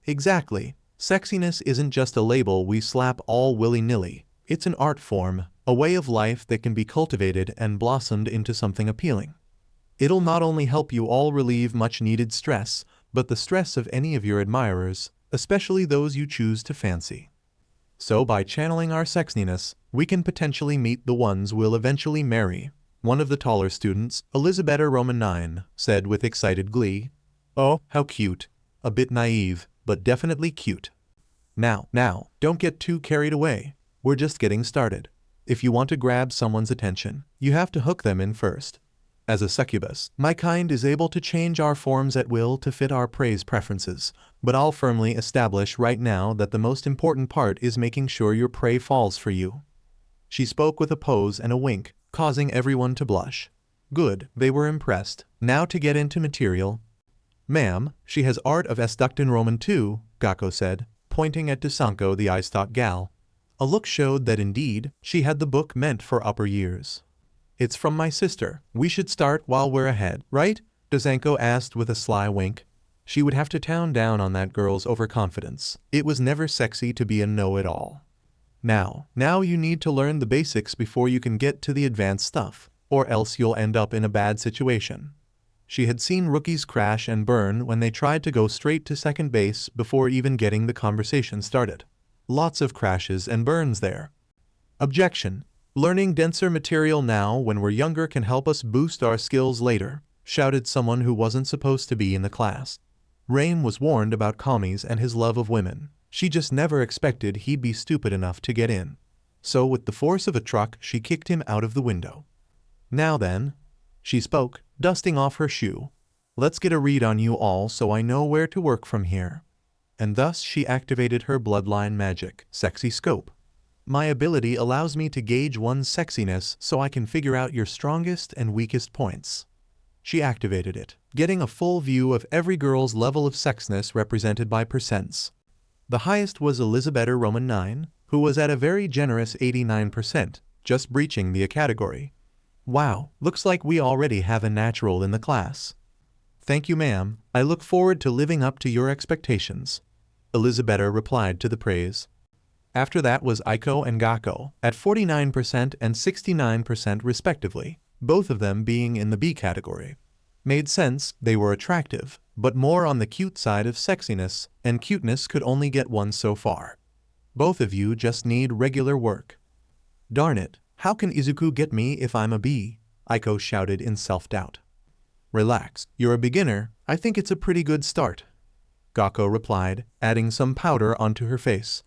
Exactly. Sexiness isn't just a label we slap all willy-nilly. It's an art form, a way of life that can be cultivated and blossomed into something appealing. It'll not only help you all relieve much-needed stress, but the stress of any of your admirers, especially those you choose to fancy. So by channeling our sexiness, we can potentially meet the ones we'll eventually marry. One of the taller students, Elizabetta Roman 9, said with excited glee. Oh, how cute. A bit naive, but definitely cute. Now, don't get too carried away. We're just getting started. If you want to grab someone's attention, you have to hook them in first. As a succubus, my kind is able to change our forms at will to fit our prey's preferences, but I'll firmly establish right now that the most important part is making sure your prey falls for you. She spoke with a pose and a wink, causing everyone to blush. Good, they were impressed. Now to get into material. Ma'am, she has art of Seducton Roman 2, Gaco said, pointing at Dusanko the eye-stalk gal. A look showed that indeed, she had the book meant for upper years. It's from my sister. We should start while we're ahead, right? Dusanko asked with a sly wink. She would have to tone down on that girl's overconfidence. It was never sexy to be a know-it-all. Now you need to learn the basics before you can get to the advanced stuff. or else you'll end up in a bad situation. She had seen rookies crash and burn when they tried to go straight to second base before even getting the conversation started. Lots of crashes and burns there. Objection. Learning denser material now when we're younger can help us boost our skills later, shouted someone who wasn't supposed to be in the class. Rain was warned about commies and his love of women. She just never expected he'd be stupid enough to get in. So with the force of a truck, she kicked him out of the window. Now then, she spoke, dusting off her shoe. Let's get a read on you all so I know where to work from here. And thus she activated her bloodline magic, Sexy Scope. My ability allows me to gauge one's sexiness so I can figure out your strongest and weakest points. She activated it, getting a full view of every girl's level of sexiness represented by percents. The highest was Elizabeth Roman 9, who was at a very generous 89%, just breaching the category. Wow, looks like we already have a natural in the class. Thank you, ma'am. I look forward to living up to your expectations. Elizabeth replied to the praise. After that was Inko and Gaco, at 49% and 69% respectively, both of them being in the B category. Made sense, they were attractive, but more on the cute side of sexiness, and cuteness could only get one so far. Both of you just need regular work. Darn it, how can Izuku get me if I'm a B? Inko shouted in self-doubt. Relax, you're a beginner. I think it's a pretty good start. Gaco replied, adding some powder onto her face.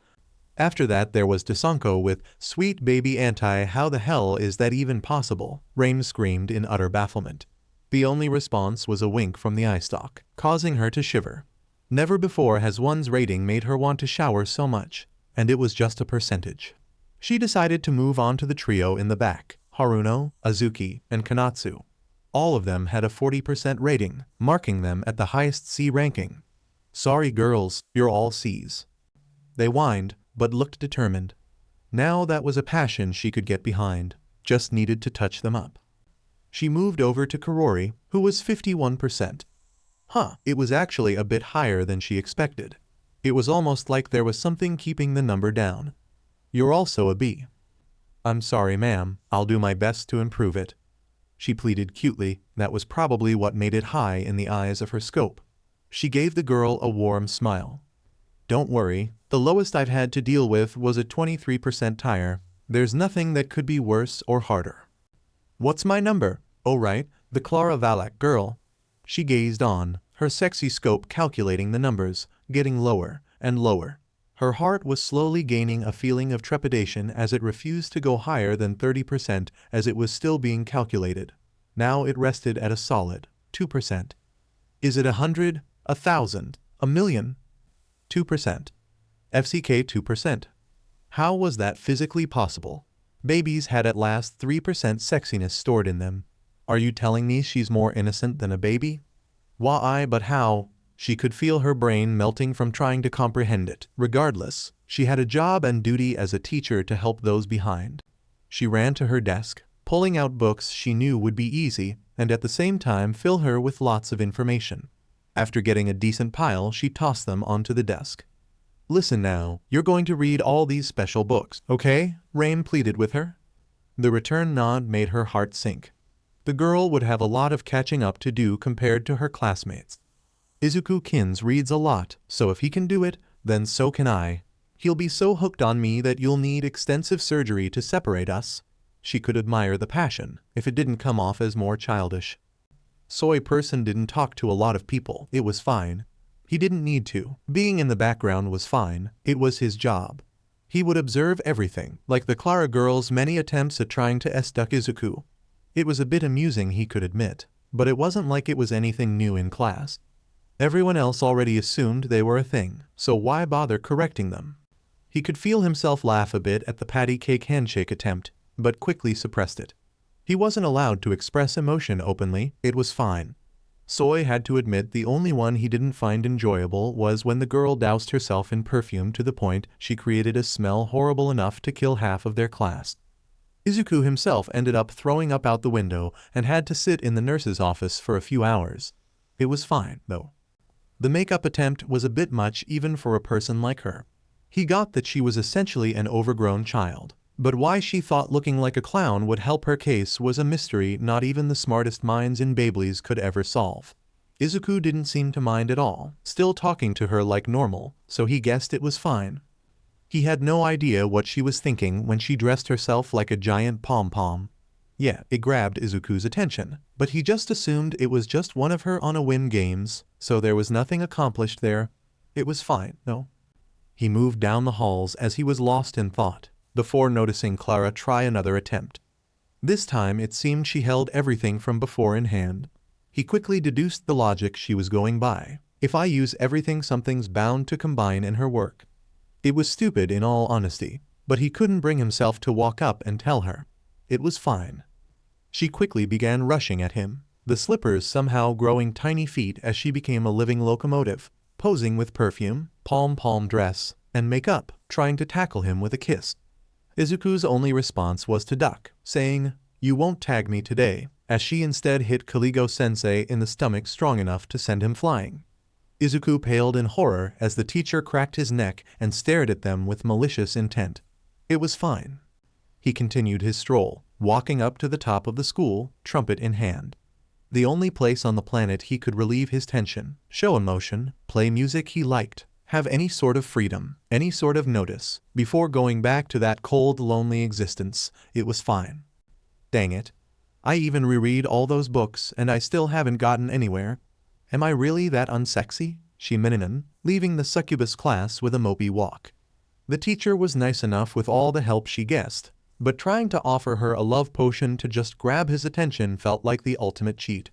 After that there was Desanko with, "Sweet baby anti, how the hell is that even possible?" Rain screamed in utter bafflement. The only response was a wink from the eye stalk, causing her to shiver. Never before has one's rating made her want to shower so much, and it was just a percentage. She decided to move on to the trio in the back, Haruno, Azuki, and Kanatsu. All of them had a 40% rating, marking them at the highest C ranking. Sorry girls, you're all Cs. They whined, but looked determined. Now that was a passion she could get behind, just needed to touch them up. She moved over to Karori, who was 51%. It was actually a bit higher than she expected. It was almost like there was something keeping the number down. You're also a B. I'm sorry, ma'am, I'll do my best to improve it. She pleaded cutely. That was probably what made it high in the eyes of her scope. She gave the girl a warm smile. Don't worry, the lowest I've had to deal with was a 23% tire. There's nothing that could be worse or harder. What's my number? Oh right, the Clara Valak girl. She gazed on, her sexy scope calculating the numbers, getting lower and lower. Her heart was slowly gaining a feeling of trepidation as it refused to go higher than 30% as it was still being calculated. Now it rested at a solid 2%. Is it 100, 1,000, a million? 2%. FCK 2%. How was that physically possible? Babies had at last 3% sexiness stored in them. Are you telling me she's more innocent than a baby? Why, but how? She could feel her brain melting from trying to comprehend it. Regardless, she had a job and duty as a teacher to help those behind. She ran to her desk, pulling out books she knew would be easy and at the same time fill her with lots of information. After getting a decent pile, she tossed them onto the desk. Listen now, you're going to read all these special books, okay? Rain pleaded with her. The return nod made her heart sink. The girl would have a lot of catching up to do compared to her classmates. Izuku-kins reads a lot, so if he can do it, then so can I. He'll be so hooked on me that you'll need extensive surgery to separate us. She could admire the passion, if it didn't come off as more childish. Soy person didn't talk to a lot of people, it was fine. He didn't need to. Being in the background was fine, it was his job. He would observe everything, like the Clara girl's many attempts at trying to S-duck Izuku. It was a bit amusing, he could admit, but it wasn't like it was anything new in class. Everyone else already assumed they were a thing, so why bother correcting them? He could feel himself laugh a bit at the patty cake handshake attempt, but quickly suppressed it. He wasn't allowed to express emotion openly, it was fine. Soy had to admit the only one he didn't find enjoyable was when the girl doused herself in perfume to the point she created a smell horrible enough to kill half of their class. Izuku himself ended up throwing up out the window and had to sit in the nurse's office for a few hours. It was fine, though. The makeup attempt was a bit much even for a person like her. He got that she was essentially an overgrown child. But why she thought looking like a clown would help her case was a mystery not even the smartest minds in Beyblades could ever solve. Izuku didn't seem to mind at all, still talking to her like normal, so he guessed it was fine. He had no idea what she was thinking when she dressed herself like a giant pom-pom. Yeah, it grabbed Izuku's attention, but he just assumed it was just one of her on-a-whim games, so there was nothing accomplished there. It was fine, no? He moved down the halls as he was lost in thought, before noticing Clara try another attempt. This time it seemed she held everything from before in hand. He quickly deduced the logic she was going by. If I use everything, something's bound to combine in her work. It was stupid in all honesty, but he couldn't bring himself to walk up and tell her. It was fine. She quickly began rushing at him, the slippers somehow growing tiny feet as she became a living locomotive, posing with perfume, pom-pom dress, and makeup, trying to tackle him with a kiss. Izuku's only response was to duck, saying, "You won't tag me today," as she instead hit Kaligo-sensei in the stomach strong enough to send him flying. Izuku paled in horror as the teacher cracked his neck and stared at them with malicious intent. It was fine. He continued his stroll, walking up to the top of the school, trumpet in hand. The only place on the planet he could relieve his tension, show emotion, play music he liked, have any sort of freedom, any sort of notice, before going back to that cold, lonely existence. It was fine. Dang it. I even reread all those books and I still haven't gotten anywhere. Am I really that unsexy? She mininan, leaving the succubus class with a mopey walk. The teacher was nice enough with all the help she guessed, but trying to offer her a love potion to just grab his attention felt like the ultimate cheat.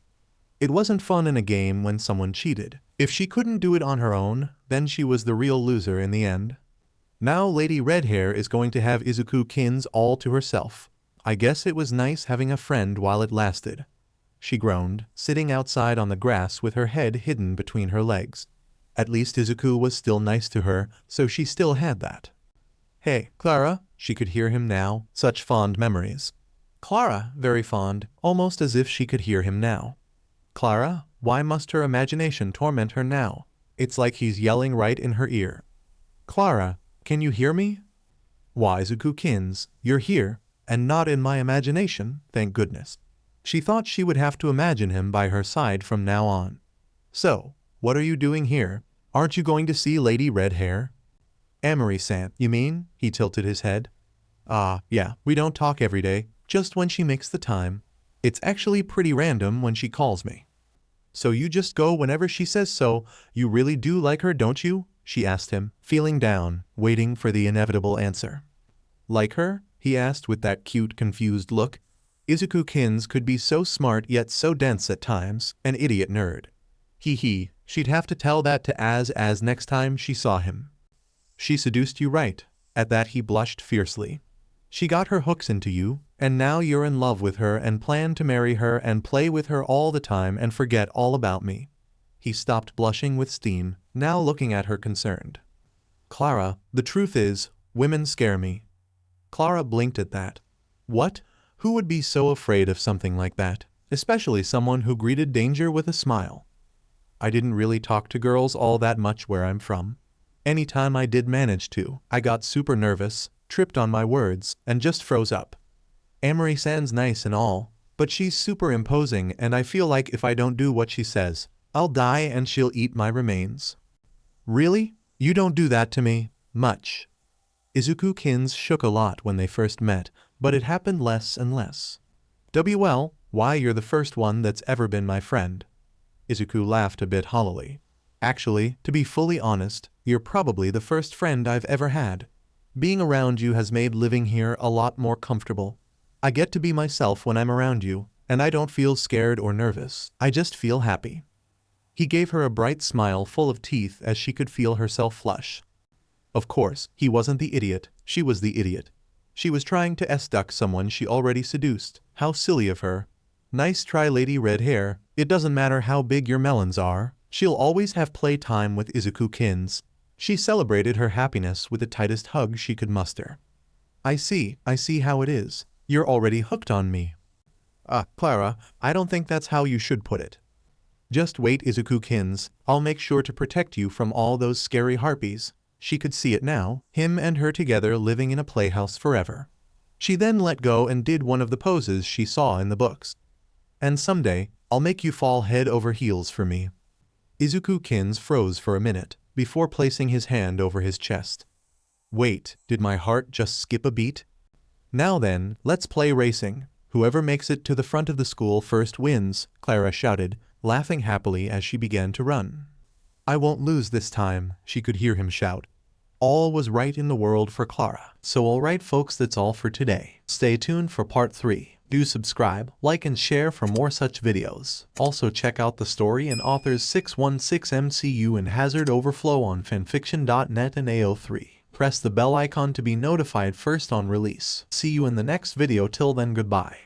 It wasn't fun in a game when someone cheated. If she couldn't do it on her own, then she was the real loser in the end. Now Lady Redhair is going to have Izuku Kins all to herself. I guess it was nice having a friend while it lasted. She groaned, sitting outside on the grass with her head hidden between her legs. At least Izuku was still nice to her, so she still had that. "Hey, Clara," she could hear him now, such fond memories. Clara, very fond, almost as if she could hear him now. Clara, why must her imagination torment her now? It's like he's yelling right in her ear. "Clara, can you hear me?" "Why, Izuku Kins, you're here, and not in my imagination, thank goodness." She thought she would have to imagine him by her side from now on. "So, what are you doing here? Aren't you going to see Lady Redhair?" "Amory-san, you mean?" He tilted his head. Yeah, we don't talk every day, just when she makes the time. It's actually pretty random when she calls me." "So you just go whenever she says so? You really do like her, don't you?" she asked him, feeling down, waiting for the inevitable answer. "Like her?" he asked with that cute, confused look. Izuku Kins could be so smart yet so dense at times, an idiot nerd. She'd have to tell that to Az next time she saw him. "She seduced you, right?" At that he blushed fiercely. "She got her hooks into you, and now you're in love with her and plan to marry her and play with her all the time and forget all about me." He stopped blushing with steam, now looking at her concerned. "Clara, the truth is, women scare me." Clara blinked at that. What? Who would be so afraid of something like that, especially someone who greeted danger with a smile? "I didn't really talk to girls all that much where I'm from. Anytime I did manage to, I got super nervous, tripped on my words, and just froze up. Amory-san's nice and all, but she's super imposing and I feel like if I don't do what she says, I'll die and she'll eat my remains." "Really? You don't do that to me, much." Izuku Kins shook a lot when they first met, but it happened less and less. "Well, why you're the first one that's ever been my friend." Izuku laughed a bit hollowly. "Actually, to be fully honest, you're probably the first friend I've ever had. Being around you has made living here a lot more comfortable. I get to be myself when I'm around you, and I don't feel scared or nervous, I just feel happy." He gave her a bright smile full of teeth as she could feel herself flush. Of course, he wasn't the idiot, she was the idiot. She was trying to S-duck someone she already seduced. How silly of her. Nice try, Lady Redhair. It doesn't matter how big your melons are, she'll always have playtime with Izuku Kins. She celebrated her happiness with the tightest hug she could muster. I see how it is. You're already hooked on me." Clara, I don't think that's how you should put it." "Just wait, Izuku Kins, I'll make sure to protect you from all those scary harpies." She could see it now, him and her together living in a playhouse forever. She then let go and did one of the poses she saw in the books. And someday, I'll make you fall head over heels for me. Izuku-kin's froze for a minute, before placing his hand over his chest. Wait, did my heart just skip a beat? Now then, let's play racing. Whoever makes it to the front of the school first wins, Clara shouted, laughing happily as she began to run. I won't lose this time, she could hear him shout. All was right in the world for Clara. So alright folks, that's all for today. Stay tuned for part 3. Do subscribe, like and share for more such videos. Also check out the story and authors 616 MCU and Hazzard Overflow on FANFICTIONnet and AO3. Press the bell icon to be notified first on release. See you in the next video. Till then, goodbye.